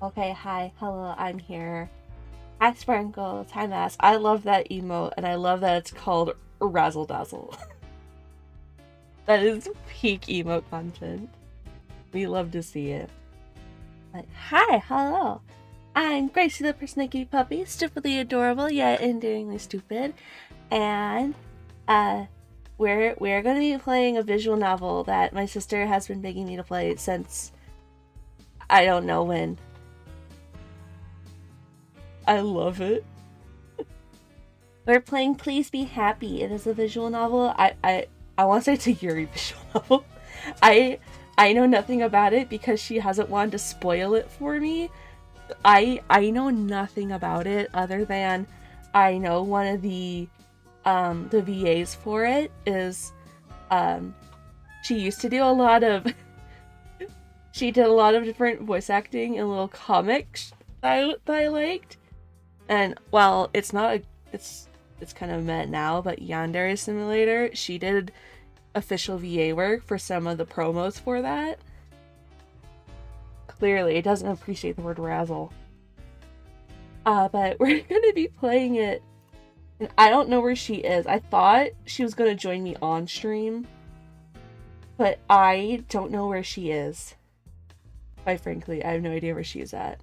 Okay, hi, hello, I'm here. Hi, Sprinkles, hi, Mass. I love that emote, and I love that it's called Razzle Dazzle. That is peak emote content. We love to see it. But, hi, hello. I'm Gracie The Persnickety Puppy, stupidly adorable yet endearingly stupid, and we're going to be playing a visual novel that my sister has been begging me to play since I don't know when. I love it. We're playing Please Be Happy. It is a visual novel. I want to say it's a Yuri visual novel. I know nothing about it because she hasn't wanted to spoil it for me. I know nothing about it other than I know one of the VAs for it is she used to do a lot of she did a lot of different voice acting in little comics that I liked. And while it's not it's kind of met now, but Yandere Simulator, she did official VA work for some of the promos for that. Clearly, it doesn't appreciate the word razzle. But we're gonna be playing it, and I don't know where she is. I thought she was gonna join me on stream, but I don't know where she is. Quite frankly, I have no idea where she is at.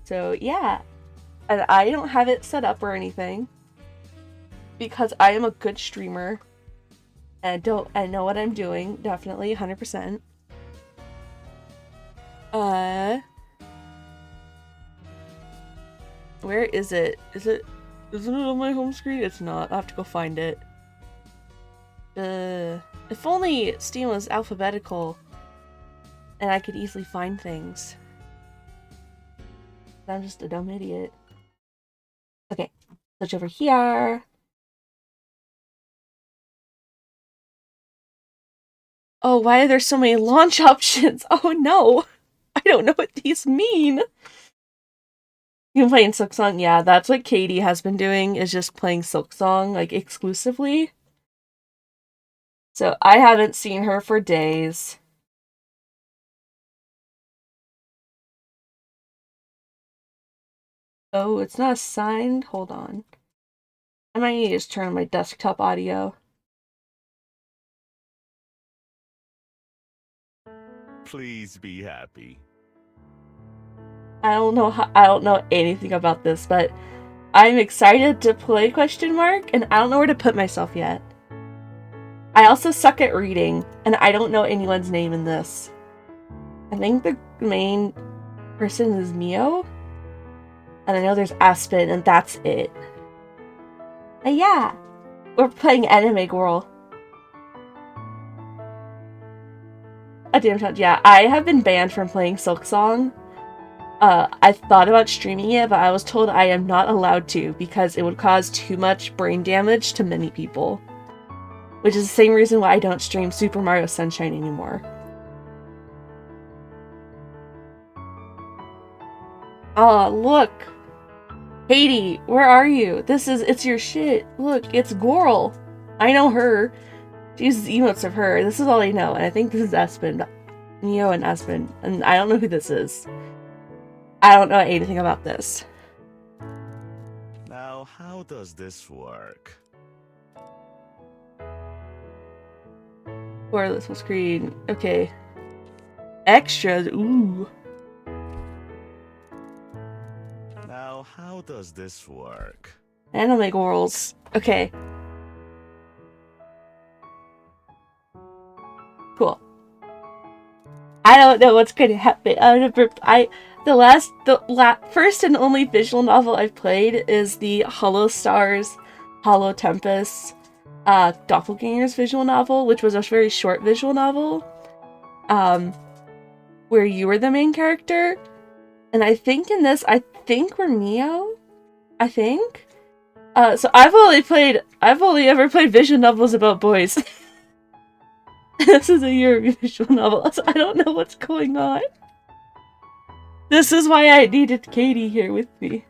So yeah. And I don't have it set up or anything because I am a good streamer and I know what I'm doing, definitely 100%. Where is it? Isn't it on my home screen? It's not. I have to go find it. If only Steam was alphabetical and I could easily find things. I'm just a dumb idiot. Okay, switch over here. Oh, why are there so many launch options? Oh no! I don't know what these mean! You playing Silksong? Yeah, that's what Katie has been doing, is just playing Silksong, like, exclusively. So I haven't seen her for days. Oh, it's not assigned? Hold on. I might need to just turn on my desktop audio. Please be happy. I don't know anything about this, but I'm excited to play ? And I don't know where to put myself yet. I also suck at reading, and I don't know anyone's name in this. I think the main person is Mio, and I know there's Aspen, and that's it. But yeah, we're playing Anime Girl. A damn challenge. Yeah, I have been banned from playing Silksong. I thought about streaming it, but I was told I am not allowed to because it would cause too much brain damage to many people. Which is the same reason why I don't stream Super Mario Sunshine anymore. Oh, look! Katie, where are you? It's your shit. Look, it's Goral. I know her. She uses emotes of her. This is all I know, and I think this is Espen. Neo and Espen, and I don't know who this is. I don't know anything about this. Now, how does this work? Wireless full screen. Okay. Extras. Ooh. Now, how does this work? Anime girls. Okay. Cool. I don't know what's going to happen. The first and only visual novel I've played is the Hollow Stars, Hollow Tempest, Doppelgangers visual novel, which was a very short visual novel, where you were the main character. And I think in this, we're Neo. I think. So I've only ever played visual novels about boys. This is a European visual novel, so I don't know what's going on. This is why I needed Katie here with me.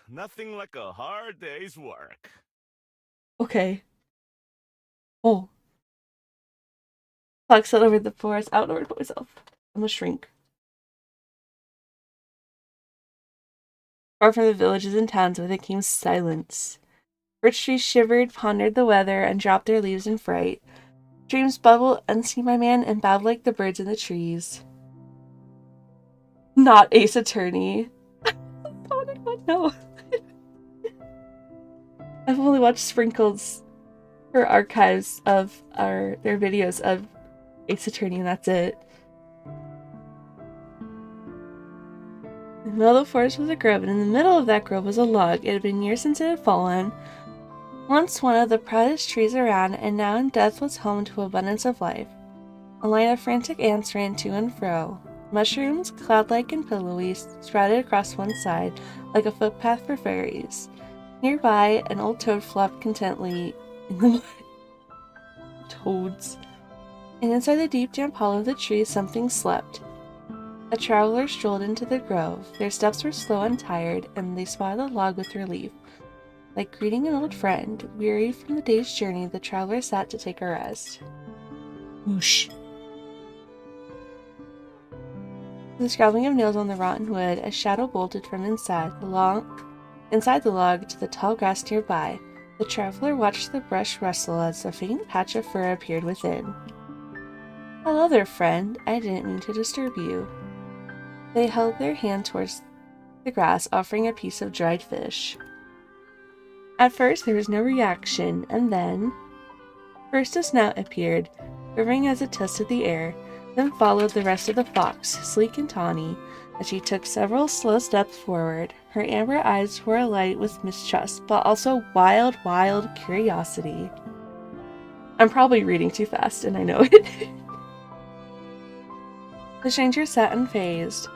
Nothing like a hard day's work. Okay. Oh. Fox set over the forest. I don't know where to put myself. I'm a shrink. Far from the villages and towns where there came silence. Birch trees shivered, pondered the weather, and dropped their leaves in fright. Dreams bubbled unseen by man and bowed like the birds in the trees. Not Ace Attorney. No. I've only watched sprinkles or archives of their videos of Ace Attorney, and that's it. In the middle of the forest was a grove, and in the middle of that grove was a log. It had been years since it had fallen. Once one of the proudest trees around, and now in death was home to abundance of life. A line of frantic ants ran to and fro. Mushrooms, cloud-like and pillowy, sprouted across one side, like a footpath for fairies. Nearby, an old toad flopped contentedly in the mud. Toads. And inside the deep, damp hollow of the tree, something slept. A traveler strolled into the grove. Their steps were slow and tired, and they spotted the log with relief. Like greeting an old friend, weary from the day's journey, the traveler sat to take a rest. Whoosh. The scrabbling of nails on the rotten wood, a shadow bolted from inside the log to the tall grass nearby. The traveler watched the brush rustle as a faint patch of fur appeared within. Hello there, friend. I didn't mean to disturb you. They held their hand towards the grass, offering a piece of dried fish. At first, there was no reaction, and then... First a snout appeared, quivering as it tested the air, then followed the rest of the fox, sleek and tawny, as she took several slow steps forward. Her amber eyes were alight with mistrust, but also wild, wild curiosity. I'm probably reading too fast, and I know it. The stranger sat unfazed,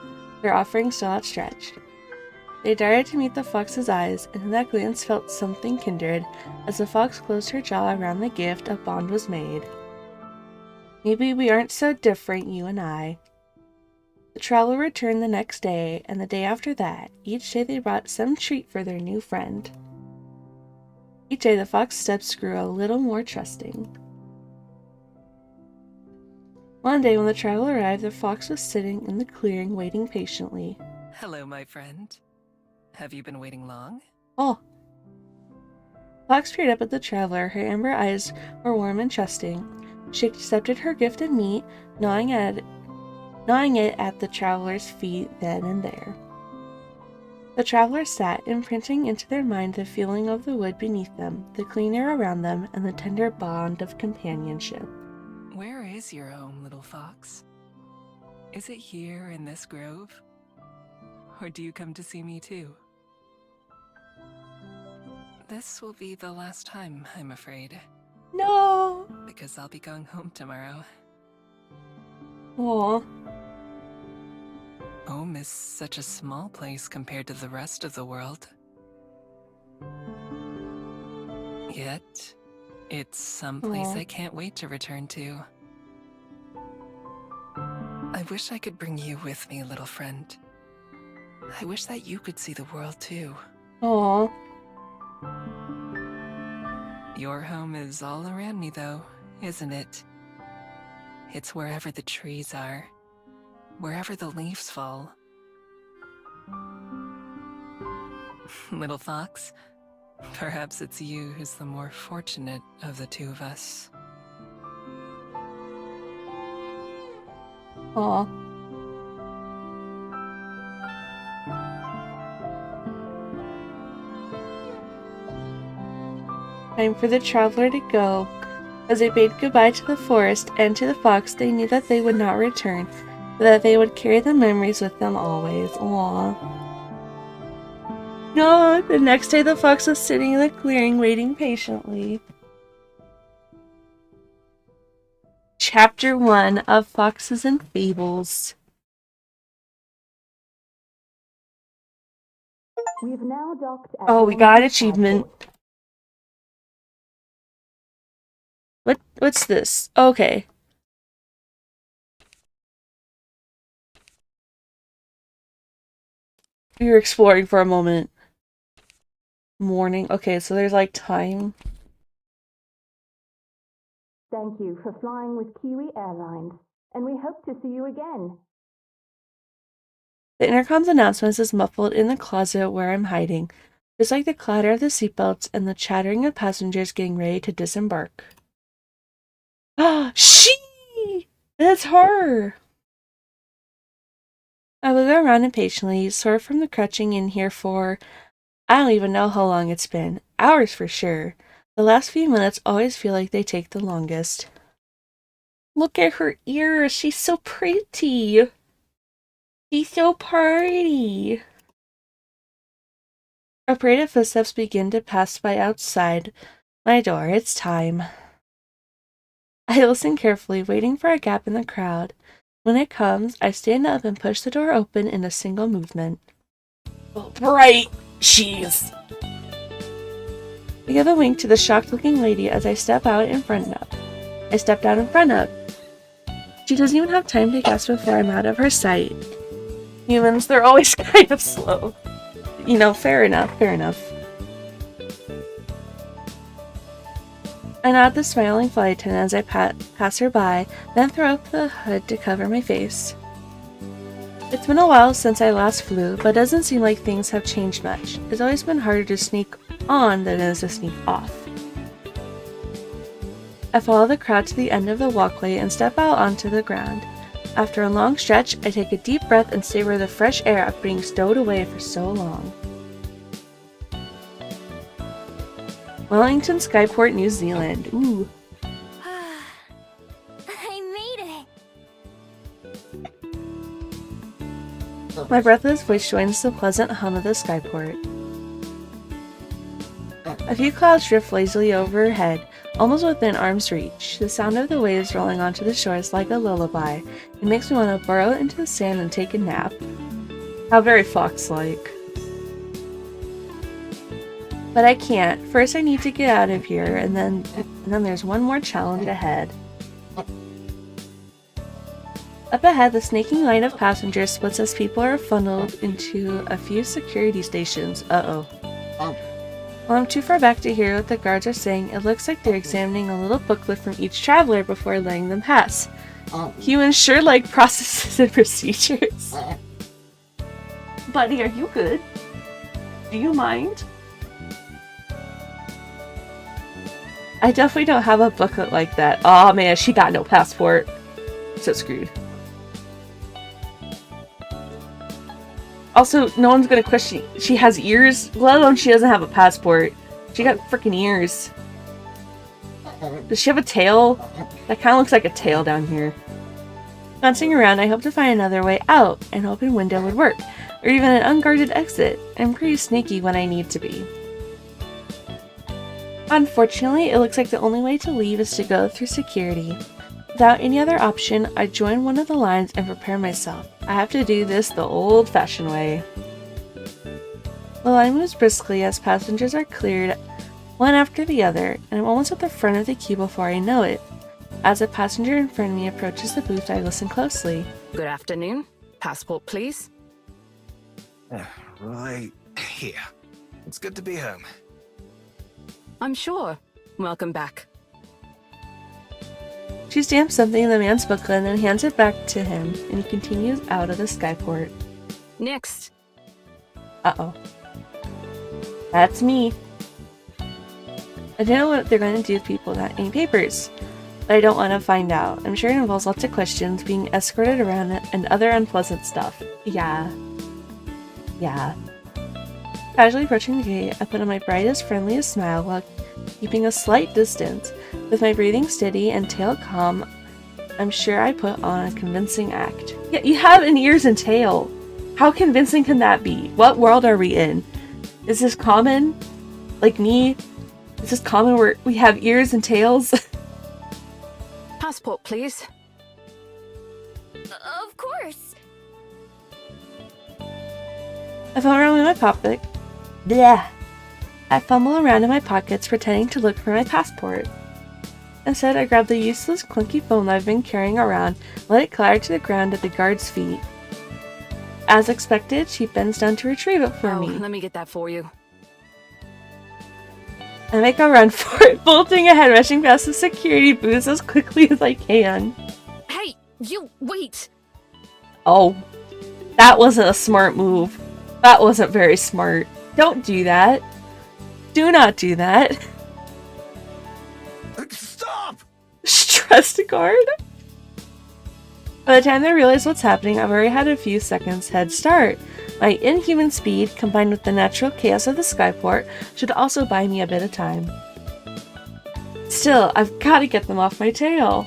their offering still outstretched. They darted to meet the fox's eyes, and in that glance felt something kindred. As the fox closed her jaw around the gift, a bond was made. Maybe we aren't so different, you and I. The traveler returned the next day, and the day after that. Each day they brought some treat for their new friend. Each day the fox's steps grew a little more trusting. One day when the traveler arrived, the fox was sitting in the clearing, waiting patiently. Hello, my friend. Have you been waiting long? Oh. Fox peered up at the traveler. Her amber eyes were warm and trusting. She accepted her gift of meat, gnawing it at the traveler's feet then and there. The travelers sat, imprinting into their mind the feeling of the wood beneath them, the clean air around them, and the tender bond of companionship. Where is your home, little fox? Is it here in this grove? Or do you come to see me too? This will be the last time, I'm afraid. No! Because I'll be going home tomorrow. Aw. Home is such a small place compared to the rest of the world. Yet, it's some place I can't wait to return to. I wish I could bring you with me, little friend. I wish that you could see the world too. Aw. Your home is all around me though, isn't it? It's wherever the trees are, wherever the leaves fall. Little fox, perhaps it's you who's the more fortunate of the two of us. Aw. Time for the traveler to go. As they bade goodbye to the forest and to the fox, they knew that they would not return, but that they would carry the memories with them always. Aww. No, the next day the fox was sitting in the clearing, waiting patiently. Chapter 1 of Foxes and Fables. We've now docked at Oh, we got an achievement. What's this? Okay. We were exploring for a moment. Morning. Okay, so there's like time. Thank you for flying with Kiwi Airlines, and we hope to see you again. The intercom's announcement is muffled in the closet where I'm hiding, just like the clatter of the seatbelts and the chattering of passengers getting ready to disembark. Ah, she! That's her! I look around impatiently, sort of from the crouching in here for... I don't even know how long it's been. Hours for sure. The last few minutes always feel like they take the longest. Look at her ears. She's so pretty. She's so pretty. A parade of footsteps begin to pass by outside my door. It's time. I listen carefully, waiting for a gap in the crowd. When it comes, I stand up and push the door open in a single movement. Oh, bright cheese. I give a wink to the shocked-looking lady as I step out in front of. She doesn't even have time to gasp before I'm out of her sight. Humans, they're always kind of slow. You know, fair enough. I nod the smiling flight attendant as I pass her by, then throw up the hood to cover my face. It's been a while since I last flew, but it doesn't seem like things have changed much. It's always been harder to sneak on than it is to sneak off. I follow the crowd to the end of the walkway and step out onto the ground. After a long stretch, I take a deep breath and savor the fresh air of being stowed away for so long. Wellington Skyport, New Zealand. Ooh. I made it! My breathless voice joins the pleasant hum of the skyport. A few clouds drift lazily overhead, almost within arm's reach. The sound of the waves rolling onto the shore is like a lullaby. It makes me want to burrow into the sand and take a nap. How very fox-like. But I can't. First I need to get out of here, and then there's one more challenge ahead. Up ahead, the snaking line of passengers splits as people are funneled into a few security stations. Uh-oh. While I'm too far back to hear what the guards are saying, it looks like they're examining a little booklet from each traveler before letting them pass. Humans sure like processes and procedures. Buddy, are you good? Do you mind? I definitely don't have a booklet like that. Aw, man, she got no passport. So screwed. Also, no one's gonna question she has ears, let alone she doesn't have a passport. She got freaking ears. Does she have a tail? That kind of looks like a tail down here. Glancing around, I hope to find another way out. An open window would work, or even an unguarded exit. I'm pretty sneaky when I need to be. Unfortunately, it looks like the only way to leave is to go through security. Without any other option, I join one of the lines and prepare myself. I have to do this the old-fashioned way. The line moves briskly as passengers are cleared one after the other, and I'm almost at the front of the queue before I know it. As a passenger in front of me approaches the booth, I listen closely. Good afternoon. Passport, please. Right here. It's good to be home. I'm sure. Welcome back. She stamps something in the man's booklet and then hands it back to him, and he continues out of the skyport. Next. Uh-oh. That's me. I don't know what they're going to do with people without any papers, but I don't want to find out. I'm sure it involves lots of questions, being escorted around, and other unpleasant stuff. Yeah. Casually approaching the gate, I put on my brightest, friendliest smile while keeping a slight distance. With my breathing steady and tail calm, I'm sure I put on a convincing act. Yeah, you have an ears and tail. How convincing can that be? What world are we in? Is this common? Like me? Is this common where we have ears and tails? Passport, please. Of course. I fumble around in my pocket. Bleh. I fumble around in my pockets, pretending to look for my passport. Instead, I grab the useless, clunky phone that I've been carrying around and let it clatter to the ground at the guard's feet. As expected, she bends down to retrieve it for me. Let me get that for you. I make a run for it, bolting ahead, rushing past the security booths as quickly as I can. Hey, you wait! Oh, that wasn't a smart move. That wasn't very smart. Don't do that. Do not do that. Stop! Stressed guard. By the time they realize what's happening, I've already had a few seconds head start. My inhuman speed, combined with the natural chaos of the skyport, should also buy me a bit of time. Still, I've got to get them off my tail.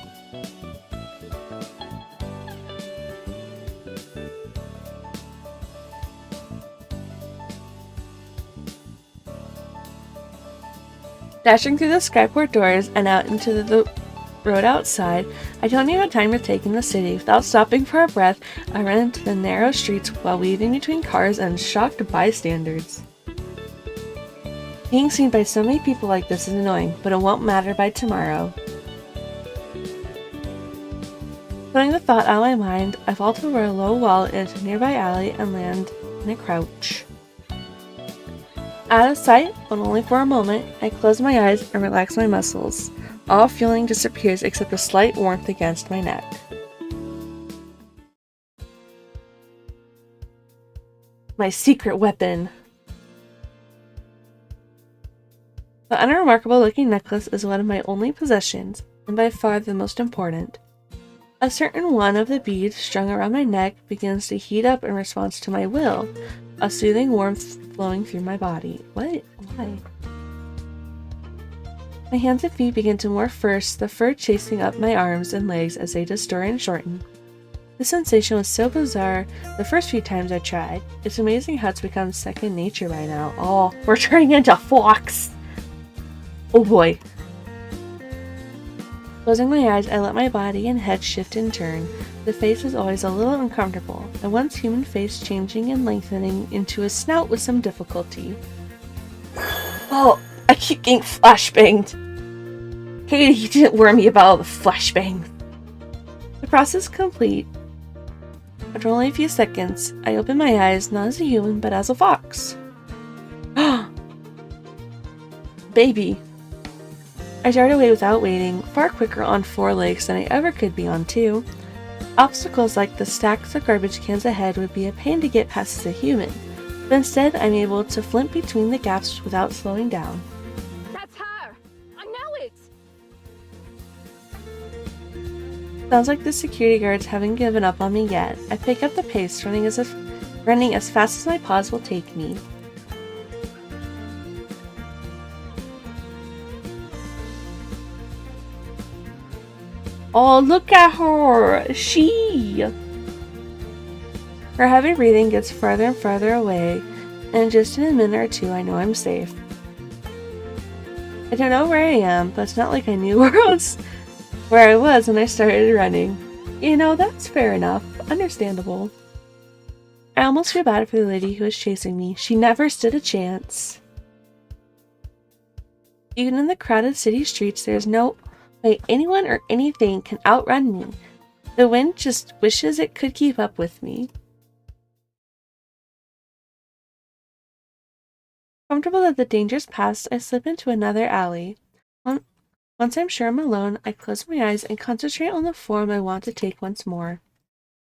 Dashing through the skyport doors and out into the road outside, I don't even have time to take in the city. Without stopping for a breath, I run into the narrow streets while weaving between cars and shocked bystanders. Being seen by so many people like this is annoying, but it won't matter by tomorrow. Putting the thought out of my mind, I vault over a low wall into a nearby alley and land in a crouch. Out of sight, but only for a moment, I close my eyes and relax my muscles. All feeling disappears except a slight warmth against my neck. My secret weapon. The unremarkable looking necklace is one of my only possessions, and by far the most important. A certain one of the beads strung around my neck begins to heat up in response to my will, a soothing warmth flowing through my body. What? Why? My hands and feet begin to morph first, the fur chasing up my arms and legs as they distort and shorten. This sensation was so bizarre the first few times I tried. It's amazing how it's become second nature by now. Oh, we're turning into fox! Oh boy. Closing my eyes, I let my body and head shift and turn. The face is always a little uncomfortable, a once human face changing and lengthening into a snout with some difficulty. Oh, I keep getting flashbanged. Katie, you didn't warn me about all the flashbangs. The process complete. After only a few seconds, I open my eyes not as a human, but as a fox. Baby. I dart away without waiting, far quicker on 4 legs than I ever could be on 2. Obstacles like the stacks of garbage cans ahead would be a pain to get past as a human, but instead I'm able to flint between the gaps without slowing down. That's her! I know it! Sounds like the security guards haven't given up on me yet. I pick up the pace, running as fast as my paws will take me. Oh, look at her! Her heavy breathing gets farther and farther away, and just in a minute or two I know I'm safe. I don't know where I am, but it's not like I knew where I was when I started running. You know, that's fair enough. Understandable. I almost feel bad for the lady who was chasing me. She never stood a chance. Even in the crowded city streets, there's no way anyone or anything can outrun me. The wind just wishes it could keep up with me. Comfortable that the danger's past, I slip into another alley. One Once I'm sure I'm alone, I close my eyes and concentrate on the form I want to take once more.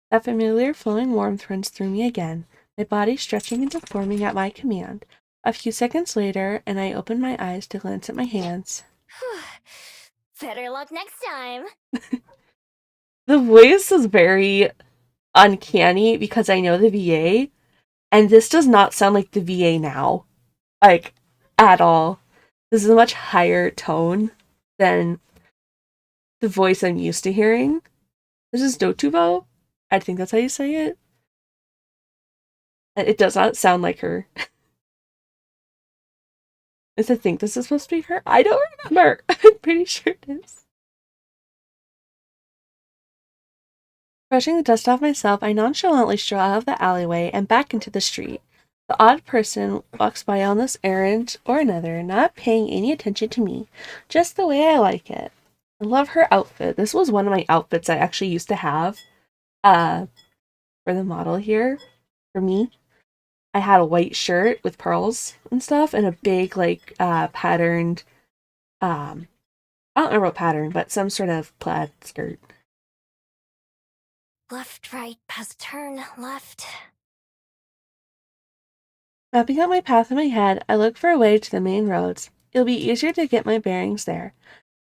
That familiar flowing warmth runs through me again, my body stretching and deforming at my command. A few seconds later, and I open my eyes to glance at my hands. Better luck next time. The voice is very uncanny because I know the VA, and this does not sound like the VA now. Like, at all. This is a much higher tone than the voice I'm used to hearing. This is Dotubo. I think that's how you say it. And it does not sound like her. I think this is supposed to be her. I don't remember. I'm pretty sure it is. Brushing the dust off myself, I nonchalantly stroll out of the alleyway and back into the street. The odd person walks by on this errand or another, not paying any attention to me, just the way I like it. I love her outfit. This was one of my outfits I actually used to have for the model here, for me. I had a white shirt with pearls and stuff and a big, like, patterned, I don't remember what pattern, but some sort of plaid skirt. Left, right, past turn, left. Mapping out my path in my head, I look for a way to the main roads. It'll be easier to get my bearings there.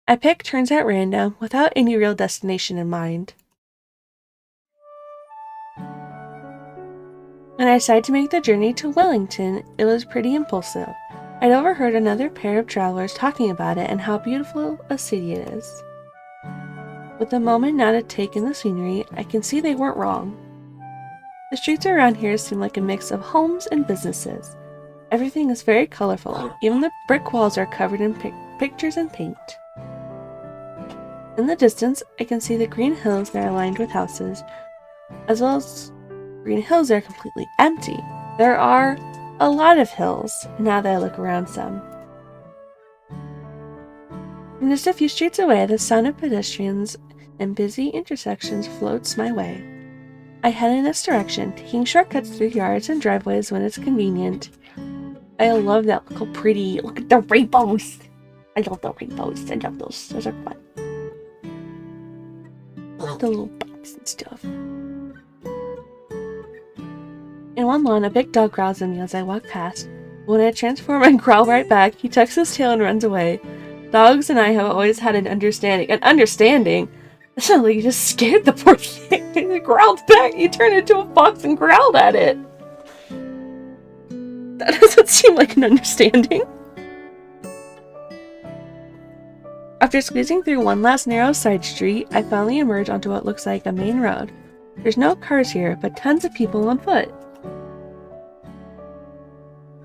I pick turns at random, without any real destination in mind. When I decided to make the journey to Wellington, it was pretty impulsive. I'd overheard another pair of travelers talking about it and how beautiful a city it is. With a moment now to take in the scenery, I can see they weren't wrong. The streets around here seem like a mix of homes and businesses. Everything is very colorful. Even the brick walls are covered in pictures and paint. In the distance, I can see the green hills that are lined with houses, as well as green hills that are completely empty. There are a lot of hills, now that I look around some. From just a few streets away, the sound of pedestrians and busy intersections floats my way. I head in this direction, taking shortcuts through yards and driveways when it's convenient. I love that. Look how pretty. Look at the rainbows. I love the rainbows. I love those. Those are fun. The little bugs and stuff. In one lawn, a big dog growls at me as I walk past. When I transform and growl right back, he tucks his tail and runs away. Dogs and I have always had an understanding. An understanding? It sounded like you just scared the poor thing. He growled back. You turned into a fox and growled at it. That doesn't seem like an understanding. After squeezing through one last narrow side street, I finally emerge onto what looks like a main road. There's no cars here, but tons of people on foot.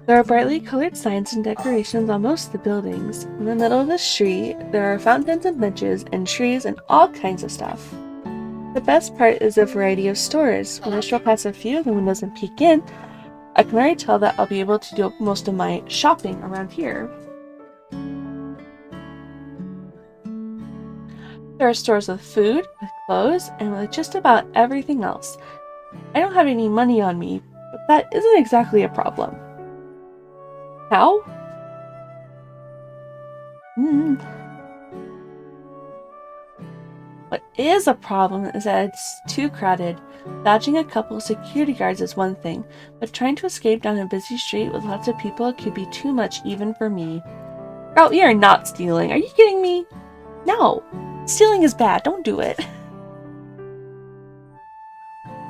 There are brightly colored signs and decorations on most of the buildings. In the middle of the street, there are fountains and benches and trees and all kinds of stuff. The best part is the variety of stores. When I stroll past a few of the windows and peek in, I can already tell that I'll be able to do most of my shopping around here. There are stores with food, with clothes, and with just about everything else. I don't have any money on me, but that isn't exactly a problem. How? What is a problem is that it's too crowded. Dodging a couple of security guards is one thing, but trying to escape down a busy street with lots of people could be too much even for me. Girl, you're not stealing. Are you kidding me? No. Stealing is bad. Don't do it.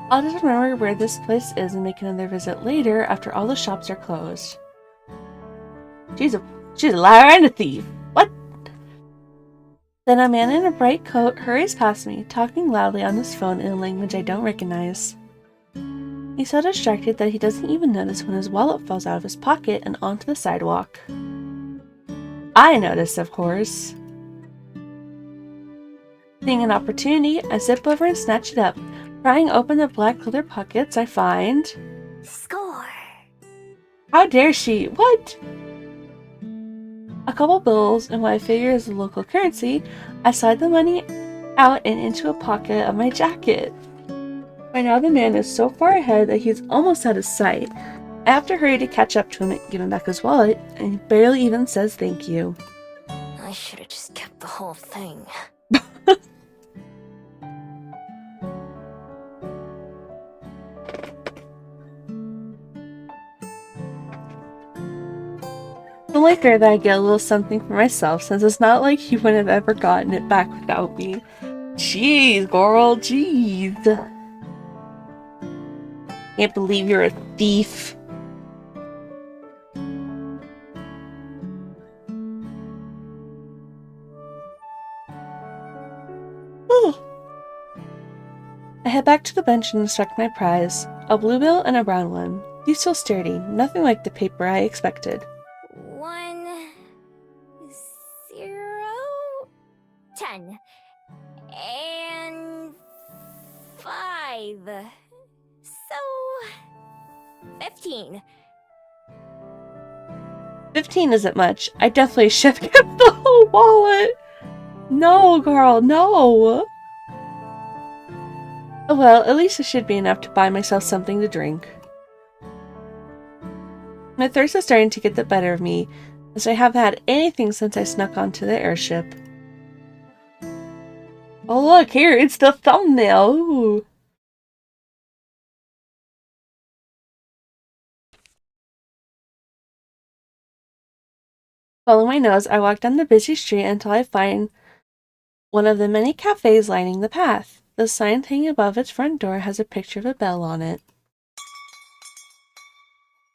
I'll just remember where this place is and make another visit later after all the shops are closed. She's a liar and a thief. What? Then a man in a bright coat hurries past me, talking loudly on his phone in a language I don't recognize. He's so distracted that he doesn't even notice when his wallet falls out of his pocket and onto the sidewalk. I notice, of course. Seeing an opportunity, I zip over and snatch it up. Prying open the black leather pockets, I find... Score! How dare she? What? A couple bills and what I figure is the local currency. I slide the money out and into a pocket of my jacket. By now the man is so far ahead that he's almost out of sight. I have to hurry to catch up to him and give him back his wallet, and he barely even says thank you. I should have just kept the whole thing. It's only fair that I get a little something for myself, since it's not like you wouldn't have ever gotten it back without me. Jeez, girl, jeez. Can't believe you're a thief. I head back to the bench and inspect my prize. A bluebill and a brown one. He's so sturdy, nothing like the paper I expected. 1, 0, 10. And 5. So 15. 15 isn't much. I definitely should have kept the whole wallet. No, girl, no. Oh well, at least it should be enough to buy myself something to drink. My thirst is starting to get the better of me, as I haven't had anything since I snuck onto the airship. Oh look, here, it's the thumbnail! Ooh. Following my nose, I walk down the busy street until I find one of the many cafes lining the path. The sign hanging above its front door has a picture of a bell on it.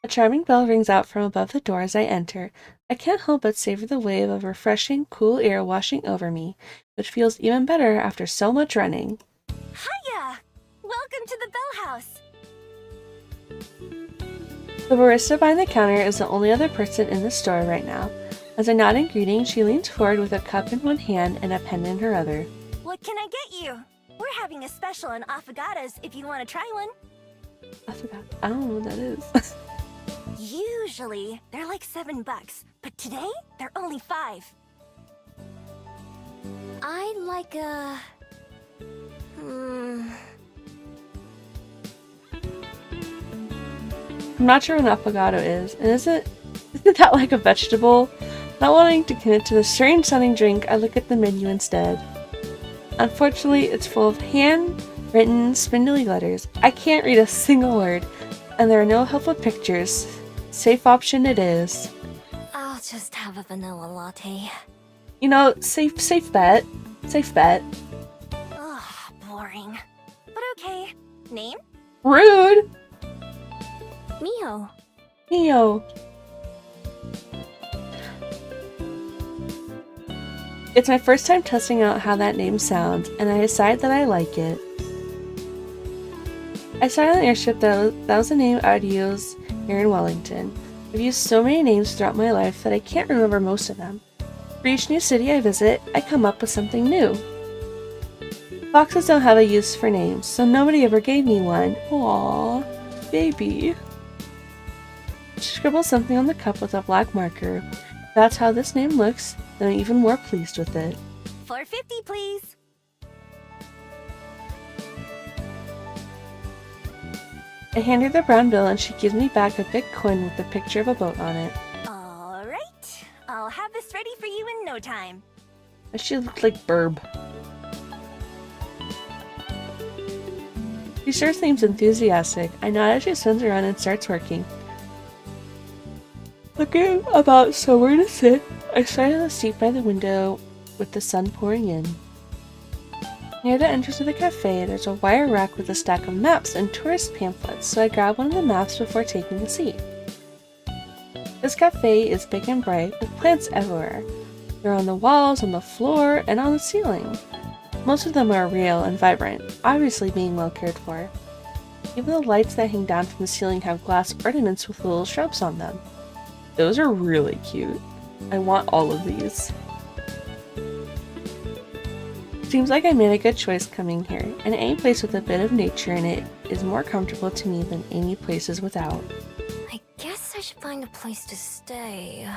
A charming bell rings out from above the door as I enter. I can't help but savor the wave of refreshing, cool air washing over me, which feels even better after so much running. Hiya! Welcome to the Bell House! The barista behind the counter is the only other person in the store right now. As I nod in greeting, she leans forward with a cup in one hand and a pen in her other. What can I get you? We're having a special on affogatos if you want to try one. I don't know what that is. Usually, they're like $7, but today, they're only 5. I'd like a... I'm not sure what an affogato is, and isn't that like a vegetable? Not wanting to commit to the strange-sounding drink, I look at the menu instead. Unfortunately, it's full of hand-written, spindly letters. I can't read a single word, and there are no helpful pictures. Safe option it is. I'll just have a vanilla latte. You know, safe bet. Safe bet. Ugh, boring. But okay. Name? Rude! Mio. Mio. It's my first time testing out how that name sounds, and I decide that I like it. I started an airship that was a name I would use here in Wellington. I've used so many names throughout my life that I can't remember most of them. For each new city I visit, I come up with something new. Foxes don't have a use for names, so nobody ever gave me one. Aww, baby. She scribbles something on the cup with a black marker. If that's how this name looks, then I'm even more pleased with it. $4.50, please. I hand her the brown bill and she gives me back a big coin with a picture of a boat on it. All right. I'll have this ready for you in no time. She looked like Burb. She sure seems enthusiastic. I nod as she spins around and starts working. Looking about somewhere to sit, I sat on the seat by the window with the sun pouring in. Near the entrance of the cafe, there's a wire rack with a stack of maps and tourist pamphlets, so I grab one of the maps before taking a seat. This cafe is big and bright, with plants everywhere. They're on the walls, on the floor, and on the ceiling. Most of them are real and vibrant, obviously being well cared for. Even the lights that hang down from the ceiling have glass ornaments with little shrubs on them. Those are really cute. I want all of these. Seems like I made a good choice coming here, and any place with a bit of nature in it is more comfortable to me than any places without. I guess I should find a place to stay.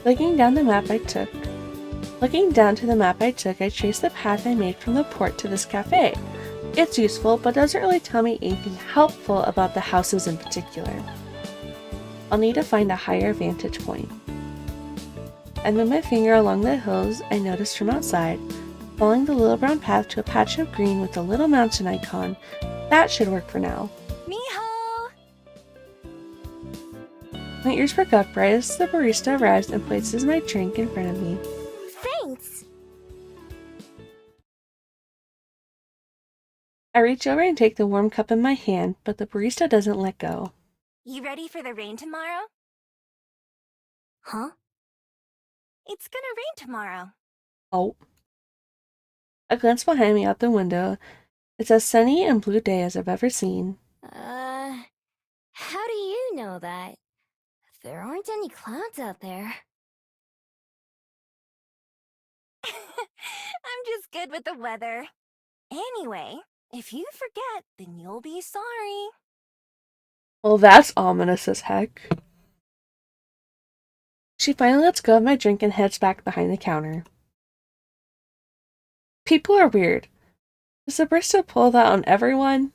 Looking down to the map I took, I traced the path I made from the port to this cafe. It's useful, but doesn't really tell me anything helpful about the houses in particular. I'll need to find a higher vantage point. I move my finger along the hills I noticed from outside, following the little brown path to a patch of green with a little mountain icon. That should work for now. Miho! My ears perk up right as the barista arrives and places my drink in front of me. Thanks! I reach over and take the warm cup in my hand, but the barista doesn't let go. You ready for the rain tomorrow? Huh? It's gonna rain tomorrow. Oh. I glance behind me out the window. It's as sunny and blue day as I've ever seen. How do you know that? There aren't any clouds out there. I'm just good with the weather. Anyway, if you forget, then you'll be sorry. Well, that's ominous as heck. She finally lets go of my drink and heads back behind the counter. People are weird. Does the barista pull that on everyone?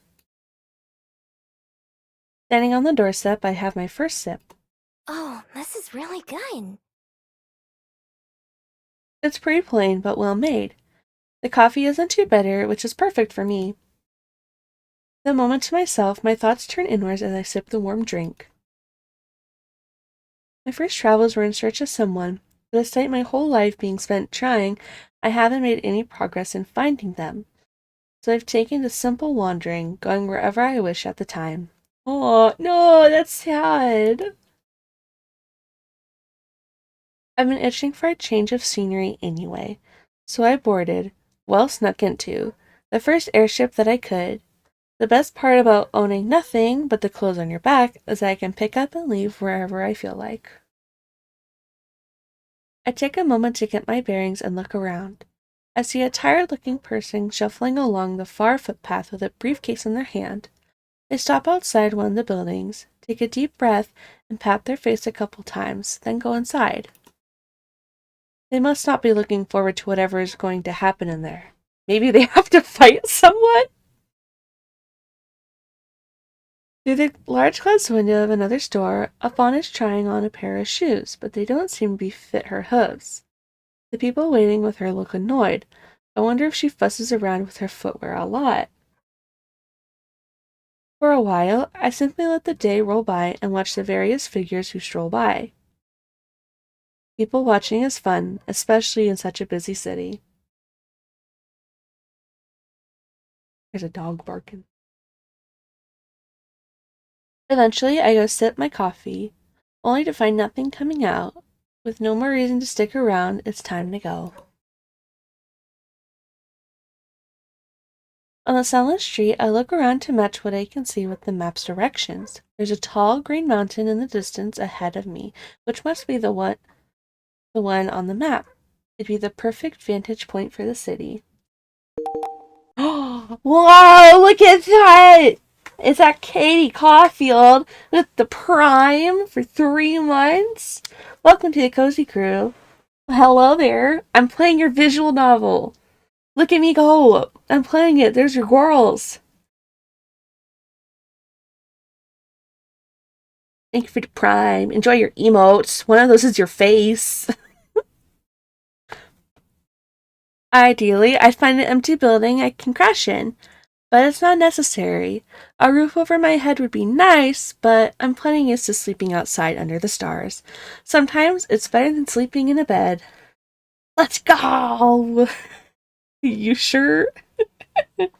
Standing on the doorstep, I have my first sip. Oh, this is really good. It's pretty plain, but well made. The coffee isn't too bitter, which is perfect for me. The moment to myself, my thoughts turn inwards as I sip the warm drink. My first travels were in search of someone, but despite my whole life being spent trying, I haven't made any progress in finding them. So I've taken to simple wandering, going wherever I wish at the time. Oh, no, that's sad. I've been itching for a change of scenery anyway, so I boarded, well snuck into, the first airship that I could. The best part about owning nothing but the clothes on your back is that I can pick up and leave wherever I feel like. I take a moment to get my bearings and look around. I see a tired-looking person shuffling along the far footpath with a briefcase in their hand. They stop outside one of the buildings, take a deep breath, and pat their face a couple times, then go inside. They must not be looking forward to whatever is going to happen in there. Maybe they have to fight someone? Through the large glass window of another store, a fawn is trying on a pair of shoes, but they don't seem to fit her hooves. The people waiting with her look annoyed. I wonder if she fusses around with her footwear a lot. For a while, I simply let the day roll by and watch the various figures who stroll by. People watching is fun, especially in such a busy city. There's a dog barking. Eventually, I go sip my coffee, only to find nothing coming out. With no more reason to stick around, it's time to go. On the sunless street, I look around to match what I can see with the map's directions. There's a tall green mountain in the distance ahead of me, which must be the one on the map. It'd be the perfect vantage point for the city. Whoa, look at that! It's at Katie Caulfield with the Prime for 3 months. Welcome to the Cozy Crew. Hello there. I'm playing your visual novel. Look at me go. I'm playing it. There's your girls. Thank you for the Prime. Enjoy your emotes. One of those is your face. Ideally, I'd find an empty building I can crash in, but it's not necessary. A roof over my head would be nice, but I'm plenty used to sleeping outside under the stars. Sometimes it's better than sleeping in a bed. Let's go! You sure? I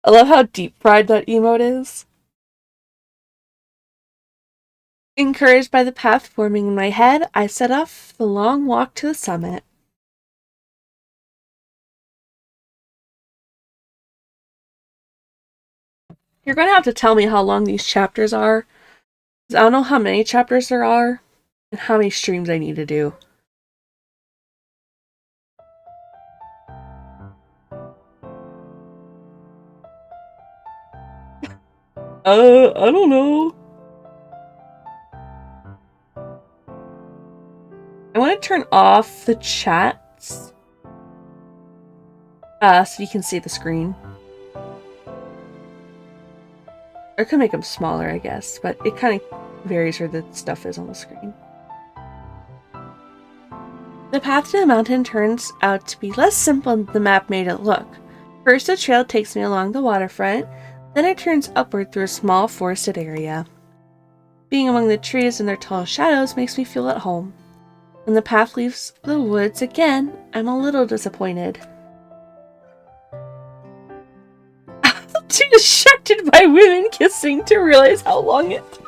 love how deep fried that emote is. Encouraged by the path forming in my head, I set off the long walk to the summit. You're going to have to tell me how long these chapters are, 'cause I don't know how many chapters there are, and how many streams I need to do. I don't know. I want to turn off the chats, so you can see the screen. Or I could make them smaller, I guess, but it kind of varies where the stuff is on the screen. path to the mountain turns out to be less simple than the map made it look. First, the trail takes me along the waterfront, then it turns upward through a small forested area. Being among the trees and their tall shadows makes me feel at home. When the path leaves the woods again, I'm a little disappointed. I'm too distracted by women kissing to realize how long it took.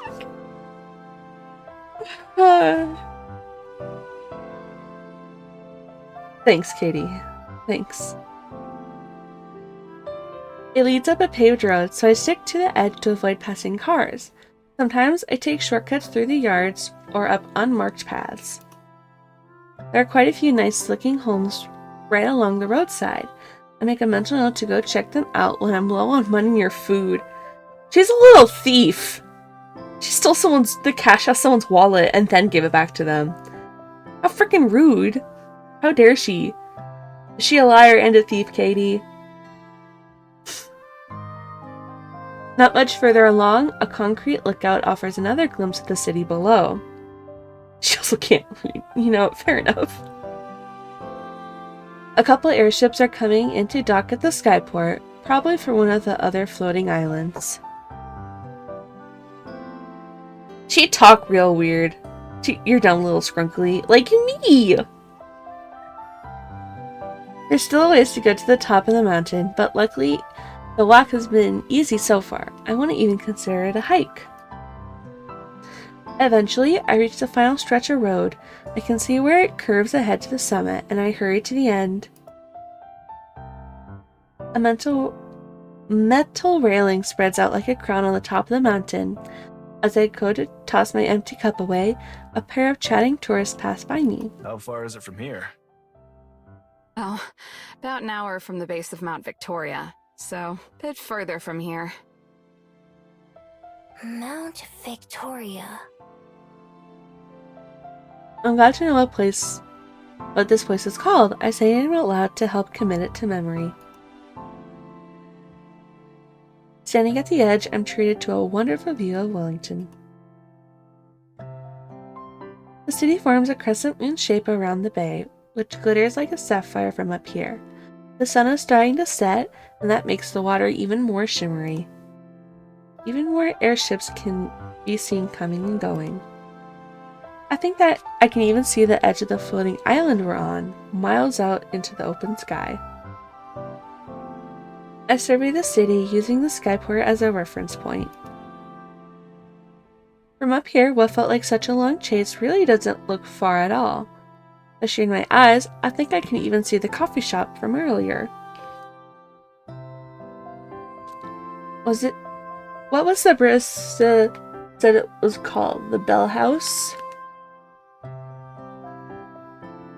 Thanks, Katie. Thanks. It leads up a paved road, so I stick to the edge to avoid passing cars. Sometimes I take shortcuts through the yards or up unmarked paths. There are quite a few nice-looking homes right along the roadside. I make a mental note to go check them out when I'm low on money or food. She's a little thief! She stole the cash out of someone's wallet and then gave it back to them. How freaking rude! How dare she? Is she a liar and a thief, Katie? Not much further along, a concrete lookout offers another glimpse of the city below. She also can't read, fair enough. A couple airships are coming into dock at the skyport, probably for one of the other floating islands. She talk real weird. You're dumb little scrunkly, like me! There's still a ways to go to the top of the mountain, but luckily the walk has been easy so far. I wouldn't even consider it a hike. Eventually, I reach the final stretch of road. I can see where it curves ahead to the summit, and I hurry to the end. A metal railing spreads out like a crown on the top of the mountain. As I go to toss my empty cup away, a pair of chatting tourists pass by me. How far is it from here? Oh, about an hour from the base of Mount Victoria, so a bit further from here. Mount Victoria. I'm glad to know what this place is called. I say it out loud to help commit it to memory. Standing at the edge, I'm treated to a wonderful view of Wellington. The city forms a crescent moon shape around the bay, which glitters like a sapphire from up here. The sun is starting to set, and that makes the water even more shimmery. Even more airships can be seen coming and going. I think that I can even see the edge of the floating island we're on, miles out into the open sky. I survey the city using the skyport as a reference point. From up here, what felt like such a long chase really doesn't look far at all. As I strain my eyes, I think I can even see the coffee shop from earlier. What was the barista said it was called? The Bell House?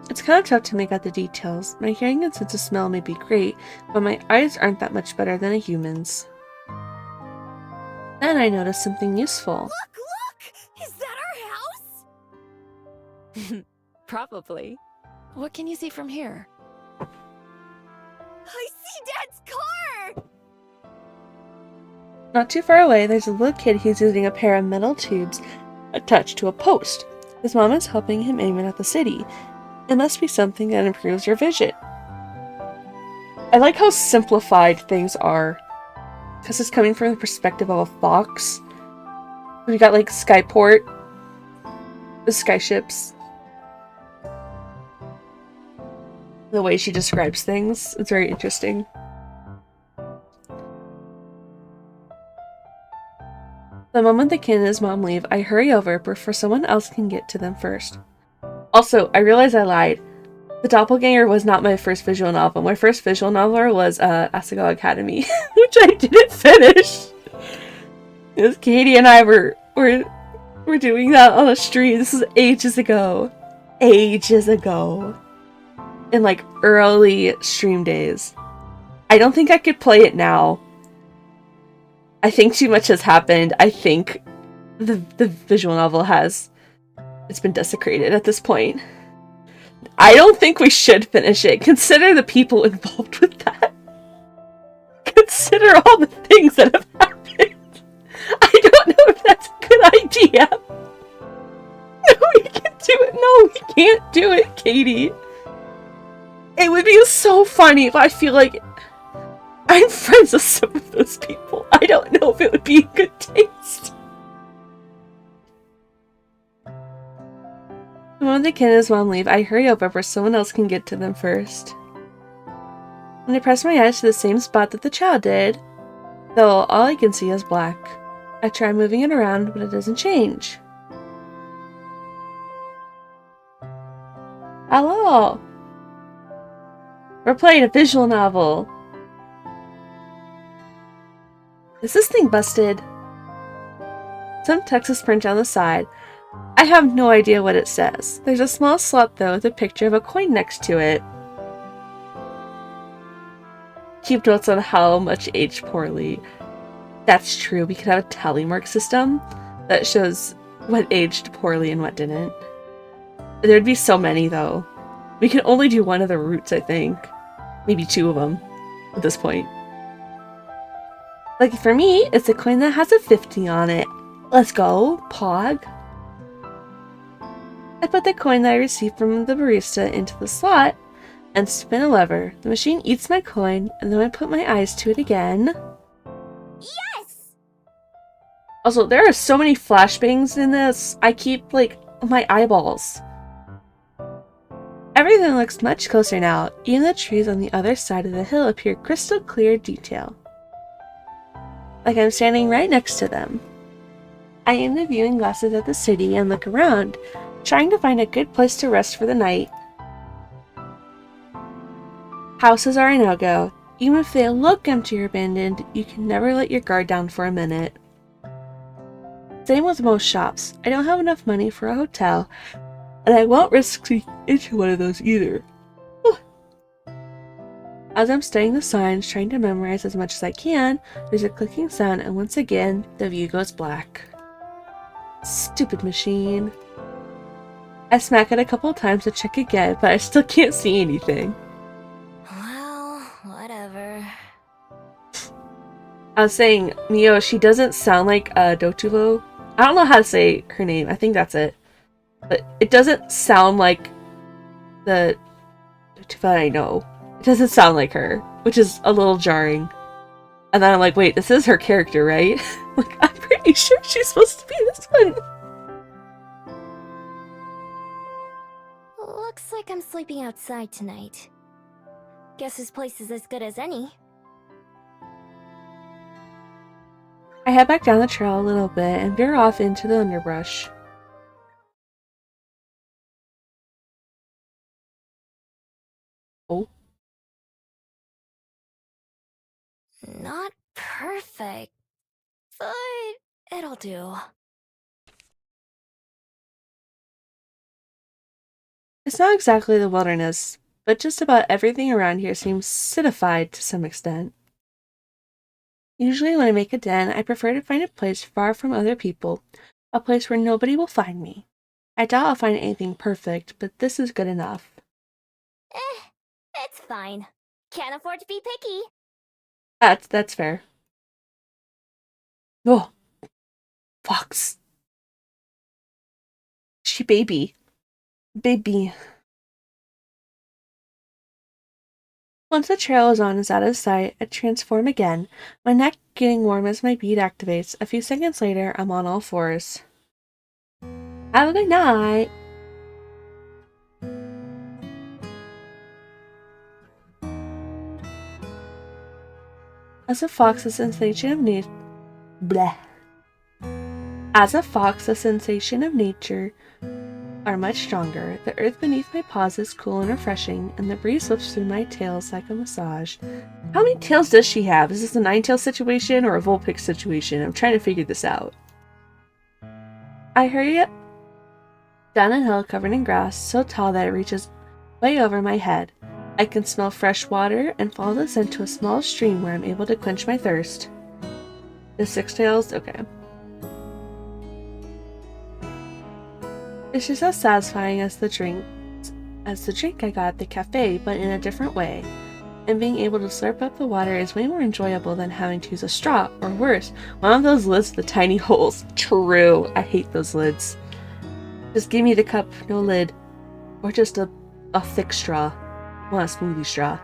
It's kind of tough to make out the details. My hearing and sense of smell may be great, but my eyes aren't that much better than a human's. Then I notice something useful. Look! Is that our house? Probably. What can you see from here? I see Dad's car! Not too far away, there's a little kid who's using a pair of metal tubes attached to a post. His mom is helping him aim it at the city. It must be something that improves your vision. I like how simplified things are, because it's coming from the perspective of a fox. We got like Skyport, the skyships. The way she describes things, it's very interesting. The moment the kid and his mom leave, I hurry over before someone else can get to them first. Also, I realized I lied. The Doppelganger was not my first visual novel. My first visual novel was Asako Academy, which I didn't finish. Because Katie and I were doing that on the street. This is ages ago. Ages ago. In like early stream days. I don't think I could play it now. I think too much has happened. I think the visual novel it's been desecrated at this point. I don't think we should finish it. Consider the people involved with that. Consider all the things that have happened. I don't know if that's a good idea. No, we can do it. No, we can't do it, Katie. It would be so funny, but I feel like I'm friends with some of those people. I don't know if it would be in good taste. When the kid and his mom leave, I hurry over where someone else can get to them first. When I press my eyes to the same spot that the child did, though all I can see is black. I try moving it around, but it doesn't change. Hello! We're playing a visual novel. Is this thing busted? Some text is printed on the side. I have no idea what it says. There's a small slot though with a picture of a coin next to it. Keep notes on how much aged poorly. That's true, we could have a tally mark system that shows what aged poorly and what didn't. There'd be so many though. We can only do one of the routes, I think. Maybe two of them at this point. Lucky for me, it's a coin that has a 50 on it. Let's go, Pog. I put the coin that I received from the barista into the slot and spin a lever. The machine eats my coin, and then I put my eyes to it again. Yes! Also, there are so many flashbangs in this. I keep, like, my eyeballs. Everything looks much closer now. Even the trees on the other side of the hill appear crystal clear detail. Like I'm standing right next to them. I aim the viewing glasses at the city and look around, trying to find a good place to rest for the night. Houses are a no-go. Even if they look empty or abandoned, you can never let your guard down for a minute. Same with most shops. I don't have enough money for a hotel, and I won't risk into one of those either. As I'm studying the signs, trying to memorize as much as I can, there's a clicking sound, and once again, the view goes black. Stupid machine. I smack it a couple of times to check again, but I still can't see anything. Well, whatever. I was saying, Mio, she doesn't sound like Dotuvo. I don't know how to say her name. I think that's it. But it doesn't sound like the Dotuvo I know. It doesn't sound like her, which is a little jarring. And then I'm like, wait, this is her character, right? Like, I'm pretty sure she's supposed to be this one. Looks like I'm sleeping outside tonight. Guess this place is as good as any. I head back down the trail a little bit and veer off into the underbrush. Oh. Not perfect, but it'll do. It's not exactly the wilderness, but just about everything around here seems citified to some extent. Usually when I make a den, I prefer to find a place far from other people, a place where nobody will find me. I doubt I'll find anything perfect, but this is good enough. It's fine. Can't afford to be picky. That's fair. Oh, fox. She baby. Baby. Once the trail is out of sight, I transform again, my neck getting warm as my bead activates. A few seconds later, I'm on all fours. Have a good night! As a fox, the sensation of nature are much stronger. The earth beneath my paws is cool and refreshing, and the breeze whips through my tails like a massage. How many tails does she have? Is this a 9-tail situation or a Vulpix situation? I'm trying to figure this out. I hurry up down a hill covered in grass, so tall that it reaches way over my head. I can smell fresh water and follow the scent to a small stream where I'm able to quench my thirst. The 6 tails? Okay. It's just as satisfying as the drink I got at the cafe, but in a different way. And being able to slurp up the water is way more enjoyable than having to use a straw, or worse, one of those lids with the tiny holes. True, I hate those lids. Just give me the cup, no lid. Or just a thick straw. want a smoothie straw.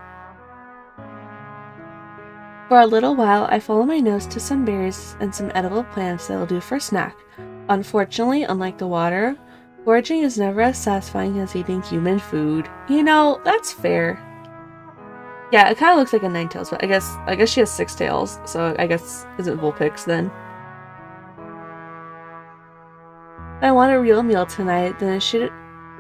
For a little while, I follow my nose to some berries and some edible plants that will do for a snack. Unfortunately, unlike the water, foraging is never as satisfying as eating human food. You know, that's fair. Yeah, it kind of looks like a nine-tails, but I guess she has 6 tails, so I guess isn't Vulpix then. If I want a real meal tonight, then I should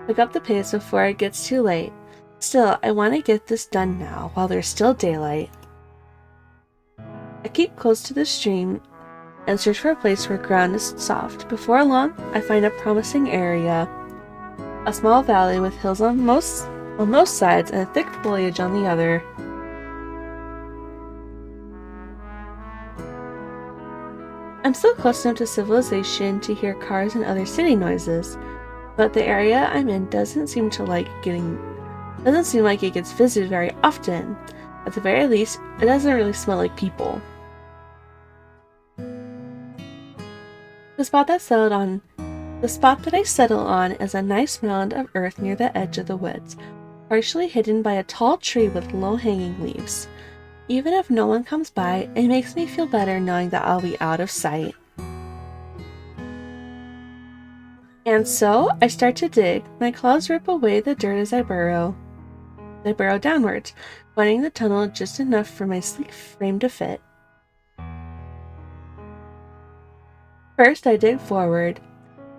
pick up the pace before it gets too late. Still, I want to get this done now, while there's still daylight. I keep close to the stream and search for a place where ground is soft. Before long, I find a promising area. A small valley with hills on most sides and a thick foliage on the other. I'm still close enough to civilization to hear cars and other city noises, but the area I'm in doesn't seem like it gets visited very often. At the very least, it doesn't really smell like people. The spot that I settle on is a nice mound of earth near the edge of the woods, partially hidden by a tall tree with low-hanging leaves. Even if no one comes by, it makes me feel better knowing that I'll be out of sight. And so, I start to dig. My claws rip away the dirt as I burrow. I burrow downwards, finding the tunnel just enough for my sleek frame to fit. First, I dig forward,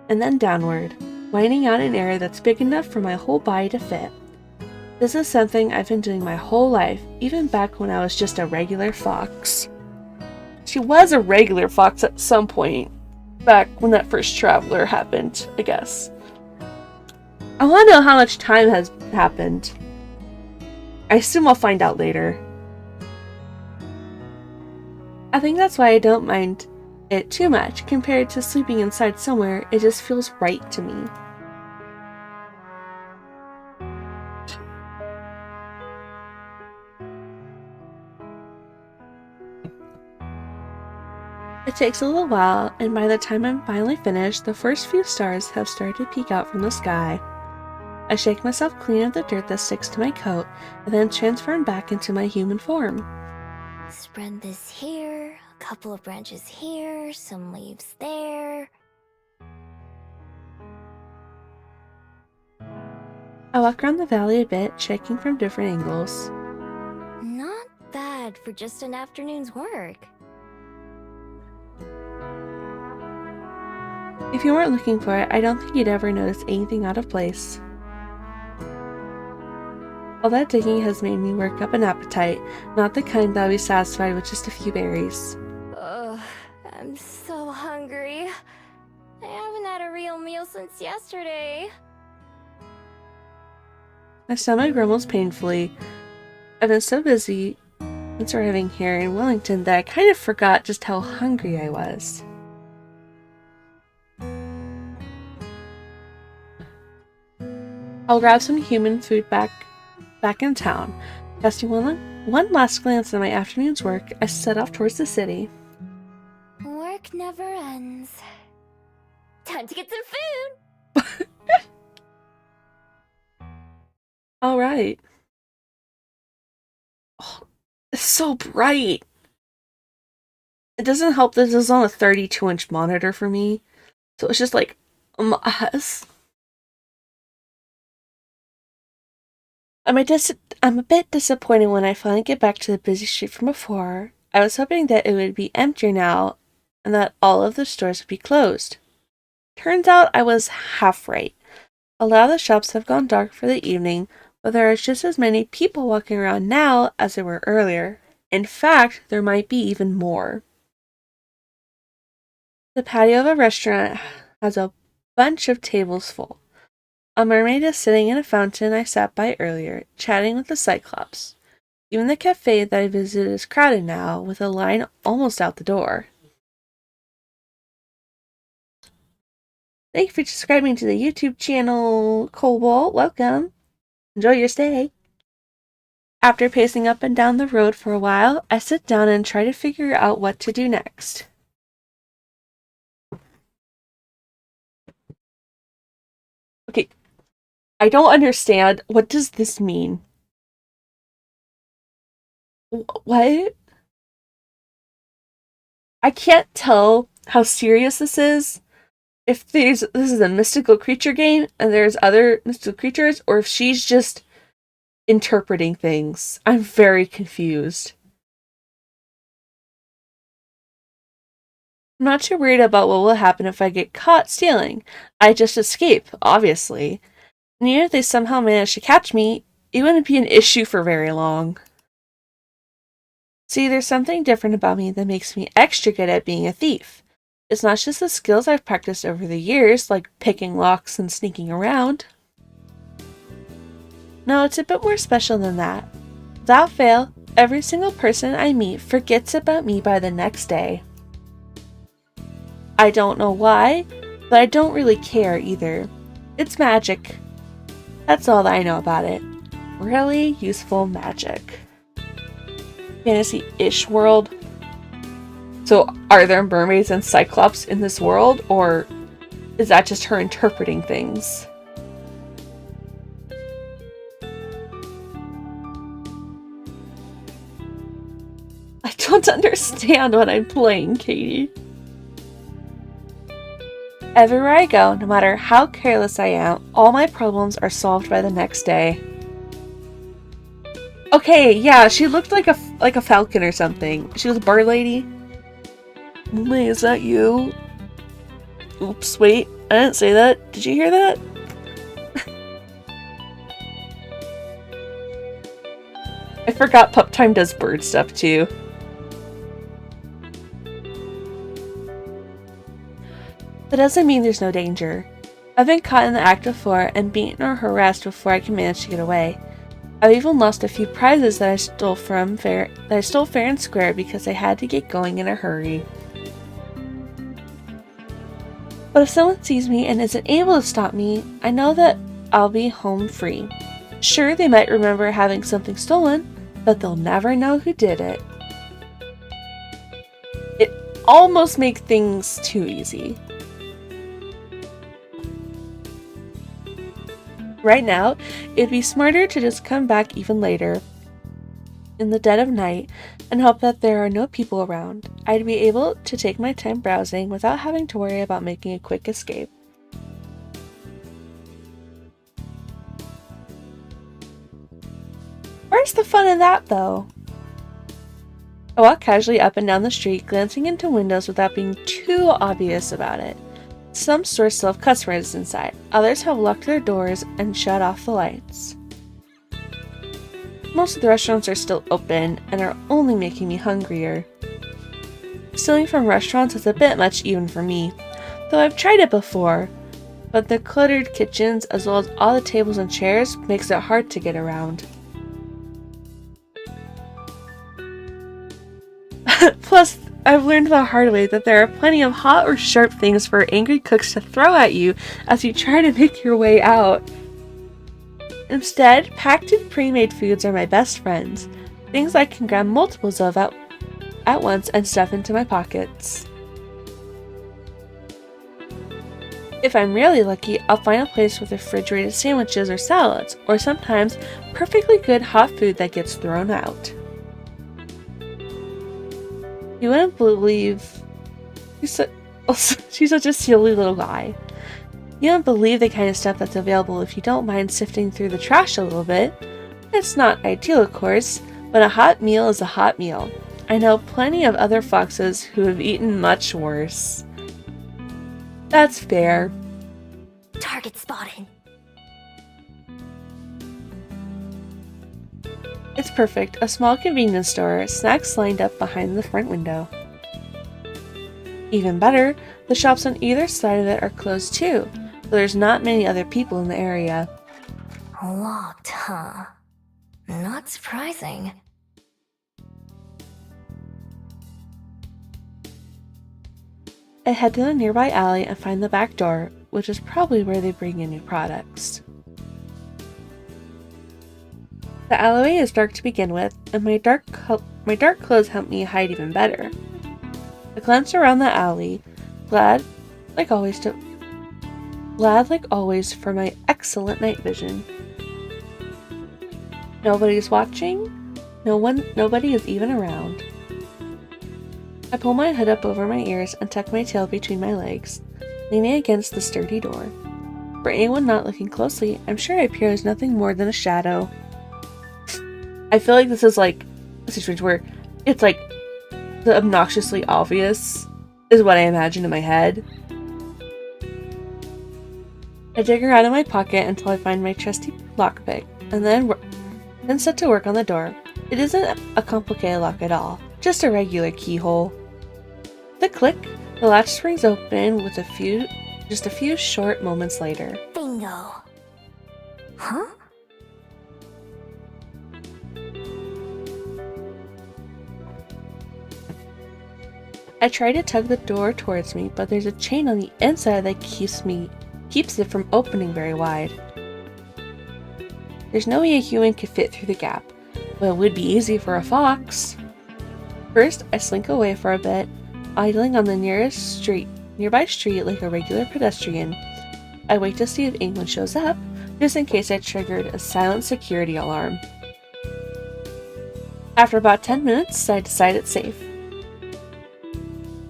and then downward, finding out an area that's big enough for my whole body to fit. This is something I've been doing my whole life, even back when I was just a regular fox. She was a regular fox at some point, back when that first traveler happened, I guess. I want to know how much time has happened. I assume I'll find out later. I think that's why I don't mind it too much. Compared to sleeping inside somewhere, it just feels right to me. It takes a little while, and by the time I'm finally finished, the first few stars have started to peek out from the sky. I shake myself clean of the dirt that sticks to my coat, and then transform back into my human form. Spread this here, a couple of branches here, some leaves there. I walk around the valley a bit, checking from different angles. Not bad for just an afternoon's work. If you weren't looking for it, I don't think you'd ever notice anything out of place. All that digging has made me work up an appetite, not the kind that'll be satisfied with just a few berries. Ugh, I'm so hungry. I haven't had a real meal since yesterday. My stomach grumbles painfully. I've been so busy since arriving here in Wellington that I kind of forgot just how hungry I was. I'll grab some human food back in town. Casting one last glance at my afternoon's work, I set off towards the city. Work never ends. Time to get some food! Alright. Oh, it's so bright! It doesn't help that this is on a 32-inch monitor for me, so it's just like, mess. I'm a bit disappointed when I finally get back to the busy street from before. I was hoping that it would be emptier now and that all of the stores would be closed. Turns out I was half right. A lot of the shops have gone dark for the evening, but there are just as many people walking around now as there were earlier. In fact, there might be even more. The patio of a restaurant has a bunch of tables full. A mermaid is sitting in a fountain I sat by earlier, chatting with the Cyclops. Even the cafe that I visited is crowded now, with a line almost out the door. Thank you for subscribing to the YouTube channel, Cobalt. Welcome. Enjoy your stay. After pacing up and down the road for a while, I sit down and try to figure out what to do next. Okay. I don't understand. What does this mean? What? I can't tell how serious this is. If this is a mystical creature game and there's other mystical creatures, or if she's just interpreting things. I'm very confused. I'm not too worried about what will happen if I get caught stealing. I just escape, obviously. And even if they somehow manage to catch me, it wouldn't be an issue for very long. See, there's something different about me that makes me extra good at being a thief. It's not just the skills I've practiced over the years, like picking locks and sneaking around. No, it's a bit more special than that. Without fail, every single person I meet forgets about me by the next day. I don't know why, but I don't really care either. It's magic. That's all that I know about it. Really useful magic. Fantasy-ish world. So are there mermaids and cyclops in this world, or is that just her interpreting things? I don't understand what I'm playing, Katie. Everywhere I go, no matter how careless I am, all my problems are solved by the next day. Okay, yeah, she looked like a falcon or something. She was a bird lady. Wait, is that you? Oops, wait, I didn't say that. Did you hear that? I forgot Pup Time does bird stuff too. That doesn't mean there's no danger. I've been caught in the act before and beaten or harassed before I can manage to get away. I've even lost a few prizes that I stole fair and square because I had to get going in a hurry. But if someone sees me and isn't able to stop me, I know that I'll be home free. Sure, they might remember having something stolen, but they'll never know who did it. It almost makes things too easy. Right now, it'd be smarter to just come back even later, in the dead of night, and hope that there are no people around. I'd be able to take my time browsing without having to worry about making a quick escape. Where's the fun in that, though? I walk casually up and down the street, glancing into windows without being too obvious about it. Some stores still have customers inside. Others have locked their doors and shut off the lights. Most of the restaurants are still open and are only making me hungrier. Stealing from restaurants is a bit much even for me, though I've tried it before, but the cluttered kitchens as well as all the tables and chairs makes it hard to get around. Plus, I've learned the hard way that there are plenty of hot or sharp things for angry cooks to throw at you as you try to make your way out. Instead, packed and pre-made foods are my best friends, things I can grab multiples of at once and stuff into my pockets. If I'm really lucky, I'll find a place with refrigerated sandwiches or salads, or sometimes perfectly good hot food that gets thrown out. You wouldn't believe... She's such a silly little guy. You don't believe the kind of stuff that's available if you don't mind sifting through the trash a little bit. It's not ideal, of course, but a hot meal is a hot meal. I know plenty of other foxes who have eaten much worse. That's fair. Target spotted. It's perfect. A small convenience store, snacks lined up behind the front window. Even better, the shops on either side of it are closed too, so there's not many other people in the area. Locked, huh? Not surprising. I head to the nearby alley and find the back door, which is probably where they bring in new products. The alleyway is dark to begin with, and my dark clothes help me hide even better. I glance around the alley, glad like always for my excellent night vision. Nobody's watching, Nobody is even around. I pull my hood up over my ears and tuck my tail between my legs, leaning against the sturdy door. For anyone not looking closely, I'm sure I appear as nothing more than a shadow. I feel like this is like a situation where it's like the obnoxiously obvious is what I imagine in my head. I dig around in my pocket until I find my trusty lockpick, and then set to work on the door. It isn't a complicated lock at all, just a regular keyhole. With a click, the latch springs open with just a few short moments later. Bingo. Huh? I try to tug the door towards me, but there's a chain on the inside that keeps it from opening very wide. There's no way a human could fit through the gap, but it would be easy for a fox. First, I slink away for a bit, idling on the nearby street like a regular pedestrian. I wait to see if anyone shows up, just in case I triggered a silent security alarm. After about 10 minutes, I decide it's safe.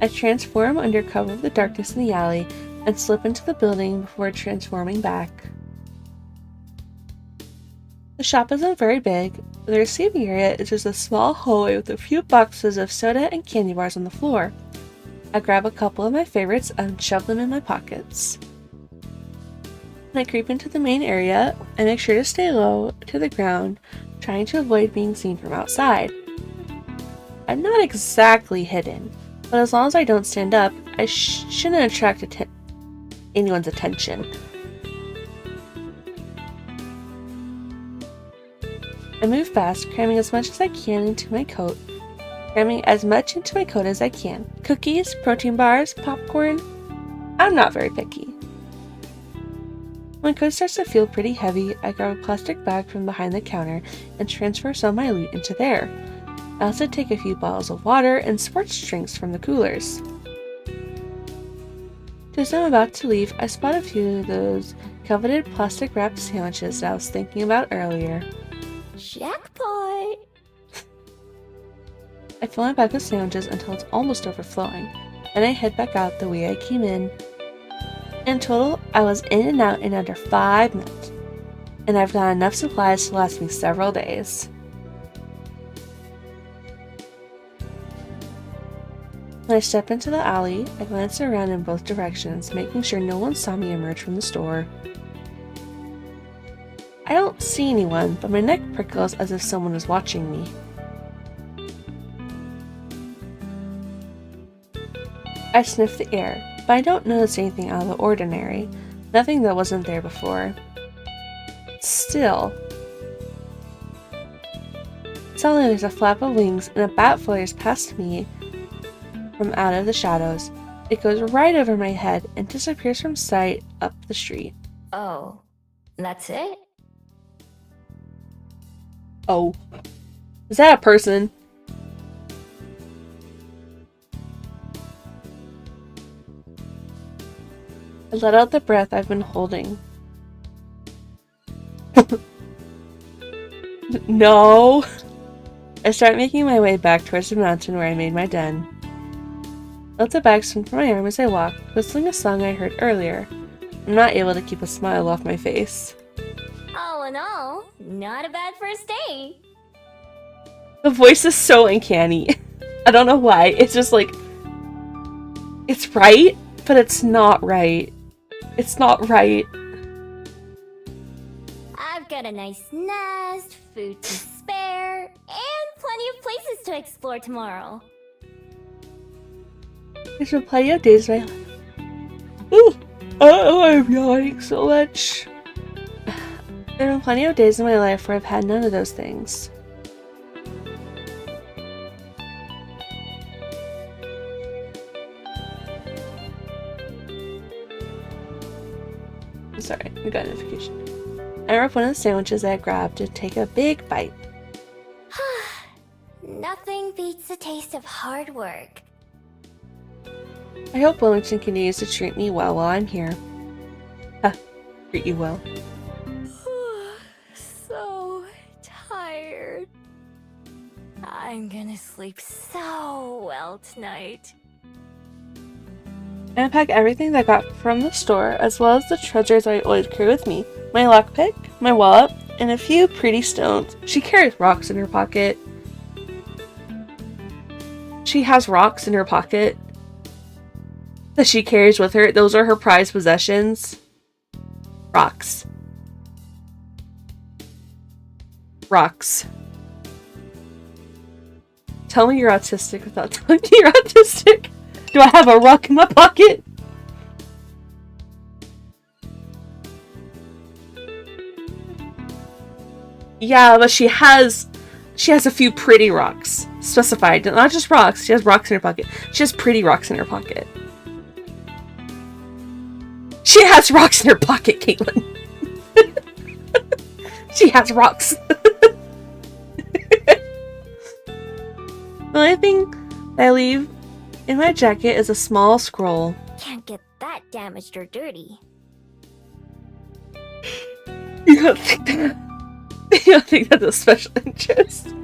I transform under cover of the darkness in the alley and slip into the building before transforming back. The shop isn't very big. The receiving area is just a small hallway with a few boxes of soda and candy bars on the floor. I grab a couple of my favorites and shove them in my pockets. When I creep into the main area, I make sure to stay low to the ground, trying to avoid being seen from outside. I'm not exactly hidden, but as long as I don't stand up, I shouldn't attract anyone's attention. I move fast, cramming as much into my coat as I can. Cookies, protein bars, popcorn. I'm not very picky. When my coat starts to feel pretty heavy, I grab a plastic bag from behind the counter and transfer some of my loot into there. I also take a few bottles of water and sports drinks from the coolers. Just as I'm about to leave, I spot a few of those coveted plastic wrapped sandwiches that I was thinking about earlier. Jackpot! I fill my bag with sandwiches until it's almost overflowing, and I head back out the way I came in. In total, I was in and out in under 5 minutes, and I've got enough supplies to last me several days. When I step into the alley, I glance around in both directions, making sure no one saw me emerge from the store. I don't see anyone, but my neck prickles as if someone is watching me. I sniff the air, but I don't notice anything out of the ordinary, nothing that wasn't there before. Still, suddenly there's a flap of wings and a bat flares past me from out of the shadows. It goes right over my head and disappears from sight up the street. Oh, that's it? Oh. Is that a person? I let out the breath I've been holding. No! I start making my way back towards the mountain where I made my den. I let the bag swing from my arm as I walk, whistling a song I heard earlier. I'm not able to keep a smile off my face. All in all, not a bad first date. The voice is so uncanny. I don't know why. It's just like... It's right, but it's not right. It's not right. I've got a nice nest, food to spare, and plenty of places to explore tomorrow. There's been plenty of days in my life. Ooh! Oh, I'm yawning so much. There have been plenty of days in my life where I've had none of those things. Sorry, I got a notification. I wrapped one of the sandwiches I grabbed to take a big bite. Nothing beats the taste of hard work. I hope Wilmington continues to treat me well while I'm here. Treat you well. So tired. I'm gonna sleep so well tonight. I unpack everything that I got from the store, as well as the treasures I always carry with me. My lockpick, my wallet, and a few pretty stones. She carries rocks in her pocket. She has rocks in her pocket that she carries with her. Those are her prized possessions. Rocks. Rocks. Tell me you're autistic without telling me you're autistic. Do I have a rock in my pocket? Yeah, but she has a few pretty rocks. Specified. Not just rocks. She has rocks in her pocket. She has pretty rocks in her pocket. She has rocks in her pocket, Caitlin. She has rocks. The only thing that I leave in my jacket is a small scroll. Can't get that damaged or dirty. You don't think that? You don't think that's a special interest?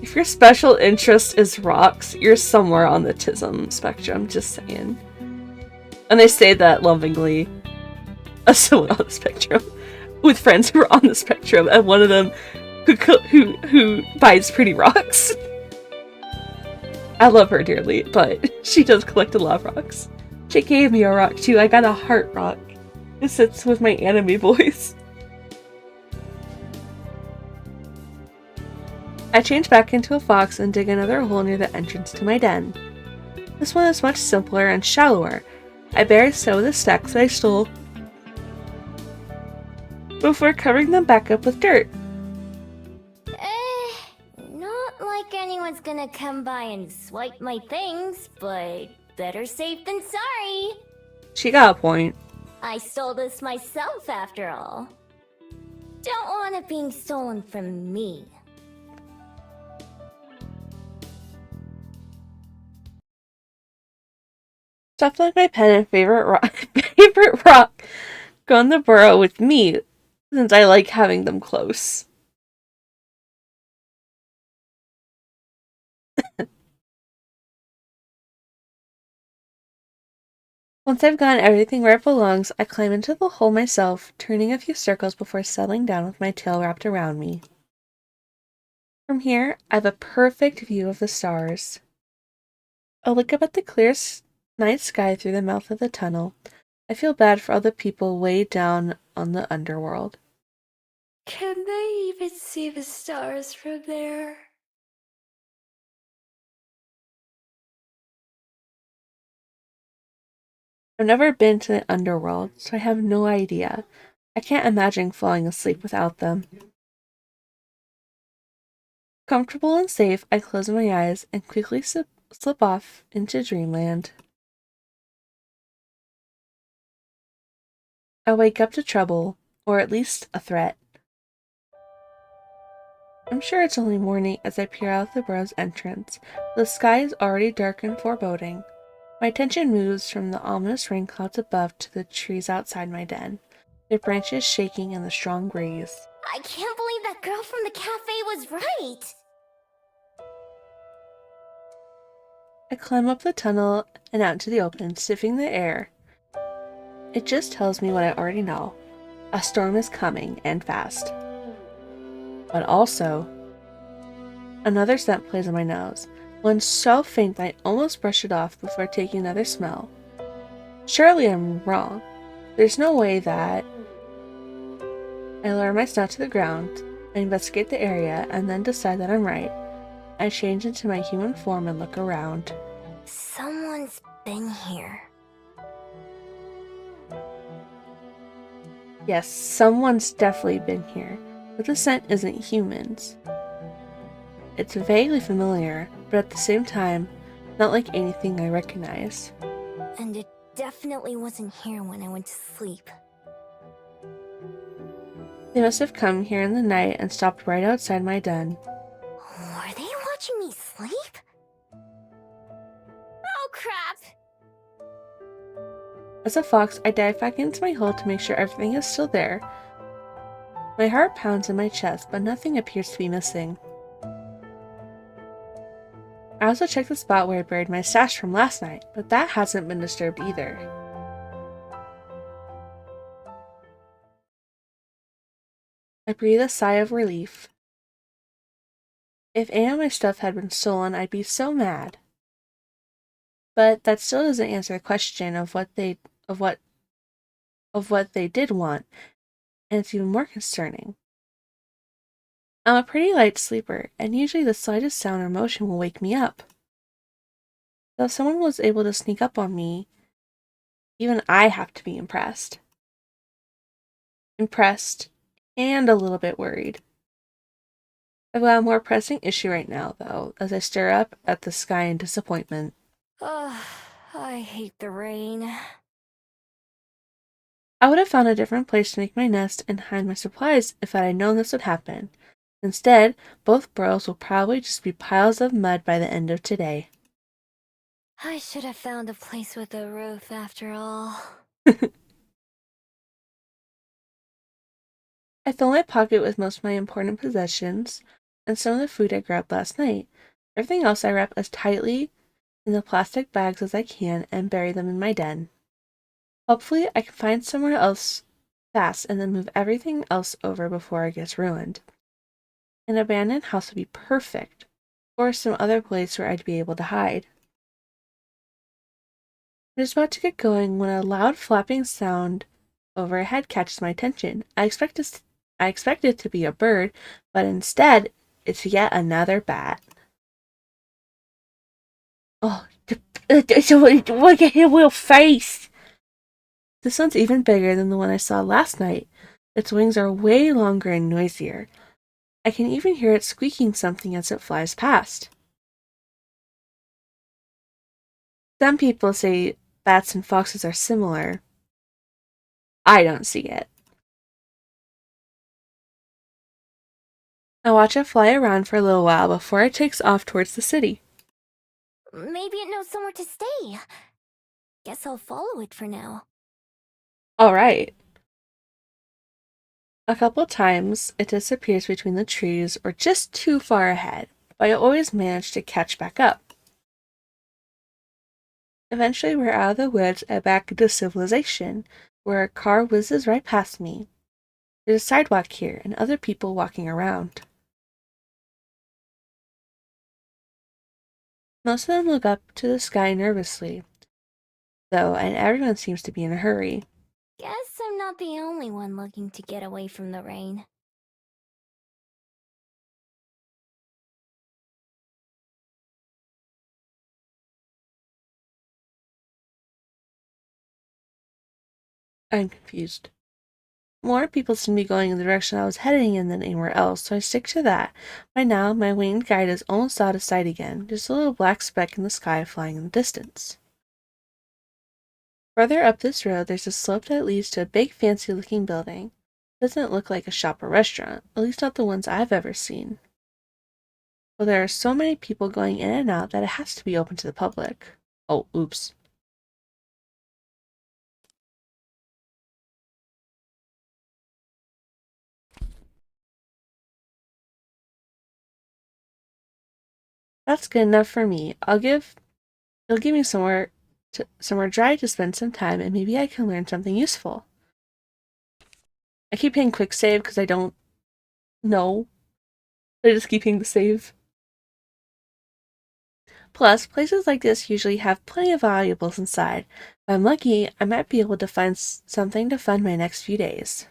If your special interest is rocks, you're somewhere on the autism spectrum, just saying. And they say that lovingly. As someone on the spectrum. With friends who are on the spectrum, and one of them who buys pretty rocks. I love her dearly, but she does collect a lot of rocks. She gave me a rock too. I got a heart rock. It sits with my anime boys. I change back into a fox and dig another hole near the entrance to my den. This one is much simpler and shallower. I bury some of the stacks that I stole before covering them back up with dirt. Not like anyone's gonna come by and swipe my things, but better safe than sorry. She got a point. I stole this myself, after all. Don't want it being stolen from me. Stuff like my pen and favorite rock go in the burrow with me, since I like having them close. Once I've gotten everything where it belongs, I climb into the hole myself, turning a few circles before settling down with my tail wrapped around me. From here, I have a perfect view of the stars. I look up at the clear night sky through the mouth of the tunnel. I feel bad for all the people way down on the underworld. Can they even see the stars from there? I've never been to the underworld, so I have no idea. I can't imagine falling asleep without them. Comfortable and safe, I close my eyes and quickly slip off into dreamland. I wake up to trouble, or at least a threat. I'm sure it's only morning as I peer out the burrow's entrance. The sky is already dark and foreboding. My attention moves from the ominous rain clouds above to the trees outside my den, their branches shaking in the strong breeze. I can't believe that girl from the cafe was right! I climb up the tunnel and out into the open, sniffing the air. It just tells me what I already know. A storm is coming, and fast. But also, another scent plays on my nose, one so faint that I almost brush it off before taking another smell. Surely I'm wrong. There's no way that... I lower my snout to the ground, I investigate the area, and then decide that I'm right. I change into my human form and look around. Someone's been here. Yes, someone's definitely been here, but the scent isn't humans. It's vaguely familiar, but at the same time, not like anything I recognize. And it definitely wasn't here when I went to sleep. They must have come here in the night and stopped right outside my den. Were they watching me sleep? Oh crap! As a fox, I dive back into my hole to make sure everything is still there. My heart pounds in my chest, but nothing appears to be missing. I also checked the spot where I buried my stash from last night, but that hasn't been disturbed either. I breathe a sigh of relief. If any of my stuff had been stolen, I'd be so mad. But that still doesn't answer the question of what they did want, and it's even more concerning. I'm a pretty light sleeper, and usually the slightest sound or motion will wake me up. So if someone was able to sneak up on me, even I have to be impressed. Impressed, and a little bit worried. I've got a more pressing issue right now, though, as I stare up at the sky in disappointment. Ugh, I hate the rain. I would have found a different place to make my nest and hide my supplies if I had known this would happen. Instead, both burrows will probably just be piles of mud by the end of today. I should have found a place with a roof after all. I fill my pocket with most of my important possessions and some of the food I grabbed last night. Everything else I wrap as tightly in the plastic bags as I can and bury them in my den. Hopefully, I can find somewhere else fast and then move everything else over before it gets ruined. An abandoned house would be perfect, or some other place where I'd be able to hide. I'm just about to get going when a loud flapping sound overhead catches my attention. I expect it to be a bird, but instead, it's yet another bat. Oh, look at his little face! This one's even bigger than the one I saw last night. Its wings are way longer and noisier. I can even hear it squeaking something as it flies past. Some people say bats and foxes are similar. I don't see it. I watch it fly around for a little while before it takes off towards the city. Maybe it knows somewhere to stay. Guess I'll follow it for now. Alright. A couple times, it disappears between the trees or just too far ahead, but I always manage to catch back up. Eventually, we're out of the woods and back into civilization, where a car whizzes right past me. There's a sidewalk here and other people walking around. Most of them look up to the sky nervously, though, and everyone seems to be in a hurry. Guess I'm not the only one looking to get away from the rain. I'm confused. More people seem to be going in the direction I was heading in than anywhere else, so I stick to that. By now, my winged guide is almost out of sight again, just a little black speck in the sky flying in the distance. Further up this road, there's a slope that leads to a big fancy-looking building. It doesn't look like a shop or restaurant, at least not the ones I've ever seen. Well, there are so many people going in and out that it has to be open to the public. Oh, oops. That's good enough for me. It'll give me somewhere dry to spend some time, and maybe I can learn something useful. I keep hitting quick save because I don't know. I just keep hitting the save. Plus, places like this usually have plenty of valuables inside. If I'm lucky, I might be able to find something to fund my next few days.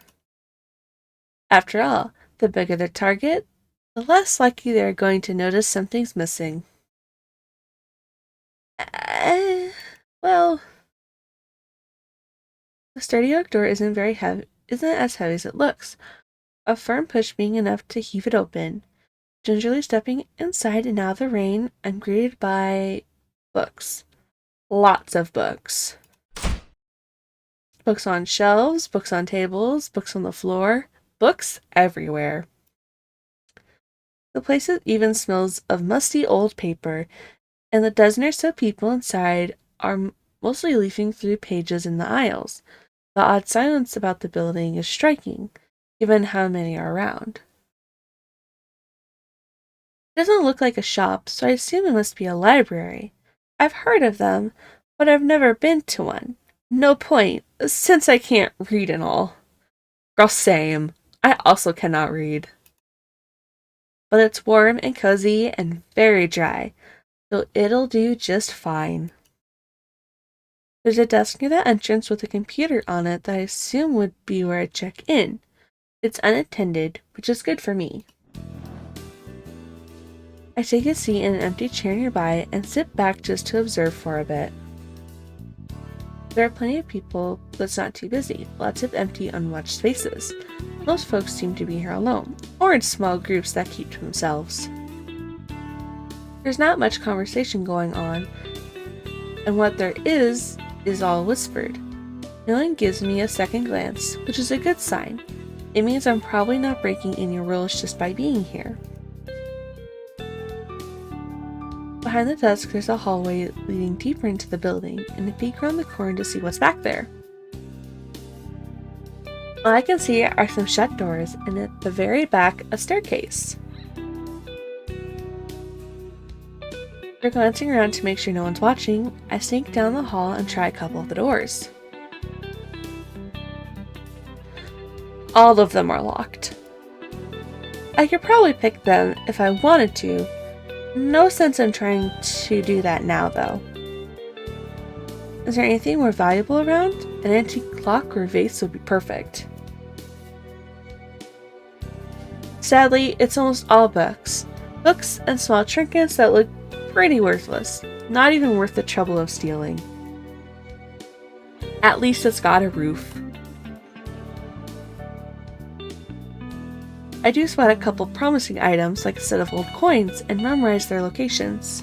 After all, the bigger the target, the less likely they're going to notice something's missing. Well, the sturdy oak door isn't as heavy as it looks. A firm push being enough to heave it open. Gingerly stepping inside and out of the rain, I'm greeted by books. Lots of books. Books on shelves, books on tables, books on the floor, books everywhere. The place even smells of musty old paper, and the dozen or so people inside are mostly leafing through pages in the aisles. The odd silence about the building is striking, given how many are around. It doesn't look like a shop, so I assume it must be a library. I've heard of them, but I've never been to one. No point, since I can't read and all. Girl, same. I also cannot read. But it's warm and cozy and very dry, so it'll do just fine. There's a desk near the entrance with a computer on it that I assume would be where I check in. It's unattended, which is good for me. I take a seat in an empty chair nearby and sit back just to observe for a bit. There are plenty of people, but it's not too busy. Lots of empty, unwatched spaces. Most folks seem to be here alone, or in small groups that keep to themselves. There's not much conversation going on, and what there is all whispered. No one gives me a second glance, which is a good sign. It means I'm probably not breaking any rules just by being here. Behind the desk, there's a hallway leading deeper into the building, and a peek around the corner to see what's back there. All I can see are some shut doors, and at the very back, a staircase. After glancing around to make sure no one's watching, I sneak down the hall and try a couple of the doors. All of them are locked. I could probably pick them if I wanted to. No sense in trying to do that now, though. Is there anything more valuable around? An antique clock or vase would be perfect. Sadly, it's almost all books. Books and small trinkets that look pretty worthless. Not even worth the trouble of stealing. At least it's got a roof. I do spot a couple promising items, like a set of old coins, and memorize their locations.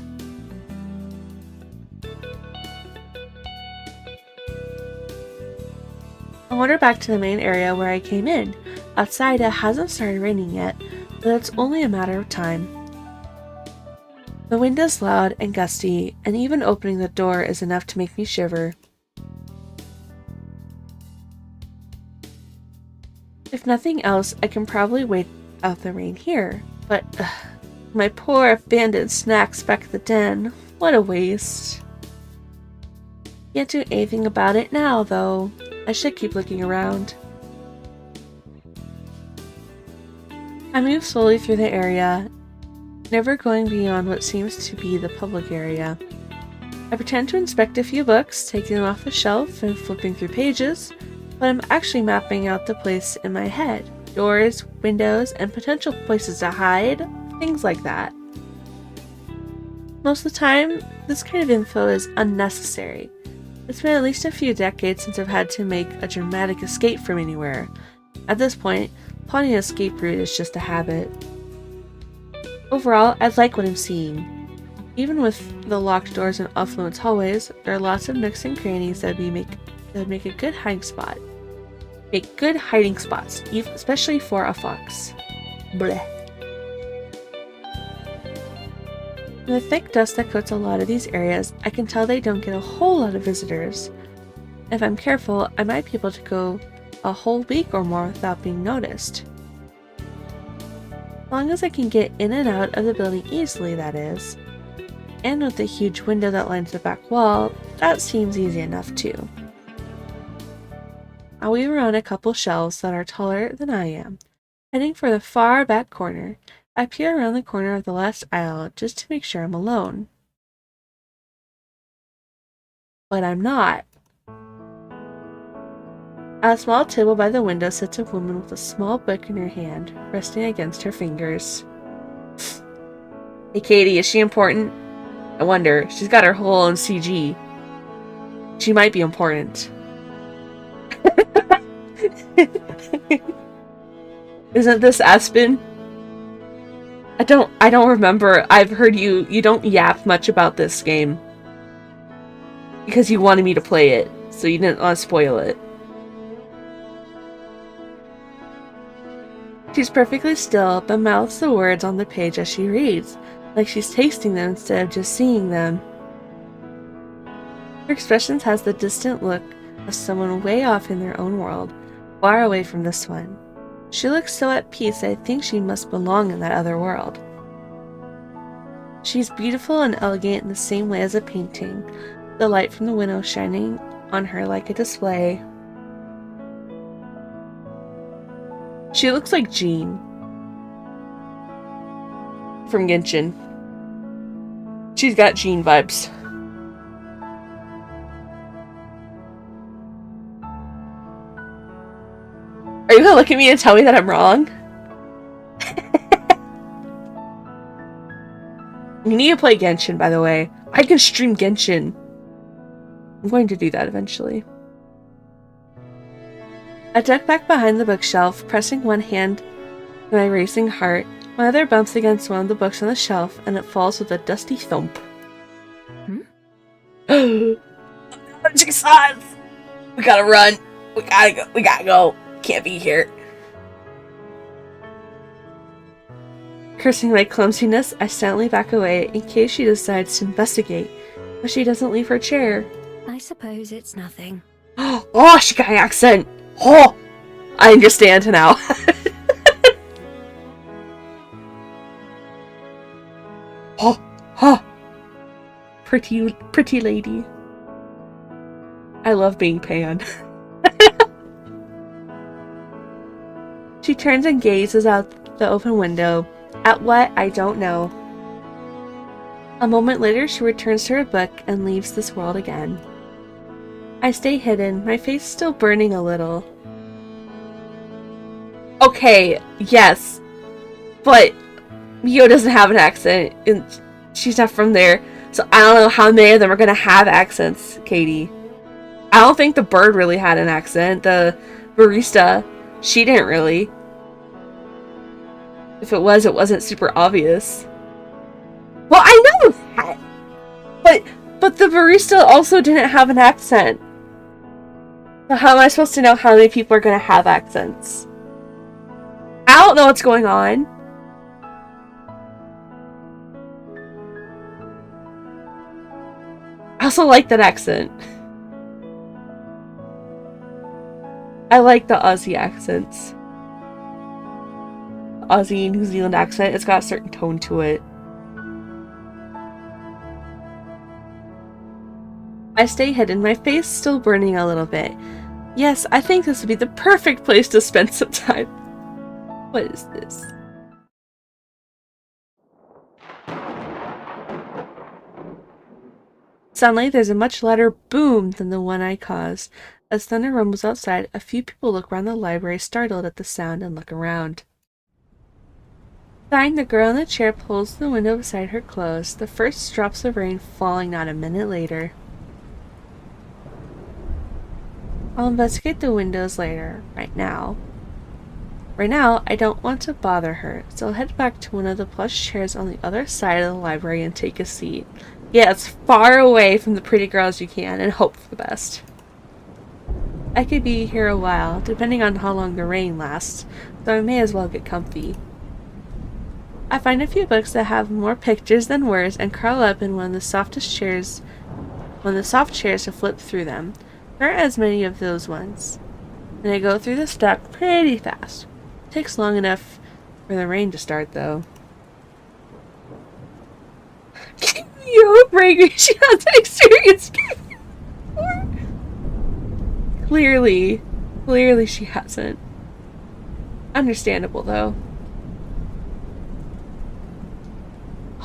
I wander back to the main area where I came in. Outside, it hasn't started raining yet, but it's only a matter of time. The wind is loud and gusty, and even opening the door is enough to make me shiver. If nothing else, I can probably wait out the rain here, but my poor abandoned snacks back at the den, what a waste. Can't do anything about it now, though. I should keep looking around. I move slowly through the area, never going beyond what seems to be the public area. I pretend to inspect a few books, taking them off the shelf and flipping through pages, but I'm actually mapping out the place in my head. Doors, windows, and potential places to hide, things like that. Most of the time, this kind of info is unnecessary. It's been at least a few decades since I've had to make a dramatic escape from anywhere. At this point, plotting an escape route is just a habit. Overall, I like what I'm seeing. Even with the locked doors and off-limits hallways, there are lots of nooks and crannies that make a good hiding spot. Make good hiding spots, especially for a fox. Bleh. In the thick dust that coats a lot of these areas, I can tell they don't get a whole lot of visitors. If I'm careful, I might be able to go a whole week or more without being noticed. As long as I can get in and out of the building easily, that is. And with the huge window that lines the back wall, that seems easy enough too. I weave around a couple shelves that are taller than I am. Heading for the far back corner, I peer around the corner of the last aisle just to make sure I'm alone. But I'm not. At a small table by the window sits a woman with a small book in her hand, resting against her fingers. Hey Katie, is she important? I wonder, she's got her whole own CG. She might be important. Isn't this Aspen? I don't remember. I've heard you don't yap much about this game. Because you wanted me to play it, so you didn't want to spoil it. She's perfectly still, but mouths the words on the page as she reads, like she's tasting them instead of just seeing them. Her expression has the distant look of someone way off in their own world, far away from this one. She looks so at peace I think she must belong in that other world. She's beautiful and elegant in the same way as a painting, the light from the window shining on her like a display. She looks like Jean from Genshin. She's got Jean vibes. Are you gonna look at me and tell me that I'm wrong? You need to play Genshin, by the way. I can stream Genshin. I'm going to do that eventually. I duck back behind the bookshelf, pressing one hand to my racing heart. My other bumps against one of the books on the shelf, and it falls with a dusty thump. Magic science! We gotta run. We gotta go. Can't be here. Cursing my clumsiness, I silently back away in case she decides to investigate, but she doesn't leave her chair. I suppose it's nothing. Oh, she got an accent! Oh! I understand now. Oh! Oh! Pretty lady. I love being Pan. She turns and gazes out the open window. At what, I don't know. A moment later, she returns to her book and leaves this world again. I stay hidden, my face still burning a little. Okay, yes. But Mio doesn't have an accent, and she's not from there. So I don't know how many of them are gonna have accents, Katie. I don't think the bird really had an accent. The barista, she didn't really. If it was, it wasn't super obvious. Well, I know that! But the barista also didn't have an accent. So how am I supposed to know how many people are gonna have accents? I don't know what's going on. I also like that accent. I like the Aussie accents. The Aussie New Zealand accent, it's got a certain tone to it. I stay hidden, my face still burning a little bit. Yes, I think this would be the perfect place to spend some time. What is this? Suddenly, there's a much louder boom than the one I caused. As thunder rumbles outside, a few people look around the library, startled at the sound, and look around. Sighing, the girl in the chair pulls the window beside her closed, the first drops of rain falling not a minute later. I'll investigate the windows later. Right now, I don't want to bother her, so I'll head back to one of the plush chairs on the other side of the library and take a seat. Yeah, as far away from the pretty girl as you can, and hope for the best. I could be here a while, depending on how long the rain lasts, so I may as well get comfy. I find a few books that have more pictures than words and curl up in one of the soft chairs to flip through them. There aren't as many of those ones. And I go through the stack pretty fast. Takes long enough for the rain to start, though. Yo, Gregory, she has experience before. Clearly she hasn't. Understandable, though.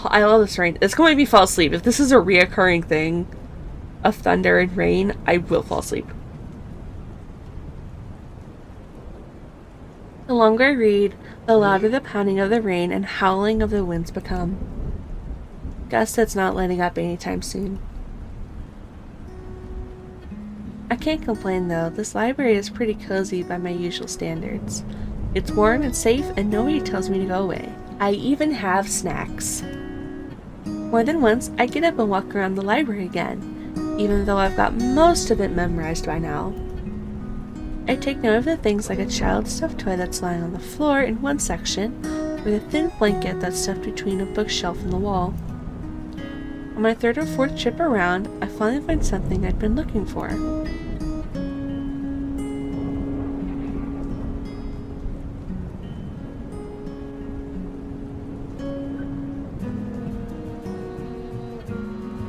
I love this rain. It's going to make me fall asleep. If this is a reoccurring thing of thunder and rain, I will fall asleep. The longer I read, the louder the pounding of the rain and howling of the winds become. Guess that's not letting up anytime soon. I can't complain though. This library is pretty cozy by my usual standards. It's warm and safe and nobody tells me to go away. I even have snacks. More than once, I get up and walk around the library again, even though I've got most of it memorized by now. I take note of the things like a child's stuffed toy that's lying on the floor in one section, or the thin blanket that's stuffed between a bookshelf and the wall. On my third or fourth trip around, I finally find something I'd been looking for.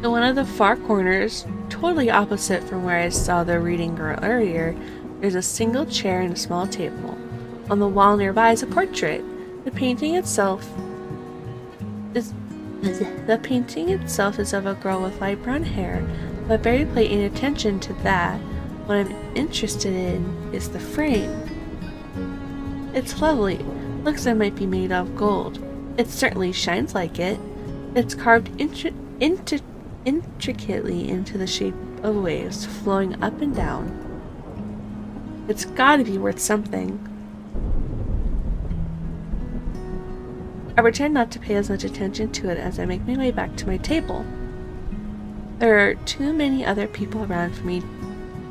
In one of the far corners, totally opposite from where I saw the reading girl earlier, there's a single chair and a small table. On the wall nearby is a portrait. The painting itself is of a girl with light brown hair, but barely pay any attention to that. What I'm interested in is the frame. It's lovely. Looks like it might be made of gold. It certainly shines like it. It's carved intricately into the shape of waves, flowing up and down. It's gotta be worth something. I pretend not to pay as much attention to it as I make my way back to my table. There are too many other people around for me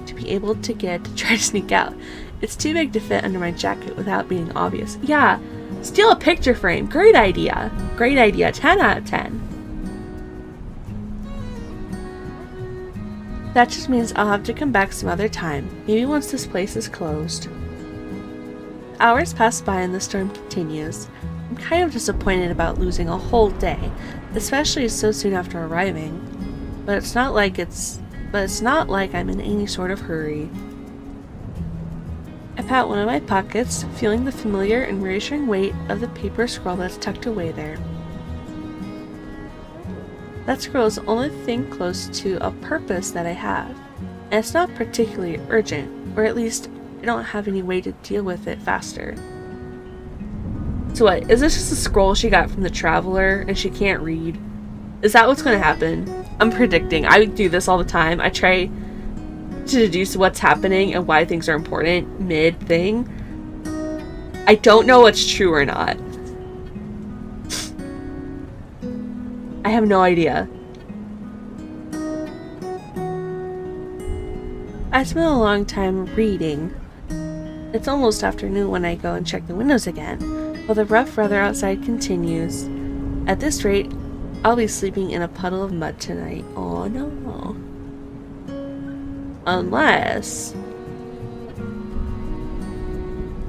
to be able to try to sneak out. It's too big to fit under my jacket without being obvious. Yeah, steal a picture frame. Great idea. Great idea. 10 out of 10. That just means I'll have to come back some other time. Maybe once this place is closed. Hours pass by and the storm continues. I'm kind of disappointed about losing a whole day, especially so soon after arriving. But it's not like I'm in any sort of hurry. I pat one of my pockets, feeling the familiar and reassuring weight of the paper scroll that's tucked away there. That scroll is the only thing close to a purpose that I have, and it's not particularly urgent, or at least I don't have any way to deal with it faster. So what, is this just a scroll she got from the Traveler and she can't read? Is that what's gonna happen? I'm predicting. I do this all the time. I try to deduce what's happening and why things are important mid-thing. I don't know what's true or not. I have no idea. I spent a long time reading. It's almost afternoon when I go and check the windows again, while the rough weather outside continues. At this rate, I'll be sleeping in a puddle of mud tonight. Oh no. Unless...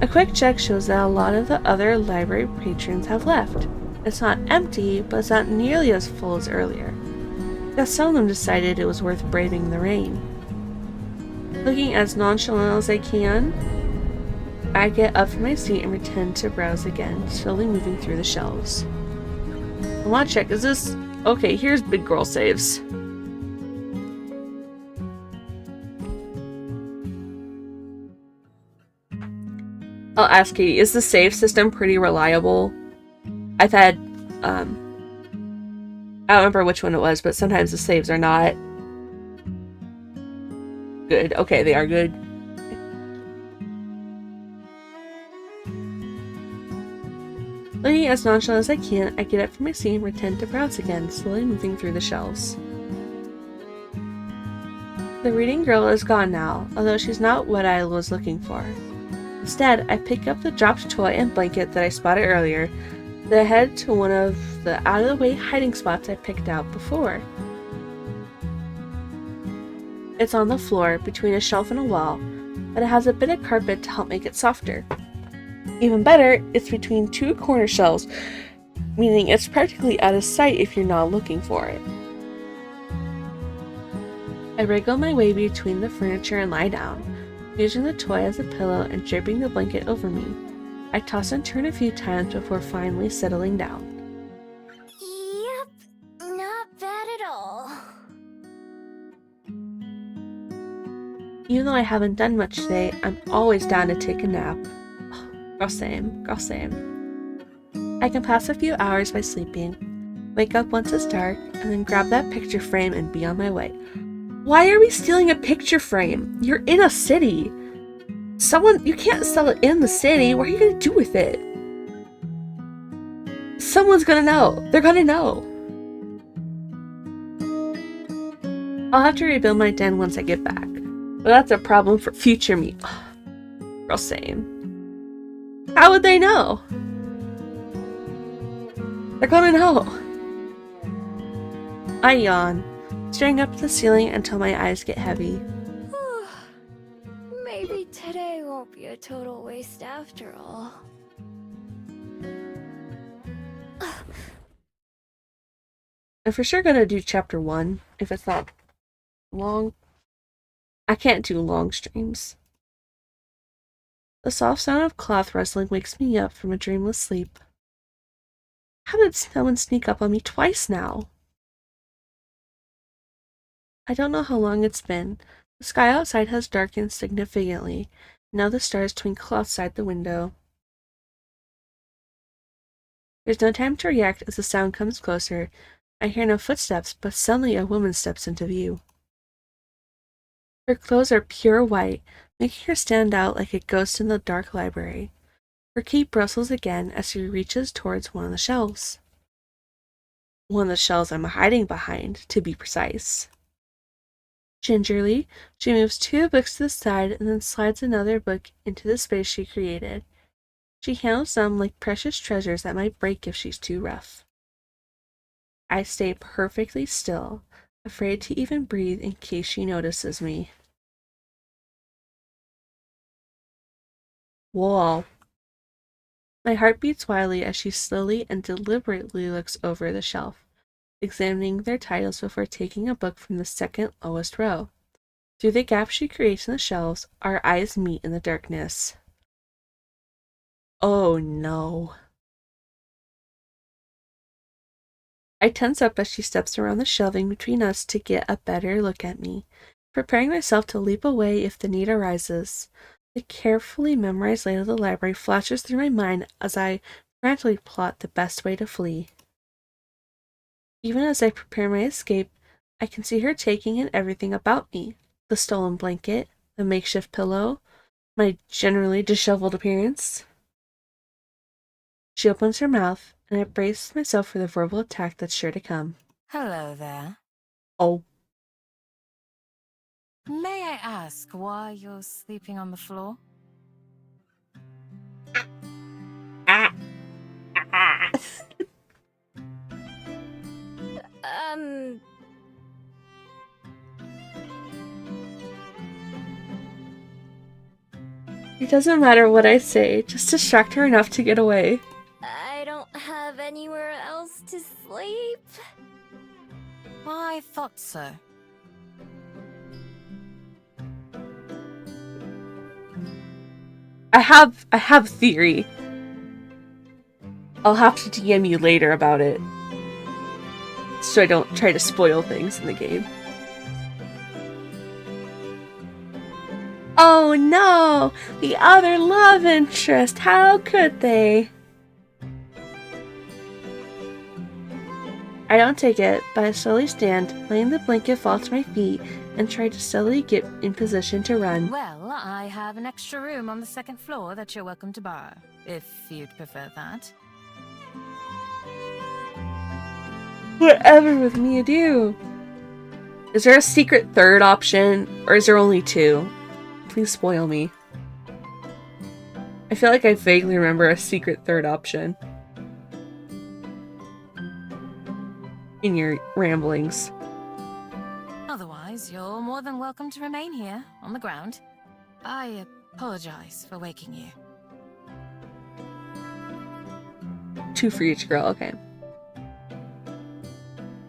A quick check shows that a lot of the other library patrons have left. It's not empty, but it's not nearly as full as earlier. Guess some of them decided it was worth braving the rain. Looking as nonchalant as I can, I get up from my seat and pretend to browse again, slowly moving through the shelves. I want to check, is this... Okay, here's big girl saves. I'll ask Katie, is the save system pretty reliable? I've had, I don't remember which one it was, but sometimes the saves are not good. Okay, they are good. Looking as nonchalant as I can, I get up from my seat and pretend to browse again, slowly moving through the shelves. The reading girl is gone now, although she's not what I was looking for. Instead, I pick up the dropped toy and blanket that I spotted earlier, then head to one of the out-of-the-way hiding spots I picked out before. It's on the floor, between a shelf and a wall, but it has a bit of carpet to help make it softer. Even better, it's between two corner shelves, meaning it's practically out of sight if you're not looking for it. I wriggle my way between the furniture and lie down, using the toy as a pillow and draping the blanket over me. I toss and turn a few times before finally settling down. Yep, not bad at all. Even though I haven't done much today, I'm always down to take a nap. Girl same, girl same. I can pass a few hours by sleeping, wake up once it's dark, and then grab that picture frame and be on my way. Why are we stealing a picture frame? You're in a city. You can't sell it in the city. What are you gonna do with it? Someone's gonna know. They're gonna know. I'll have to rebuild my den once I get back. But that's a problem for future me. Girl, same. How would they know? They're gonna know. I yawn, staring up at the ceiling until my eyes get heavy. Maybe today won't be a total waste after all. I'm for sure gonna do chapter 1 if it's not long. I can't do long streams. The soft sound of cloth rustling wakes me up from a dreamless sleep. How did someone sneak up on me twice now? I don't know how long it's been. The sky outside has darkened significantly. Now the stars twinkle outside the window. There's no time to react as the sound comes closer. I hear no footsteps, but suddenly a woman steps into view. Her clothes are pure white, making her stand out like a ghost in the dark library. Her cape rustles again as she reaches towards one of the shelves. One of the shelves I'm hiding behind, to be precise. Gingerly, she moves 2 books to the side and then slides another book into the space she created. She handles them like precious treasures that might break if she's too rough. I stay perfectly still, afraid to even breathe in case she notices me. Whoa. My heart beats wildly as she slowly and deliberately looks over the shelf, examining their titles before taking a book from the second lowest row. Through the gap she creates in the shelves, our eyes meet in the darkness. Oh no. I tense up as she steps around the shelving between us to get a better look at me, preparing myself to leap away if the need arises. The carefully memorized layout of the library flashes through my mind as I frantically plot the best way to flee. Even as I prepare my escape, I can see her taking in everything about me. The stolen blanket, the makeshift pillow, my generally disheveled appearance. She opens her mouth, and I brace myself for the verbal attack that's sure to come. Hello there. Oh. May I ask why you're sleeping on the floor? It doesn't matter what I say, just distract her enough to get away. I don't have anywhere else to sleep. I thought so. I have a theory. I'll have to DM you later about it, so I don't try to spoil things in the game. Oh no! The other love interest! How could they? I don't take it, but I slowly stand, letting the blanket fall to my feet, and try to steadily get in position to run. Well, I have an extra room on the second floor that you're welcome to borrow, if you'd prefer that. Whatever with me you do. Is there a secret third option, or is there only 2? Please spoil me. I feel like I vaguely remember a secret third option in your ramblings. Otherwise, you're more than welcome to remain here, on the ground. I apologize for waking you. 2 for each girl, okay.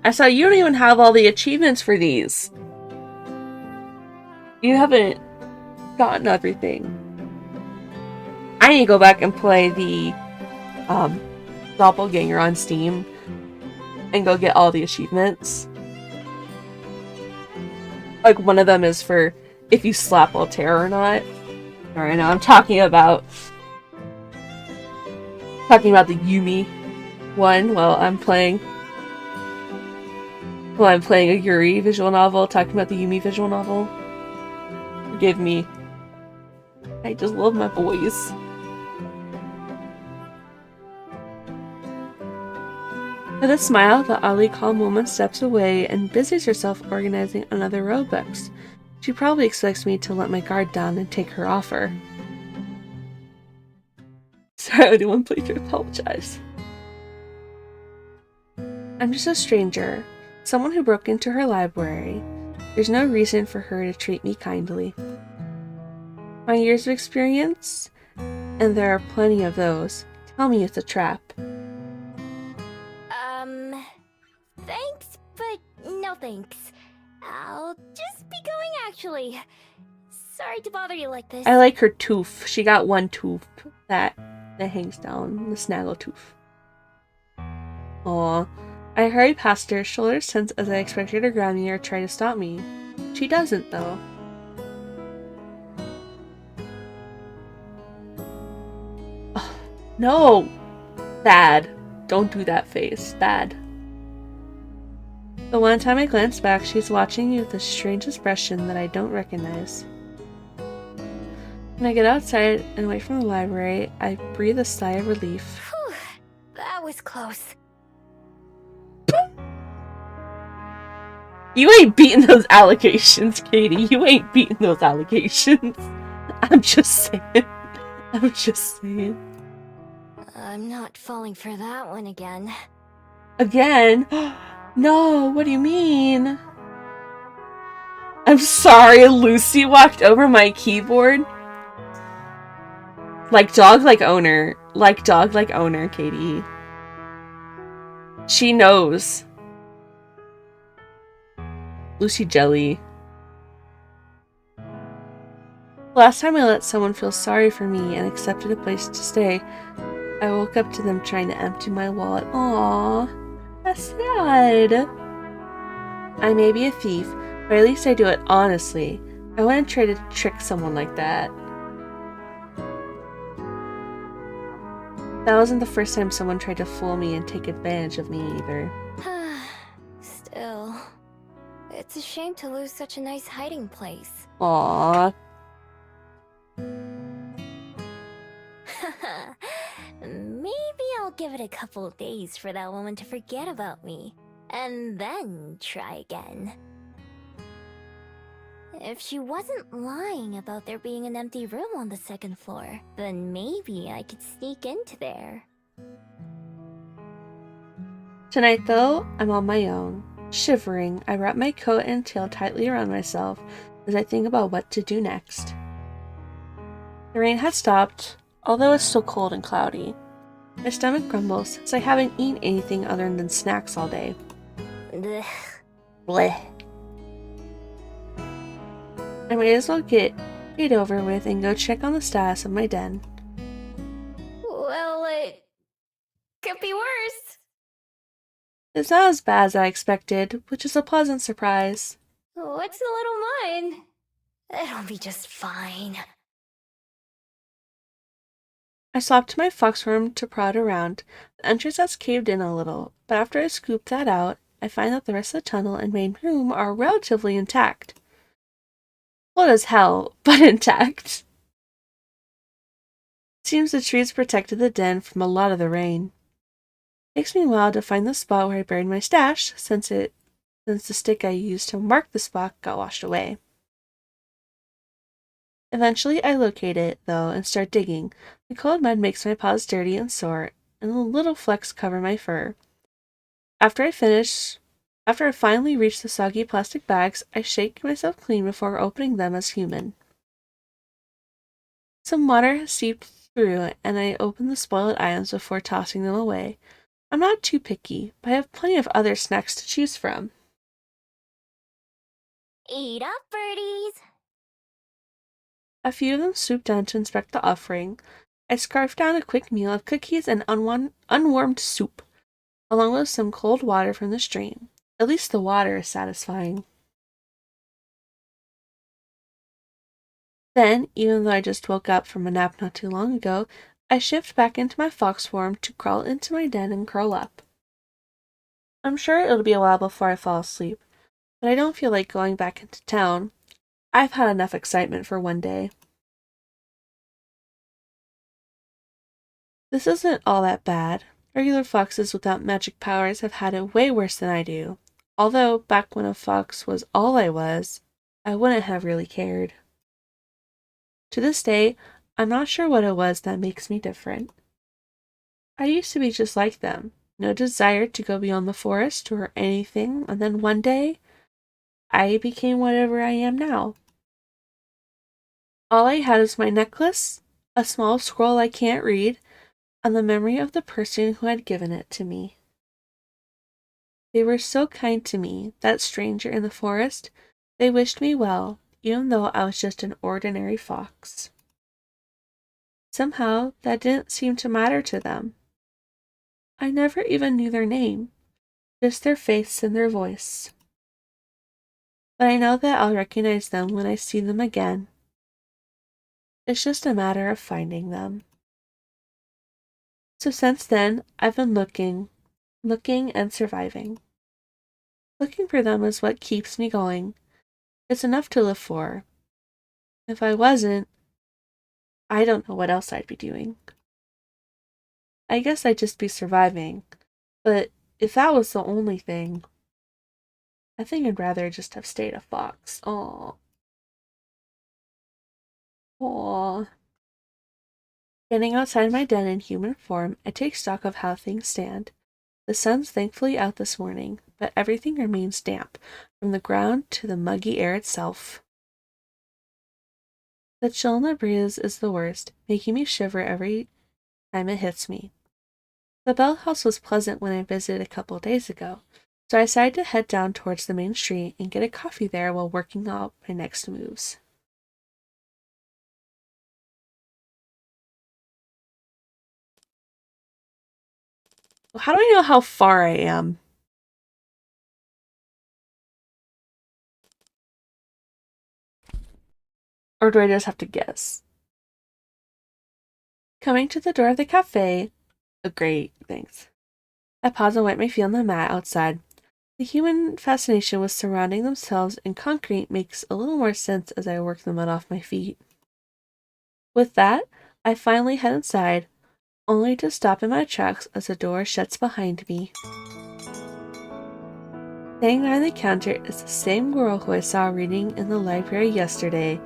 I saw you don't even have all the achievements for these. You haven't gotten everything. I need to go back and play the Doppelganger on Steam and go get all the achievements. Like, one of them is for if you slap Altair or not. Alright, now I'm talking about the Yumi one while I'm playing a Yuri visual novel, talking about the Yumi visual novel. Forgive me. I just love my boys. With a smile, the oddly calm woman steps away and busies herself organizing another row of books. She probably expects me to let my guard down and take her offer. Sorry, I didn't want to please apologize. I'm just a stranger, someone who broke into her library. There's no reason for her to treat me kindly. My years of experience, and there are plenty of those, tell me it's a trap. Thanks, No thanks. I'll just be going actually. Sorry to bother you like this. I like her tooth. She got one tooth that hangs down, the snaggle tooth. Aw. I hurry past her, shoulders tense as I expect her to grab me or try to stop me. She doesn't, though. Ugh, no! Bad. Don't do that face. Bad. The one time I glance back, she's watching me with a strange expression that I don't recognize. When I get outside and away from the library, I breathe a sigh of relief. Whew, that was close. You ain't beating those allegations, Katie. You ain't beating those allegations. I'm just saying. I'm just saying. I'm not falling for that one again. Again? No, what do you mean? I'm sorry, Lucy walked over my keyboard. Like dog, like owner. Like dog, like owner, Katie. She knows. Lucy Jelly. Last time I let someone feel sorry for me and accepted a place to stay, I woke up to them trying to empty my wallet. Aww, that's sad. I may be a thief, but at least I do it honestly. I wouldn't try to trick someone like that. That wasn't the first time someone tried to fool me and take advantage of me either. Still, it's a shame to lose such a nice hiding place. Aww. Maybe I'll give it a couple of days for that woman to forget about me, and then try again. If she wasn't lying about there being an empty room on the second floor, then maybe I could sneak into there. Tonight, though, I'm on my own. Shivering, I wrap my coat and tail tightly around myself as I think about what to do next. The rain has stopped, although it's still cold and cloudy. My stomach grumbles since I haven't eaten anything other than snacks all day. Blech. Bleh. I might as well get it over with and go check on the status of my den. Well, it could be worse. It's not as bad as I expected, which is a pleasant surprise. What's a little mine? It'll be just fine. I swapped to my fox room to prod around. The entrance has caved in a little, but after I scoop that out, I find that the rest of the tunnel and main room are relatively intact. Cold as hell, but intact. Seems the trees protected the den from a lot of the rain. Takes me a while to find the spot where I buried my stash, since the stick I used to mark the spot got washed away. Eventually I locate it, though, and start digging. The cold mud makes my paws dirty and sore, and the little flecks cover my fur. After I finally reach the soggy plastic bags, I shake myself clean before opening them as human. Some water has seeped through, and I open the spoiled items before tossing them away. I'm not too picky, but I have plenty of other snacks to choose from. Eat up, birdies! A few of them swoop down to inspect the offering. I scarf down a quick meal of cookies and unwarmed soup, along with some cold water from the stream. At least the water is satisfying. Then, even though I just woke up from a nap not too long ago, I shift back into my fox form to crawl into my den and curl up. I'm sure it'll be a while before I fall asleep, but I don't feel like going back into town. I've had enough excitement for one day. This isn't all that bad. Regular foxes without magic powers have had it way worse than I do. Although, back when a fox was all I was, I wouldn't have really cared. To this day, I'm not sure what it was that makes me different. I used to be just like them. No desire to go beyond the forest or anything, and then one day, I became whatever I am now. All I had was my necklace, a small scroll I can't read, and the memory of the person who had given it to me. They were so kind to me, that stranger in the forest. They wished me well, even though I was just an ordinary fox. Somehow, that didn't seem to matter to them. I never even knew their name, just their face and their voice. But I know that I'll recognize them when I see them again. It's just a matter of finding them. So since then, I've been looking and surviving. Looking for them is what keeps me going. It's enough to live for. If I wasn't, I don't know what else I'd be doing. I guess I'd just be surviving. But if that was the only thing, I think I'd rather just have stayed a fox. Aww. Aww. Standing outside my den in human form, I take stock of how things stand. The sun's thankfully out this morning, but everything remains damp, from the ground to the muggy air itself. The chill in the breeze is the worst, making me shiver every time it hits me. The Bell House was pleasant when I visited a couple days ago, so I decided to head down towards the main street and get a coffee there while working out my next moves. How do I know how far I am? Or do I just have to guess? Coming to the door of the cafe. Oh, great, thanks. I pause and wipe my feet on the mat outside. The human fascination with surrounding themselves in concrete makes a little more sense as I work the mud off my feet. With that, I finally head inside, only to stop in my tracks as the door shuts behind me. Standing behind the counter is the same girl who I saw reading in the library yesterday,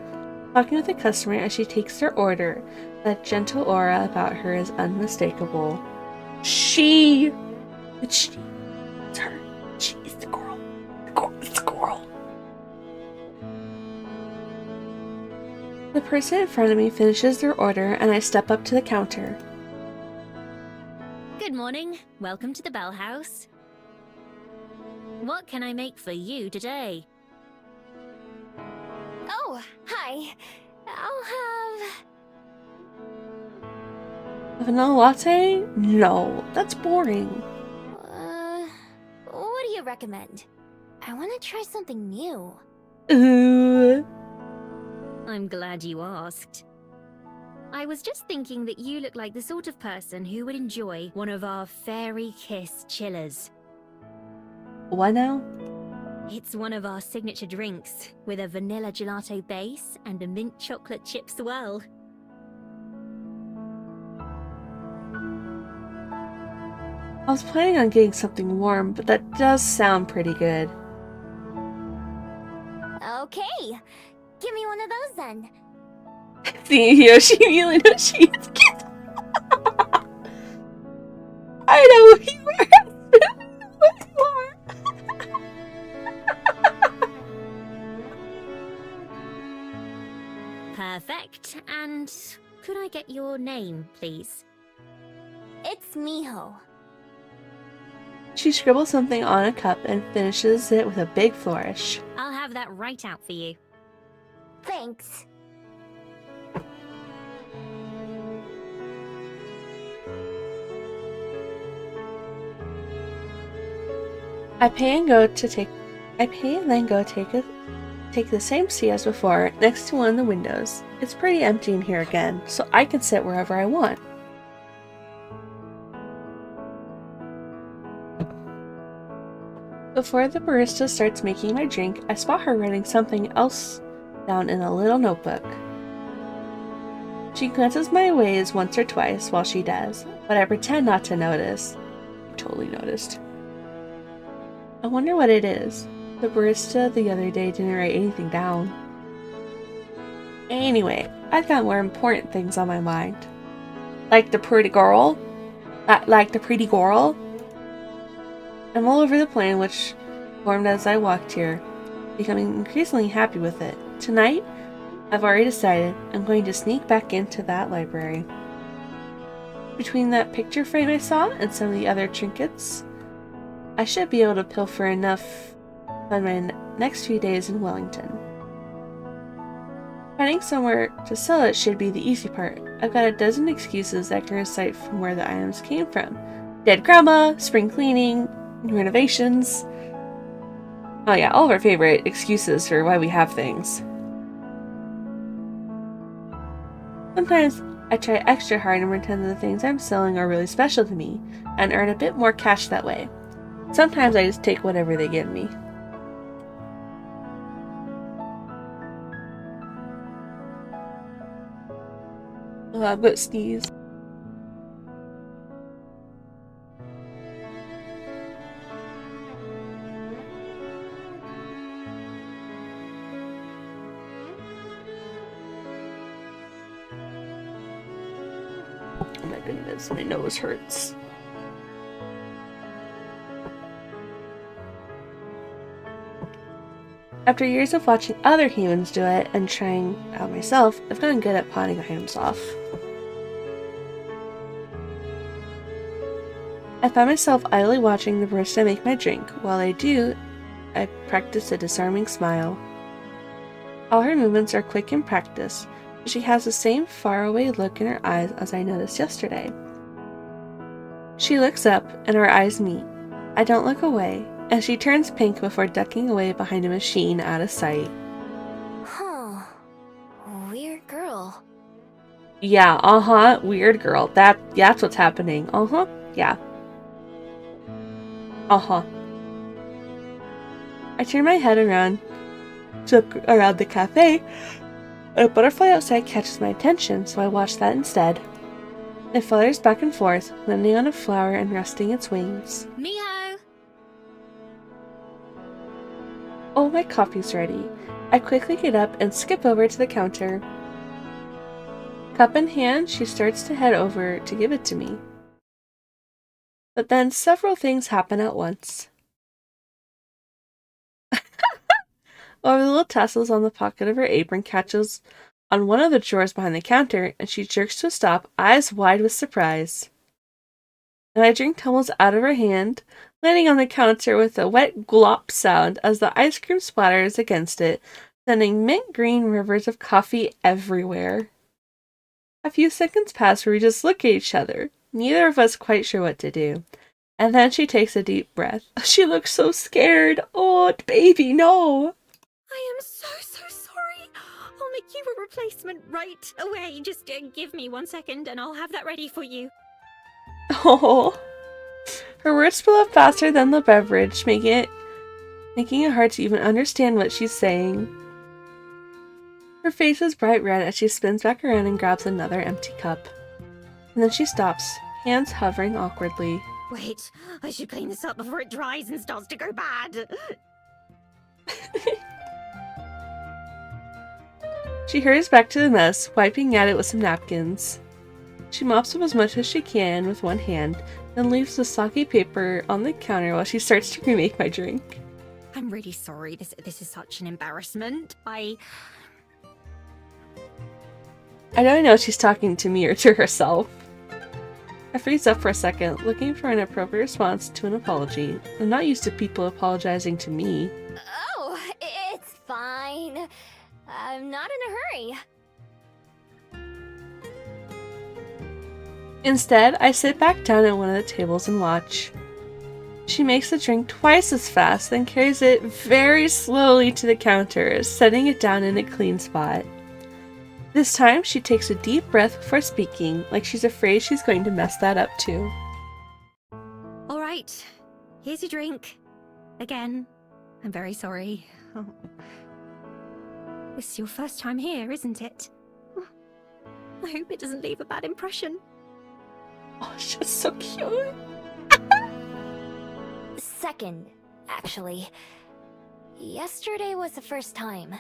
talking with a customer as she takes their order. That gentle aura about her is unmistakable. It's she! It's her. She is the girl. It's the girl. The person in front of me finishes their order and I step up to the counter. Good morning. Welcome to the Bell House. What can I make for you today? Oh, hi. I'll have... A vanilla latte? No, that's boring. What do you recommend? I want to try something new. I'm glad you asked. I was just thinking that you look like the sort of person who would enjoy one of our Fairy Kiss chillers. What now? It's one of our signature drinks, with a vanilla gelato base and a mint chocolate chip swirl. I was planning on getting something warm, but that does sound pretty good. Okay, give me one of those then. See, Yoshi, you really know she is cute. I know who you are. Perfect. And could I get your name, please? It's Miho. She scribbles something on a cup and finishes it with a big flourish. I'll have that right out for you. Thanks. I pay and then go take the same seat as before, next to one of the windows. It's pretty empty in here again, so I can sit wherever I want. Before the barista starts making my drink, I spot her writing something else down in a little notebook. She glances my ways once or twice while she does, but I pretend not to notice. I totally noticed. I wonder what it is. The barista the other day didn't write anything down. Anyway, I've got more important things on my mind. Like the pretty girl? I'm all over the plan which formed as I walked here, becoming increasingly happy with it. Tonight, I've already decided I'm going to sneak back into that library. Between that picture frame I saw and some of the other trinkets, I should be able to pilfer enough on my next few days in Wellington. Finding somewhere to sell it should be the easy part. I've got a dozen excuses I can recite from where the items came from. Dead grandma, spring cleaning, renovations. Oh yeah, all of our favorite excuses for why we have things. Sometimes I try extra hard and pretend that the things I'm selling are really special to me, and earn a bit more cash that way. Sometimes I just take whatever they give me. Oh, I'm gonna sneeze. Oh my goodness, my nose hurts. After years of watching other humans do it and trying out myself, I've gotten good at pawning items off. I find myself idly watching the barista make my drink. While I do, I practice a disarming smile. All her movements are quick in practice, but she has the same faraway look in her eyes as I noticed yesterday. She looks up, and our eyes meet. I don't look away, and she turns pink before ducking away behind a machine out of sight. Huh. Weird girl. Yeah, weird girl. That's what's happening. Yeah. I turn my head around to look around the cafe. A butterfly outside catches my attention, so I watch that instead. It flutters back and forth, landing on a flower and resting its wings. Miho! Oh, my coffee's ready. I quickly get up and skip over to the counter. Cup in hand, she starts to head over to give it to me. But then several things happen at once. One of the little tassels on the pocket of her apron catches on one of the drawers behind the counter, and she jerks to a stop, eyes wide with surprise. And my drink tumbles out of her hand, landing on the counter with a wet glop sound as the ice cream splatters against it, sending mint green rivers of coffee everywhere. A few seconds pass where we just look at each other, neither of us quite sure what to do. And then she takes a deep breath. She looks so scared. Oh, baby, no! I am so sorry. I'll make you a replacement right away. Just give me 1 second and I'll have that ready for you. Oh. Her words spill out faster than the beverage, making it hard to even understand what she's saying. Her face is bright red as she spins back around and grabs another empty cup. And then she stops, hands hovering awkwardly. Wait, I should clean this up before it dries and starts to go bad. She hurries back to the mess, wiping at it with some napkins. She mops up as much as she can with one hand, then leaves the soggy paper on the counter while she starts to remake my drink. I'm really sorry. This is such an embarrassment. I don't know if she's talking to me or to herself. I freeze up for a second, looking for an appropriate response to an apology. I'm not used to people apologizing to me. Oh, it's fine. I'm not in a hurry. Instead, I sit back down at one of the tables and watch. She makes the drink twice as fast, then carries it very slowly to the counter, setting it down in a clean spot. This time, she takes a deep breath before speaking, like she's afraid she's going to mess that up too. All right, here's your drink. Again, I'm very sorry. Oh. This is your first time here, isn't it? I hope it doesn't leave a bad impression. Oh, she's so cute. Second, actually. Yesterday was the first time.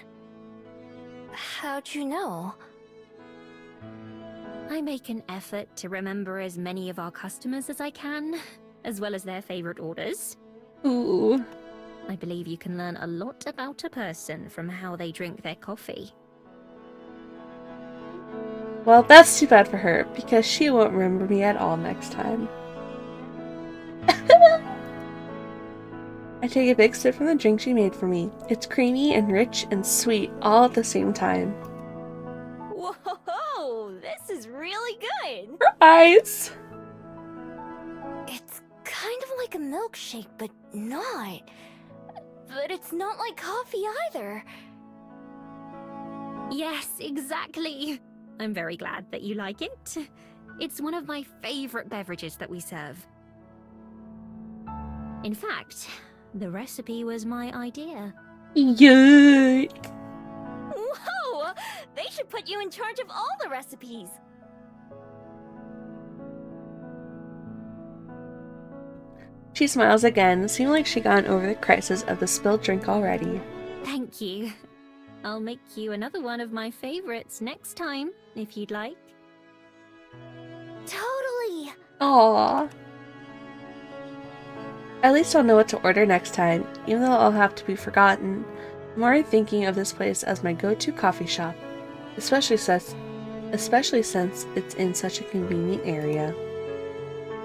How'd you know? I make an effort to remember as many of our customers as I can, as well as their favorite orders. Ooh. I believe you can learn a lot about a person from how they drink their coffee. Well, that's too bad for her, because she won't remember me at all next time. I take a big sip from the drink she made for me. It's creamy and rich and sweet all at the same time. Whoa, this is really good. Her eyes! It's kind of like a milkshake, but not. But it's not like coffee either. Yes, exactly. I'm very glad that you like it. It's one of my favorite beverages that we serve. In fact, the recipe was my idea. Yuck! Whoa! They should put you in charge of all the recipes. She smiles again, seeming like she'd gotten over the crisis of the spilled drink already. Thank you. I'll make you another one of my favorites next time, if you'd like. Totally! Aww. At least I'll know what to order next time, even though I'll have to be forgotten. I'm already thinking of this place as my go-to coffee shop, especially since it's in such a convenient area.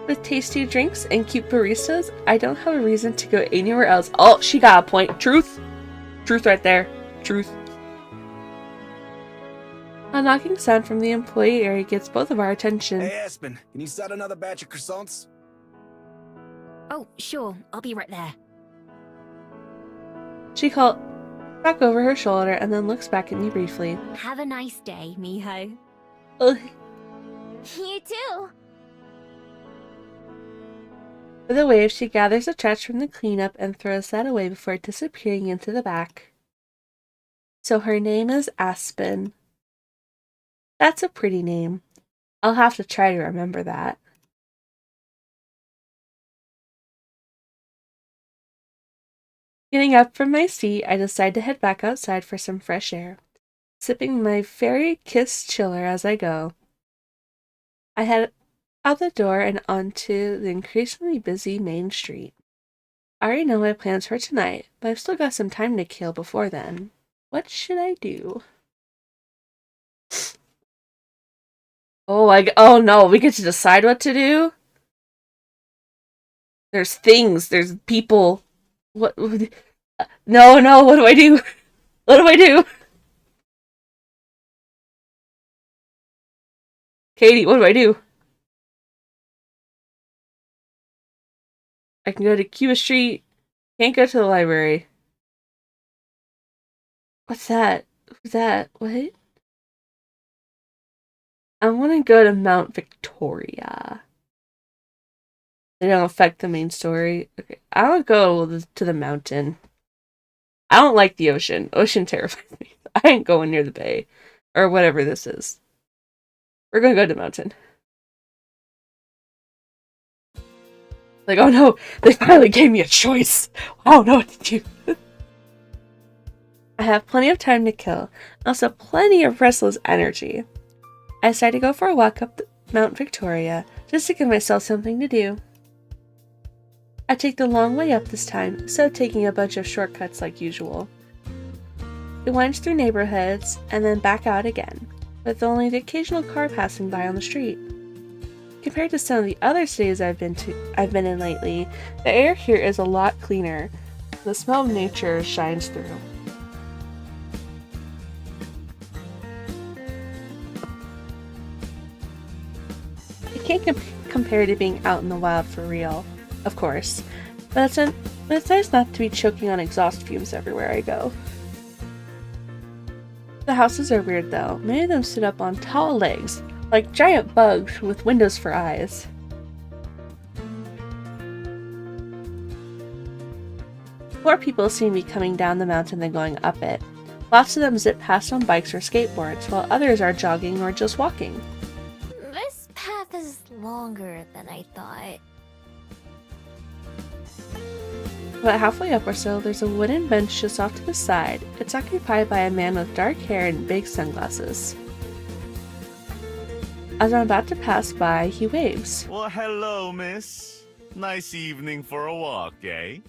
With tasty drinks and cute baristas, I don't have a reason to go anywhere else. Oh, she got a point. Truth. Truth right there. Truth. A knocking sound from the employee area gets both of our attention. Hey, Aspen, can you start another batch of croissants? Oh, sure. I'll be right there. She called back over her shoulder and then looks back at me briefly. Have a nice day, Miho. Ugh. You too. With a wave, she gathers the trash from the cleanup and throws that away before disappearing into the back. So her name is Aspen. That's a pretty name. I'll have to try to remember that. Getting up from my seat, I decide to head back outside for some fresh air, sipping my fairy kiss chiller as I go. I head out the door and onto the increasingly busy main street. I already know my plans for tonight, but I've still got some time to kill before then. What should I do? Oh no, we get to decide what to do? There's things, there's people. What? No, what do I do? What do I do? Katie, what do I do? I can go to Cuba Street. Can't go to the library. What's that? Who's that? What? I want to go to Mount Victoria. They don't affect the main story. Okay, I want to go to the mountain. I don't like the ocean. Ocean terrifies me. I ain't going near the bay. Or whatever this is. We're gonna go to the mountain. Like, oh no, they finally gave me a choice. I don't know what to do. I have plenty of time to kill. Also plenty of restless energy. I decide to go for a walk up Mount Victoria, just to give myself something to do. I take the long way up this time, instead of taking a bunch of shortcuts like usual. It winds through neighborhoods, and then back out again, with only the occasional car passing by on the street. Compared to some of the other cities I've been in lately, the air here is a lot cleaner. The smell of nature shines through. It can't compare to being out in the wild for real, of course, but it's nice not to be choking on exhaust fumes everywhere I go. The houses are weird though. Many of them sit up on tall legs, like giant bugs with windows for eyes. More people seem to be coming down the mountain than going up it. Lots of them zip past on bikes or skateboards, while others are jogging or just walking. This path is longer than I thought. About halfway up or so, there's a wooden bench just off to the side. It's occupied by a man with dark hair and big sunglasses. As I'm about to pass by, he waves. Well, hello, miss. Nice evening for a walk, eh?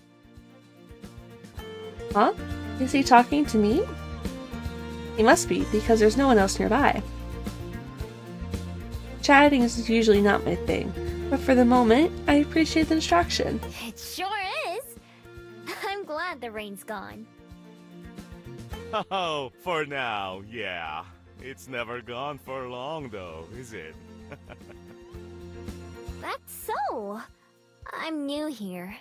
Huh? Is he talking to me? He must be, because there's no one else nearby. Chatting is usually not my thing, but for the moment, I appreciate the distraction. It sure is. glad the rain's gone. Oh, for now, yeah. It's never gone for long, though, is it? That's so. I'm new here.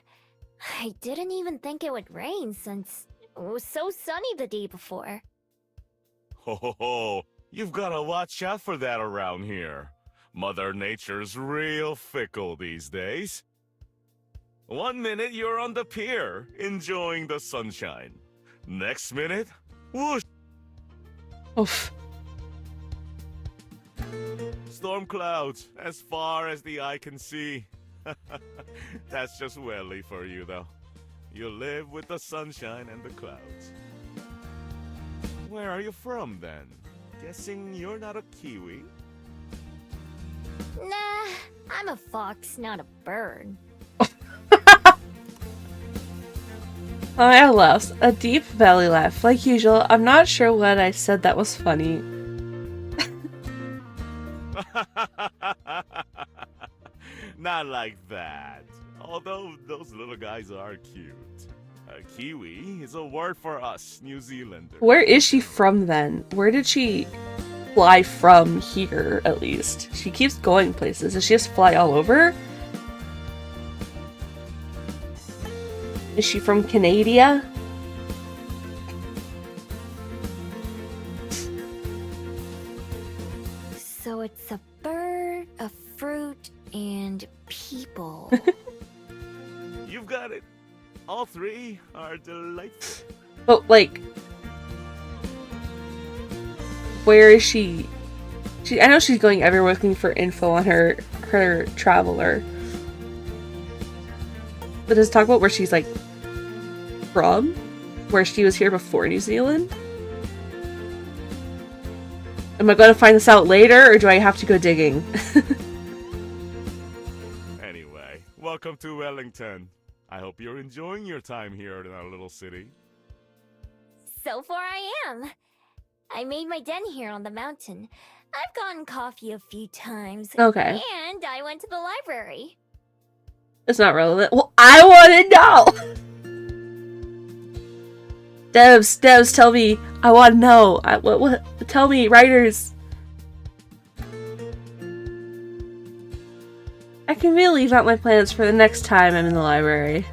I didn't even think it would rain since it was so sunny the day before. Ho ho ho! You've gotta watch out for that around here. Mother Nature's real fickle these days. 1 minute you're on the pier, enjoying the sunshine. Next minute, whoosh! Oof. Storm clouds, as far as the eye can see. That's just welly for you, though. You live with the sunshine and the clouds. Where are you from, then? Guessing you're not a Kiwi? Nah, I'm a fox, not a bird. I laughed. A deep belly laugh. Like usual, I'm not sure what I said that was funny. Not like that. Although those little guys are cute. A Kiwi is a word for us New Zealanders. Where is she from then? Where did she fly from here, at least? She keeps going places. Does she just fly all over? Is she from Canada? So it's a bird, a fruit, and people. You've got it. All three are delightful. But, like, where is she? I know she's going everywhere looking for info on her traveler. But does it talk about where she's, like, from? Where she was here before New Zealand? Am I going to find this out later, or do I have to go digging? Anyway, welcome to Wellington. I hope you're enjoying your time here in our little city. So far I am. I made my den here on the mountain. I've gotten coffee a few times. Okay. And I went to the library. It's not relevant. Well, I want to know! Devs, tell me. I want to know. What? Tell me, writers. I can really leave out my plans for the next time I'm in the library.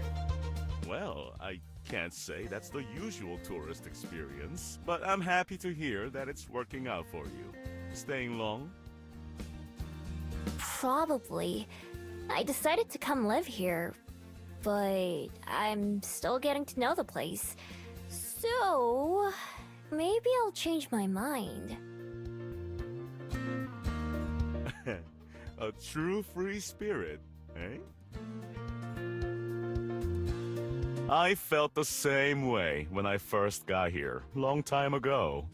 Well, I can't say that's the usual tourist experience, but I'm happy to hear that it's working out for you. Staying long? Probably. I decided to come live here, but I'm still getting to know the place. So, maybe I'll change my mind. A true free spirit, eh? I felt the same way when I first got here, long time ago.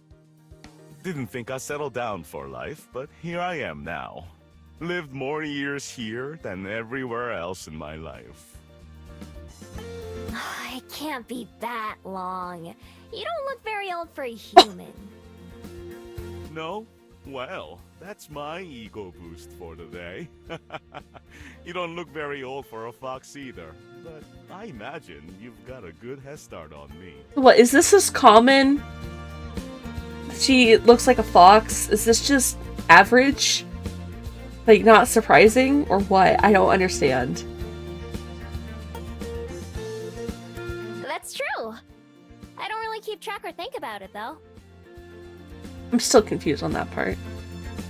Didn't think I'd settle down for life, but here I am now. Lived more years here than everywhere else in my life. It can't be that long. You don't look very old for a human. No? Well, that's my ego boost for the day. You don't look very old for a fox either, but I imagine you've got a good head start on me. What, is this as common? She looks like a fox? Is this just average? Like, not surprising? Or what? I don't understand. That's true. I don't really keep track or think about it, though. I'm still confused on that part.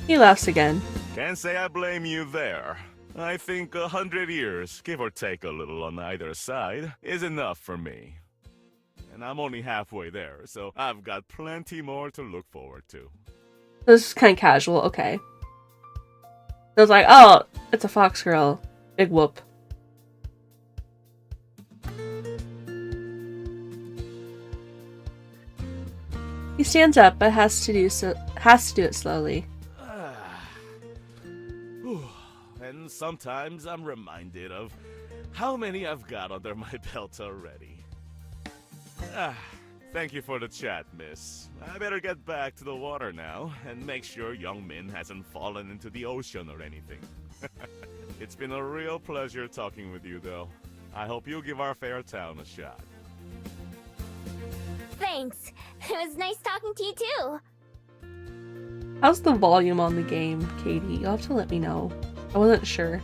He laughs again. Can't say I blame you there. I think 100 years, give or take a little on either side, is enough for me. And I'm only halfway there, so I've got plenty more to look forward to. This is kind of casual, okay. I was like, oh, it's a fox girl. Big whoop. He stands up, but has to do it slowly. And sometimes I'm reminded of how many I've got under my belt already. Thank you for the chat, miss. I better get back to the water now and make sure young Min hasn't fallen into the ocean or anything. It's been a real pleasure talking with you, though. I hope you'll give our fair town a shot. Thanks. It was nice talking to you too. How's the volume on the game, Katie? You'll have to let me know. I wasn't sure.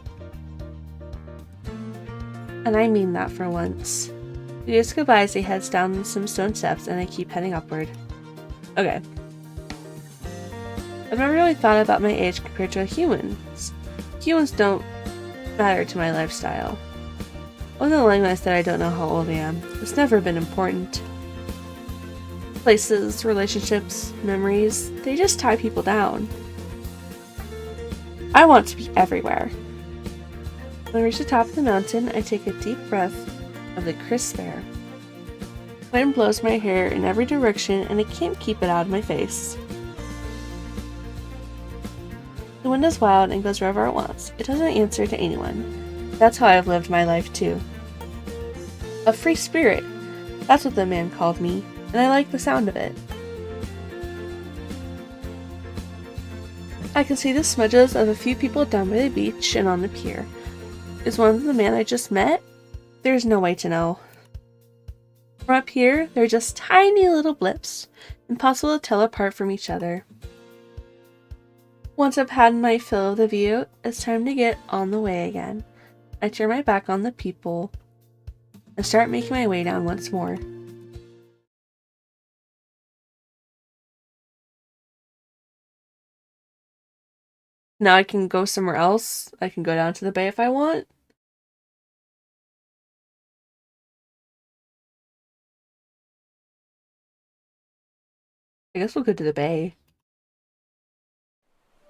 And I mean that for once. He just goodbye as he heads down some stone steps and I keep heading upward. Okay. I've never really thought about my age compared to humans. Humans don't matter to my lifestyle. I wasn't lying when I said I don't know how old I am. It's never been important. Places, relationships, memories, they just tie people down. I want to be everywhere. When I reach the top of the mountain, I take a deep breath of the crisp air. Wind blows my hair in every direction and I can't keep it out of my face. The wind is wild and goes wherever it wants. It doesn't answer to anyone. That's how I've lived my life too. A free spirit. That's what the man called me, and I like the sound of it. I can see the smudges of a few people down by the beach and on the pier. Is one of the man I just met? There's no way to know. From up here, they're just tiny little blips, impossible to tell apart from each other. Once I've had my fill of the view, it's time to get on the way again. I turn my back on the people and start making my way down once more. Now I can go somewhere else. I can go down to the bay if I want. I guess we'll go to the bay.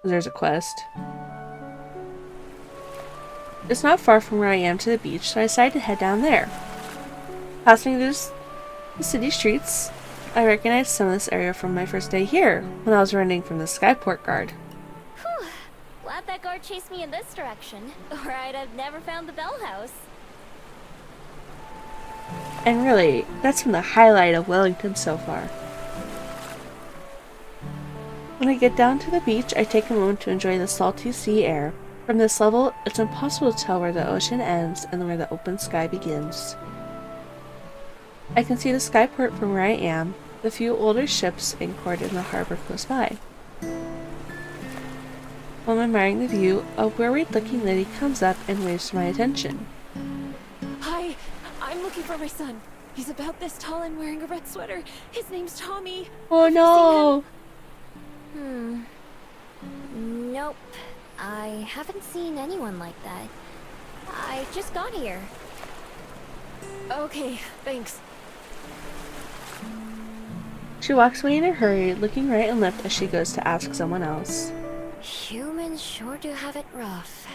There's a quest. It's not far from where I am to the beach, so I decide to head down there. Passing through the city streets, I recognize some of this area from my first day here, when I was running from the Skyport guard. Whew. Glad that guard chased me in this direction, or I'd have never found the Bell House. And really, that's been the highlight of Wellington so far. When I get down to the beach, I take a moment to enjoy the salty sea air. From this level, it's impossible to tell where the ocean ends and where the open sky begins. I can see the skyport from where I am, the few older ships anchored in the harbor close by. While I'm admiring the view, a worried-looking lady comes up and waves for my attention. Hi, I'm looking for my son. He's about this tall and wearing a red sweater. His name's Tommy. Oh no! Nope. I haven't seen anyone like that. I just got here. Okay, thanks. She walks away in a hurry, looking right and left as she goes to ask someone else. Humans sure do have it rough.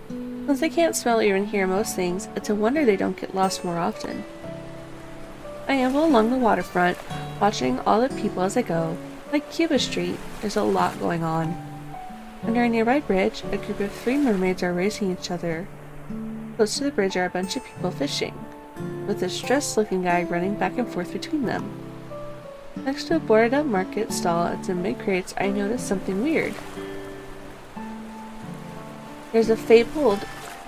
Since they can't smell or even hear most things, it's a wonder they don't get lost more often. I amble along the waterfront, watching all the people as I go. Like Cuba Street, there's a lot going on. Under a nearby bridge, a group of 3 mermaids are racing each other. Close to the bridge are a bunch of people fishing, with a stressed-looking guy running back and forth between them. Next to a boarded-up market stall and some big crates, I notice something weird. There's a fabled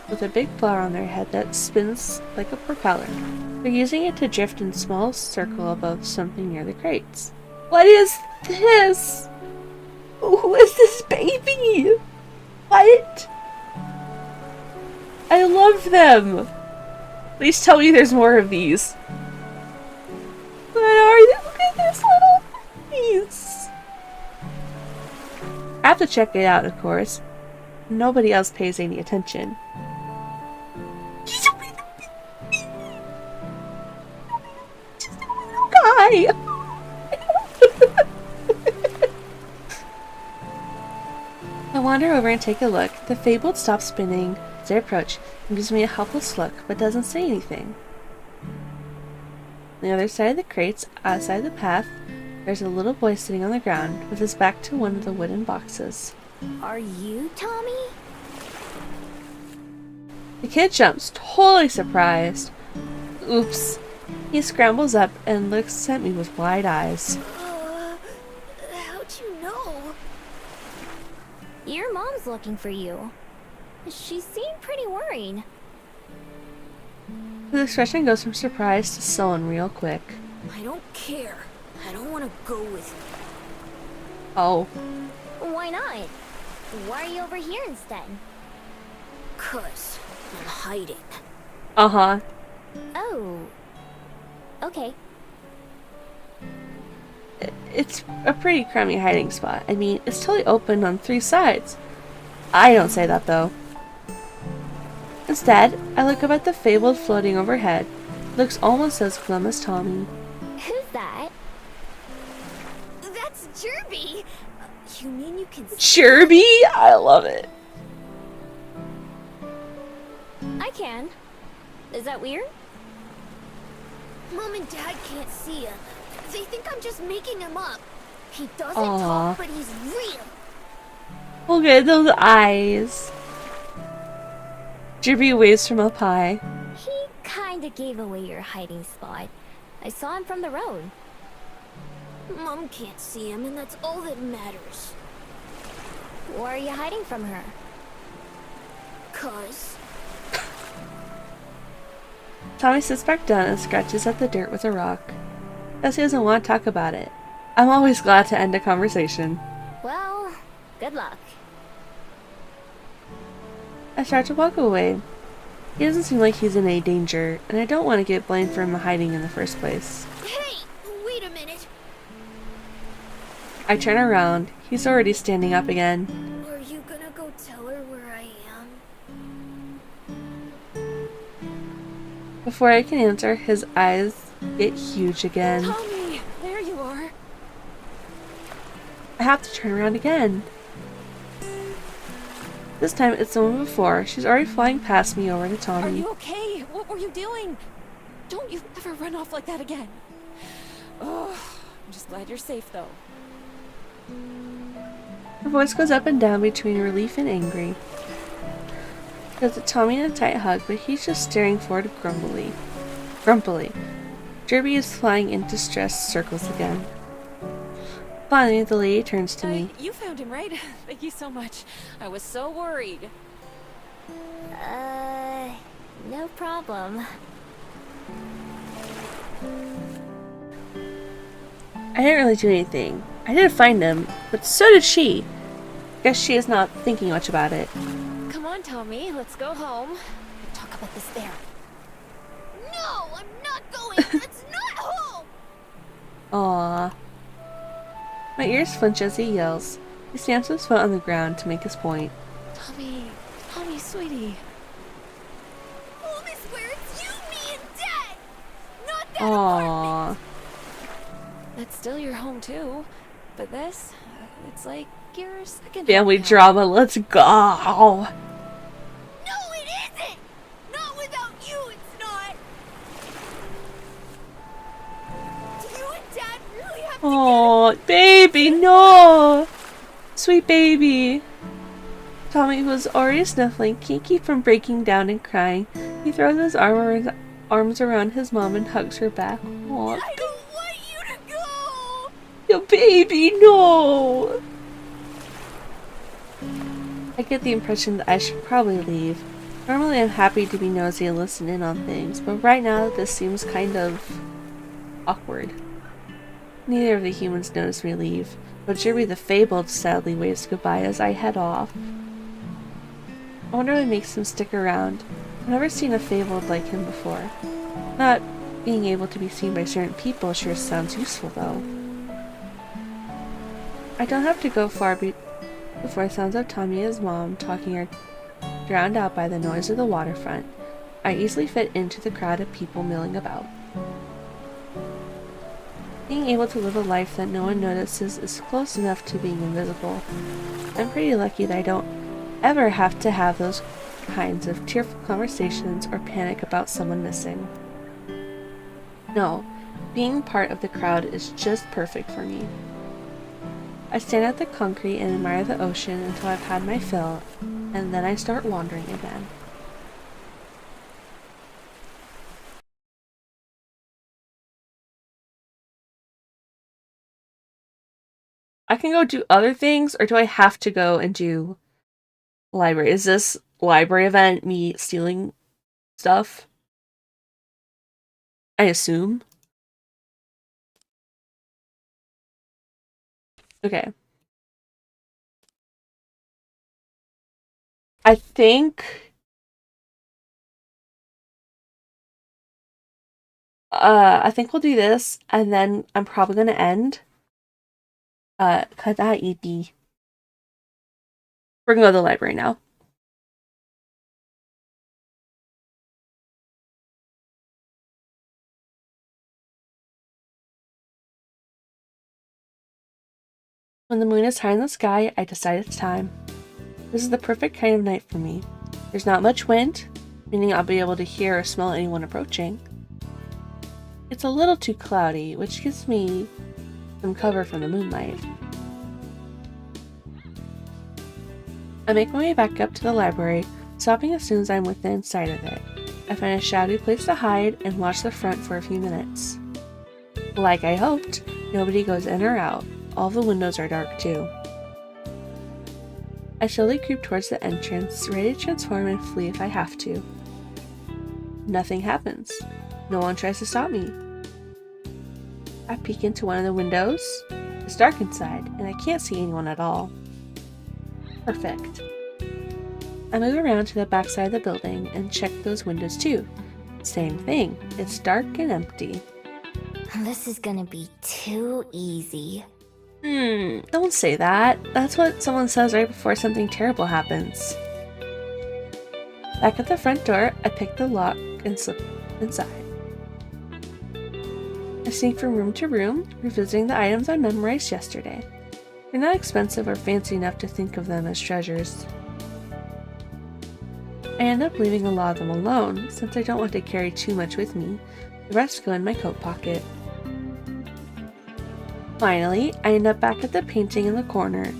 with a big flower on their head that spins like a propeller. They're using it to drift in a small circle above something near the crates. What is this? Who is this baby? What? I love them. Please tell me there's more of these. What are they? Look at this little face. I have to check it out, of course. Nobody else pays any attention. He's a little baby. Just a little guy. I wander over and take a look. The fabled stops spinning as I approach and gives me a helpless look, but doesn't say anything. On the other side of the crates, outside the path, there's a little boy sitting on the ground with his back to one of the wooden boxes. Are you Tommy? The kid jumps, totally surprised. Oops. He scrambles up and looks at me with wide eyes. How'd you know? Your mom's looking for you. She seemed pretty worried. His expression goes from surprise to sullen real quick. I don't care. I don't want to go with you. Oh. Why not? Why are you over here instead? 'Cause I'm hiding. Uh-huh. Oh. Okay. It's a pretty crummy hiding spot. I mean, it's totally open on 3 sides. I don't say that, though. Instead, I look up at the fabled floating overhead. It looks almost as glum as Tommy. Who's that? That's Jerby! You mean you can Jerby? I love it. I can. Is that weird? Mom and Dad can't see him. They think I'm just making him up. He doesn't talk, but he's real. Look at those eyes. Jerby waves from up high. He kinda gave away your hiding spot. I saw him from the road. Mom can't see him, and that's all that matters. Why are you hiding from her? 'Cause... Tommy sits back down and scratches at the dirt with a rock. As he doesn't want to talk about it. I'm always glad to end a conversation. Well, good luck. I start to walk away. He doesn't seem like he's in any danger, and I don't want to get blamed for him hiding in the first place. Hey, wait a minute. I turn around. He's already standing up again. Are you gonna go tell her where I am? Before I can answer, his eyes get huge again. Tommy, there you are. I have to turn around again. This time it's the one before. She's already flying past me over to Tommy. Are you okay? What were you doing? Don't you ever run off like that again. Oh, I'm just glad you're safe, though. Her voice goes up and down between relief and angry. Gives Tommy in a tight hug, but he's just staring forward grumpily. Jerby is flying in distressed circles again. Finally, the lady turns to me. You found him, right? Thank you so much. I was so worried. No problem. I didn't really do anything. I did find him, but so did she. Guess she is not thinking much about it. Come on, Tommy, let's go home. We'll talk about this there. No, I'm not going. That's not home. Aww. My ears flinch as he yells. He stamps his foot on the ground to make his point. Tommy, sweetie. Home is where it's you, me, and Dad. Not that Aww. apartment. That's still your home too, but this, it's like your second Family home now. drama, let's go! No, it isn't. Not without you, it's not. Do you and Dad really have to Oh, baby, no! Sweet baby. Tommy, who was already snuffling, can't keep from breaking down and crying. He throws his arms around his mom and hugs her back. Aw, I don't want you to go. your baby, no! I get the impression that I should probably leave. Normally I'm happy to be nosy and listen in on things, but right now this seems kind of awkward. Neither of the humans notice me leave, but Jerby the Fabled sadly waves goodbye as I head off. I wonder what makes him stick around. I've never seen a Fabled like him before. Not being able to be seen by certain people sure sounds useful though. I don't have to go far before sounds of Tommy and his mom talking are drowned out by the noise of the waterfront. I easily fit into the crowd of people milling about. Being able to live a life that no one notices is close enough to being invisible. I'm pretty lucky that I don't ever have to have those kinds of tearful conversations or panic about someone missing. No, being part of the crowd is just perfect for me. I stand at the concrete and admire the ocean until I've had my fill, and then I start wandering again. I can go do other things, or do I have to go and do library? Is this library event me stealing stuff? I assume. Okay. I think we'll do this, and then I'm probably gonna end. Cause I eat. We're gonna go to the library now. When the moon is high in the sky, I decide it's time. This is the perfect kind of night for me. There's not much wind, meaning I'll be able to hear or smell anyone approaching. It's a little too cloudy, which gives me some cover from the moonlight. I make my way back up to the library, stopping as soon as I'm within sight of it. I find a shadowy place to hide and watch the front for a few minutes. Like I hoped, nobody goes in or out. All the windows are dark too. I slowly creep towards the entrance, ready to transform and flee if I have to. Nothing happens. No one tries to stop me. I peek into one of the windows. It's dark inside, and I can't see anyone at all. Perfect. I move around to the backside of the building and check those windows too. Same thing. It's dark and empty. This is gonna be too easy. Don't say that. That's what someone says right before something terrible happens. Back at the front door, I pick the lock and slip inside. I sneak from room to room, revisiting the items I memorized yesterday. They're not expensive or fancy enough to think of them as treasures. I end up leaving a lot of them alone, since I don't want to carry too much with me. The rest go in my coat pocket. Finally, I end up back at the painting in the corner,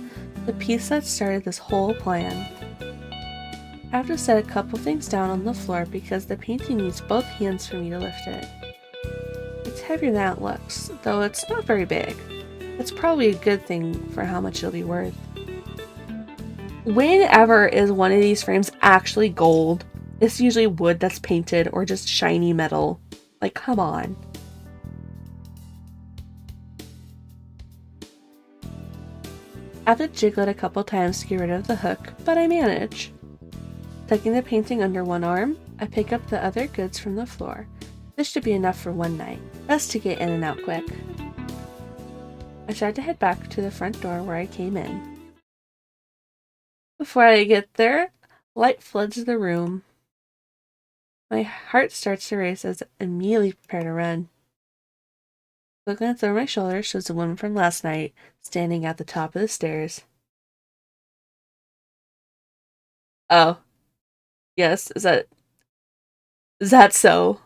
the piece that started this whole plan. I have to set a couple things down on the floor because the painting needs both hands for me to lift it. It's heavier than it looks, though it's not very big. It's probably a good thing for how much it'll be worth. Whenever is one of these frames actually gold? It's usually wood that's painted or just shiny metal. Like, come on. I have to jiggle it a couple times to get rid of the hook, but I manage. Tucking the painting under one arm, I pick up the other goods from the floor. This should be enough for one night, best to get in and out quick. I start to head back to the front door where I came in. Before I get there, light floods the room. My heart starts to race as I immediately prepare to run. A glance over my shoulder shows the woman from last night standing at the top of the stairs. Oh. Yes, is that so?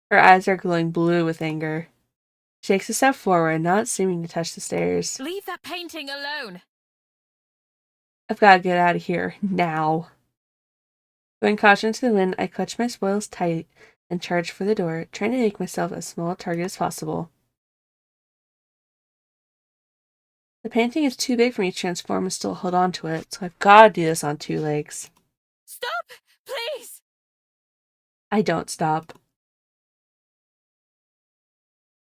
Her eyes are glowing blue with anger. She takes a step forward, not seeming to touch the stairs. Leave that painting alone! I've got to get out of here, now. Going caution to the wind, I clutch my spoils tight and charge for the door, trying to make myself as small a target as possible. The painting is too big for me to transform and still hold on to it, so I've got to do this on two legs. Stop! Please! I don't stop.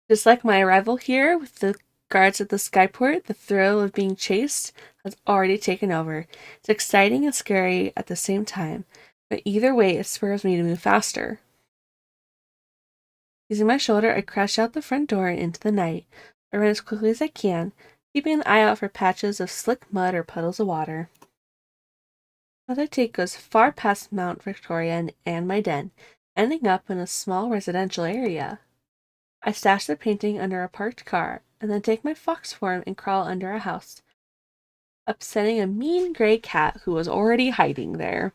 Just like my arrival here with the guards at the skyport, the thrill of being chased has already taken over. It's exciting and scary at the same time, but either way it spurs me to move faster. Using my shoulder, I crash out the front door and into the night. I run as quickly as I can, keeping an eye out for patches of slick mud or puddles of water. The path I take goes far past Mount Victoria and my den, ending up in a small residential area. I stash the painting under a parked car, and then take my fox form and crawl under a house, upsetting a mean gray cat who was already hiding there.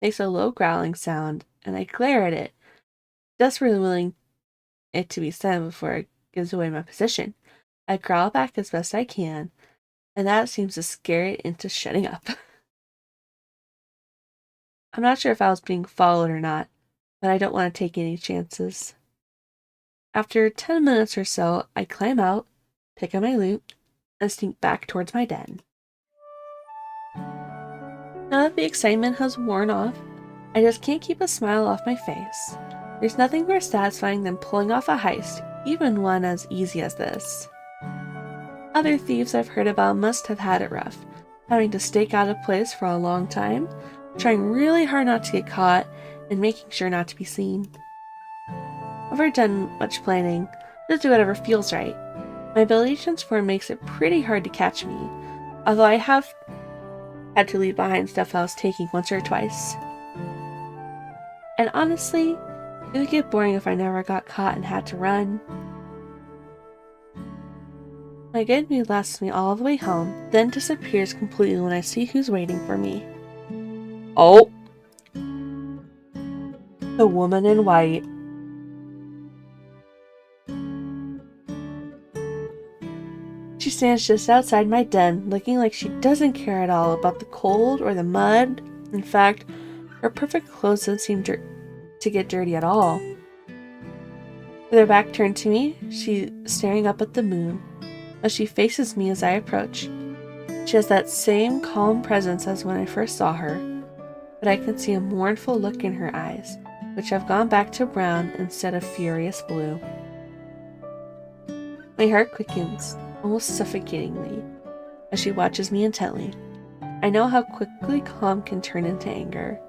It makes a low growling sound, and I glare at it, desperately willing it to be sent before it gives away my position. I growl back as best I can, and that seems to scare it into shutting up. I'm not sure if I was being followed or not, but I don't want to take any chances. After 10 minutes or so, I climb out, pick up my loot, and sneak back towards my den. Now that the excitement has worn off, I just can't keep a smile off my face. There's nothing more satisfying than pulling off a heist, even one as easy as this. Other thieves I've heard about must have had it rough, having to stake out a place for a long time, trying really hard not to get caught, and making sure not to be seen. I've never done much planning, just do whatever feels right. My ability to transform makes it pretty hard to catch me, although I have had to leave behind stuff I was taking once or twice. And honestly, it would get boring if I never got caught and had to run. My good mood lasts me all the way home, then disappears completely when I see who's waiting for me. Oh! The woman in white. She stands just outside my den, looking like she doesn't care at all about the cold or the mud. In fact, her perfect clothes don't seem to get dirty at all. With her back turned to me, she's staring up at the moon as she faces me as I approach. She has that same calm presence as when I first saw her, but I can see a mournful look in her eyes, which have gone back to brown instead of furious blue. My heart quickens, almost suffocatingly, as she watches me intently. I know how quickly calm can turn into anger.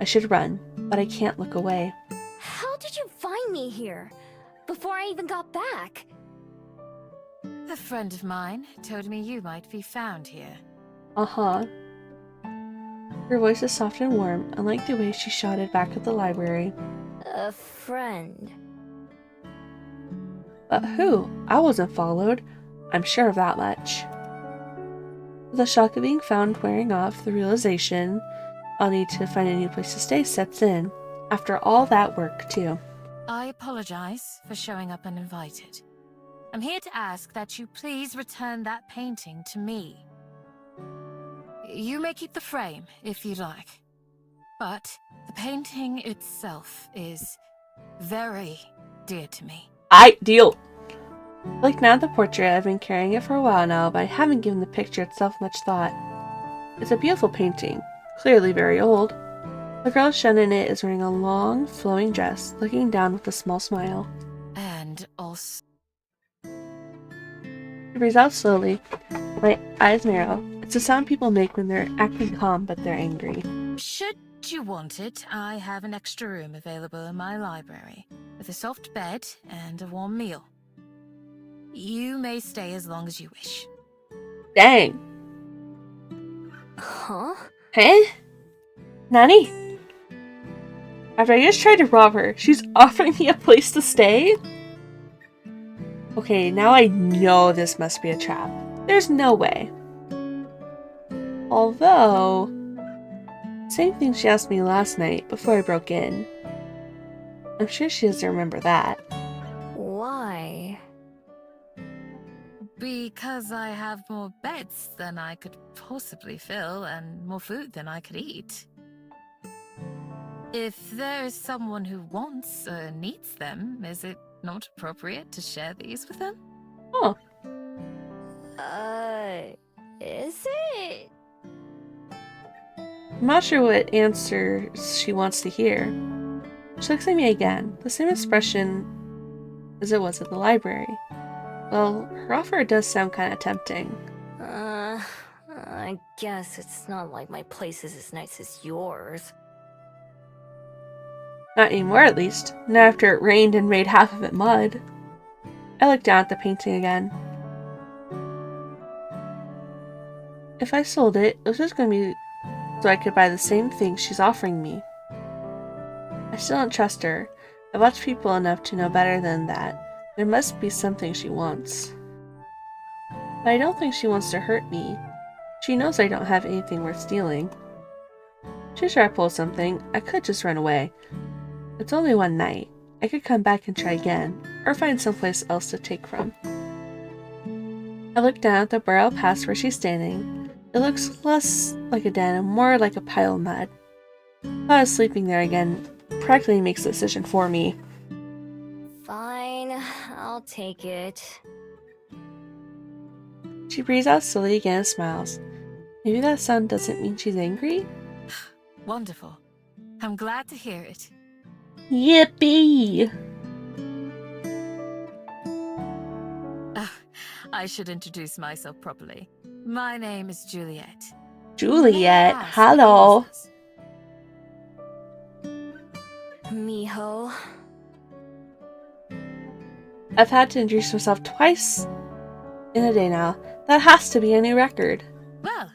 I should run, but I can't look away. How did you find me here? Before I even got back? A friend of mine told me you might be found here. Uh-huh. Her voice is soft and warm, unlike the way she shouted back at the library. A friend. But who? I wasn't followed. I'm sure of that much. The shock of being found wearing off, the realization I'll need to find a new place to stay sets in. After all that work, too. I apologize for showing up uninvited. I'm here to ask that you please return that painting to me. You may keep the frame if you'd like, but the painting itself is very dear to me. Deal. Like now the portrait, I've been carrying it for a while now, but I haven't given the picture itself much thought. It's a beautiful painting, clearly very old. The girl shown in it is wearing a long, flowing dress, looking down with a small smile. And also... She breathes out slowly. My eyes narrow. It's the sound people make when they're acting calm but they're angry. Should you want it, I have an extra room available in my library, with a soft bed and a warm meal. You may stay as long as you wish. Dang. Huh? Huh? Nani? After I just tried to rob her, she's offering me a place to stay? Okay, now I know this must be a trap. There's no way. Although, same thing she asked me last night before I broke in. I'm sure she doesn't remember that. Why? Because I have more beds than I could possibly fill and more food than I could eat. If there is someone who wants or needs them, is it not appropriate to share these with them? Oh. Is it? I'm not sure what answer she wants to hear. She looks at me again, the same expression as it was at the library. Well, her offer does sound kind of tempting. I guess it's not like my place is as nice as yours. Not anymore, at least. Not after it rained and made half of it mud. I looked down at the painting again. If I sold it, it was just going to be so I could buy the same thing she's offering me. I still don't trust her. I've watched people enough to know better than that. There must be something she wants. But I don't think she wants to hurt me. She knows I don't have anything worth stealing. She's sure I pull something. I could just run away. It's only one night. I could come back and try again, or find someplace else to take from. I look down at the burrow past where she's standing. It looks less like a den and more like a pile of mud. Thought of sleeping there again practically makes the decision for me. Fine, I'll take it. She breathes out slowly again and smiles. Maybe that sound doesn't mean she's angry? Wonderful. I'm glad to hear it. Yippee! I should introduce myself properly. My name is Juliet. Juliet, May I ask hello. who is this? Miho. I've had to introduce myself twice in a day now. That has to be a new record. Well,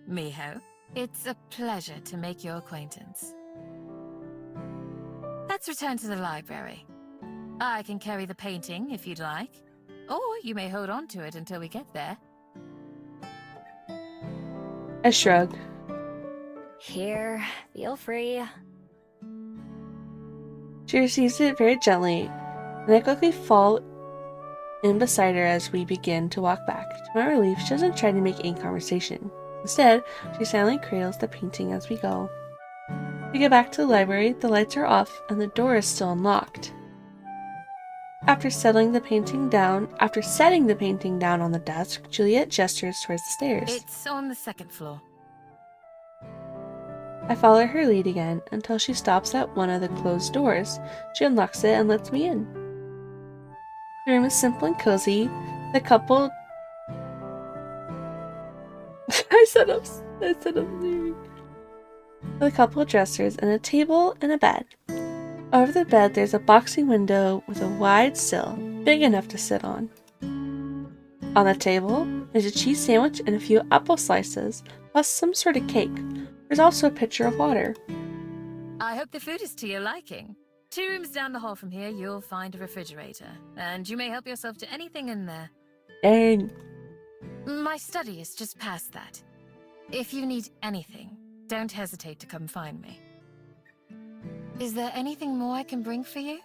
Miho, it's a pleasure to make your acquaintance. Let's return to the library. I can carry the painting if you'd like, or you may hold on to it until we get there. I shrug. Here, feel free. She receives it very gently, and I quickly fall in beside her as we begin to walk back. To my relief, she doesn't try to make any conversation. Instead, she silently cradles the painting as we go. We get back to the library, the lights are off, and the door is still unlocked. After setting the painting down on the desk, Juliet gestures towards the stairs. It's on the second floor. I follow her lead again until she stops at one of the closed doors. She unlocks it and lets me in. The room is simple and cozy. The couple I said up. The couple dressers and a table and a bed. Over the bed, there's a boxing window with a wide sill, big enough to sit on. On the table, there's a cheese sandwich and a few apple slices, plus some sort of cake. There's also a pitcher of water. I hope the food is to your liking. 2 rooms down the hall from here, you'll find a refrigerator, and you may help yourself to anything in there. Dang. My study is just past that. If you need anything, don't hesitate to come find me. Is there anything more I can bring for you?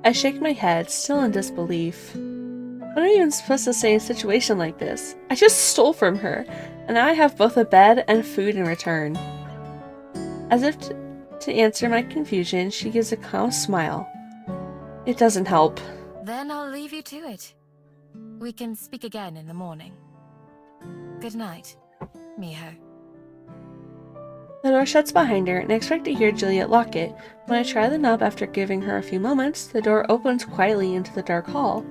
I shake my head, still in disbelief. What am I even supposed to say in a situation like this? I just stole from her, and now I have both a bed and food in return. As if to answer my confusion, she gives a calm smile. It doesn't help. Then I'll leave you to it. We can speak again in the morning. Good night, Miho. The door shuts behind her, and I expect to hear Juliet lock it. When I try the knob after giving her a few moments, the door opens quietly into the dark hall.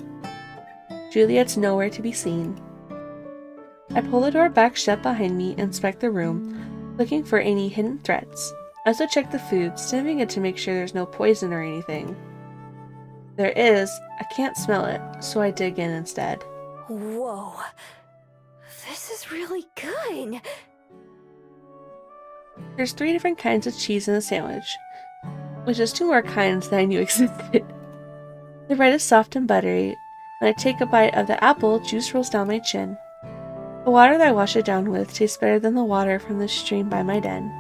Juliet's nowhere to be seen. I pull the door back shut behind me and inspect the room, looking for any hidden threats. I also check the food, sniffing it to make sure there's no poison or anything. There is, I can't smell it, so I dig in instead. Whoa. This is really good. There's 3 different kinds of cheese in the sandwich, which is 2 more kinds than I knew existed. The bread is soft and buttery. When I take a bite of the apple, juice rolls down my chin. The water that I wash it down with tastes better than the water from the stream by my den.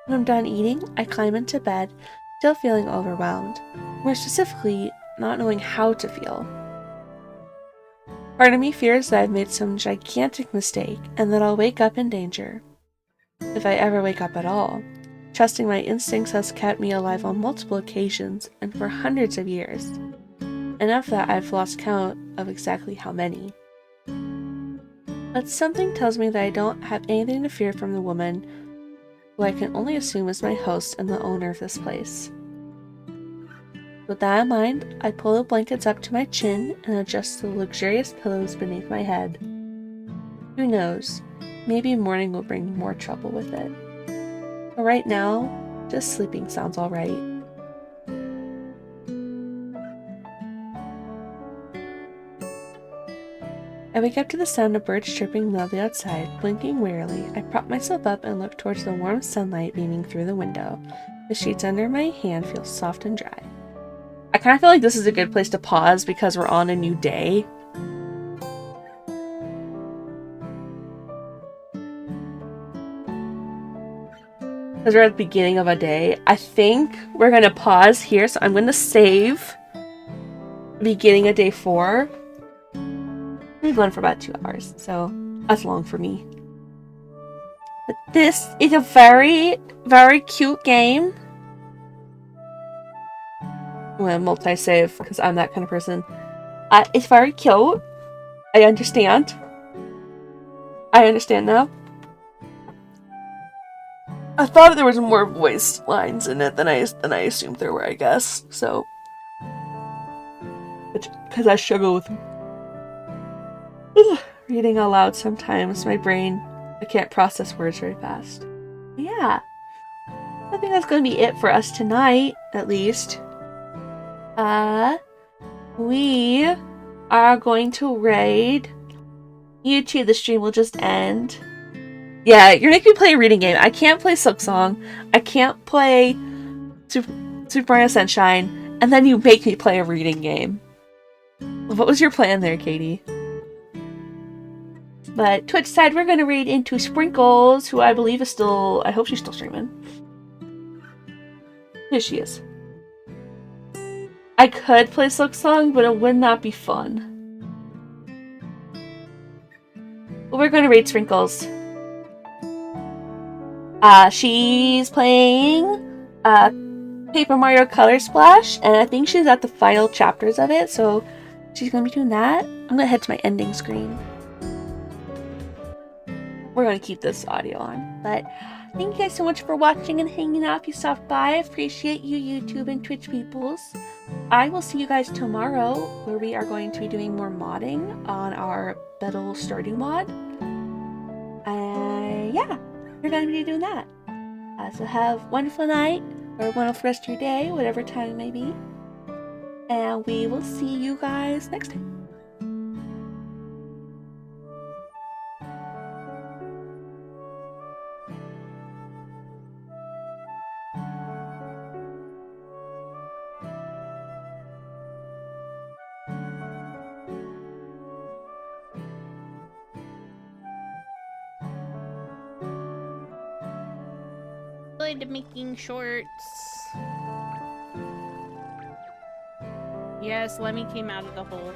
When I'm done eating, I climb into bed, still feeling overwhelmed. More specifically, not knowing how to feel. Part of me fears that I've made some gigantic mistake and that I'll wake up in danger. If I ever wake up at all. Trusting my instincts has kept me alive on multiple occasions and for hundreds of years. Enough that I've lost count of exactly how many. But something tells me that I don't have anything to fear from the woman who I can only assume is my host and the owner of this place. With that in mind, I pull the blankets up to my chin and adjust the luxurious pillows beneath my head. Who knows? Maybe morning will bring more trouble with it. But right now, just sleeping sounds alright. I wake up to the sound of birds chirping loudly outside. Blinking wearily, I prop myself up and look towards the warm sunlight beaming through the window. The sheets under my hand feel soft and dry. I kind of feel like this is a good place to pause because we're on a new day. Because we're at the beginning of a day. I think we're going to pause here, so I'm going to save beginning of day 4. We've gone for about 2 hours, so that's long for me. But this is a very, very cute game. I'm going to multi-save because I'm that kind of person. It's very cute. I understand. I understand now. I thought there was more voice lines in it than I assumed there were, I guess. So, because I struggle with reading aloud sometimes. My brain, I can't process words very fast. But yeah, I think that's going to be it for us tonight, at least. We are going to raid. YouTube, the stream will just end. Yeah, you're making me play a reading game. I can't play Silksong. I can't play Super Mario Sunshine. And then you make me play a reading game. What was your plan there, Katie? But Twitch side, we're going to raid into Sprinkles, who I believe is still... I hope she's still streaming. Here she is. I could play Silksong, but it would not be fun. But we're going to raid Sprinkles. She's playing Paper Mario Color Splash, and I think she's at the final chapters of it, so she's going to be doing that. I'm going to head to my ending screen. We're going to keep this audio on, but thank you guys so much for watching and hanging out if you stopped by. I appreciate you, YouTube and Twitch peoples. I will see you guys tomorrow, where we are going to be doing more modding on our Battle Stardew mod. Yeah, we're going to be doing that. So have a wonderful night, or a wonderful rest of your day, whatever time it may be. And we will see you guys next time. To making shorts. Yes, Lemmy came out of the hole.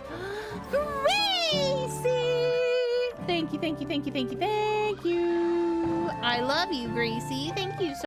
Gracie! Thank you, thank you, thank you, thank you, thank you. I love you, Gracie. Thank you so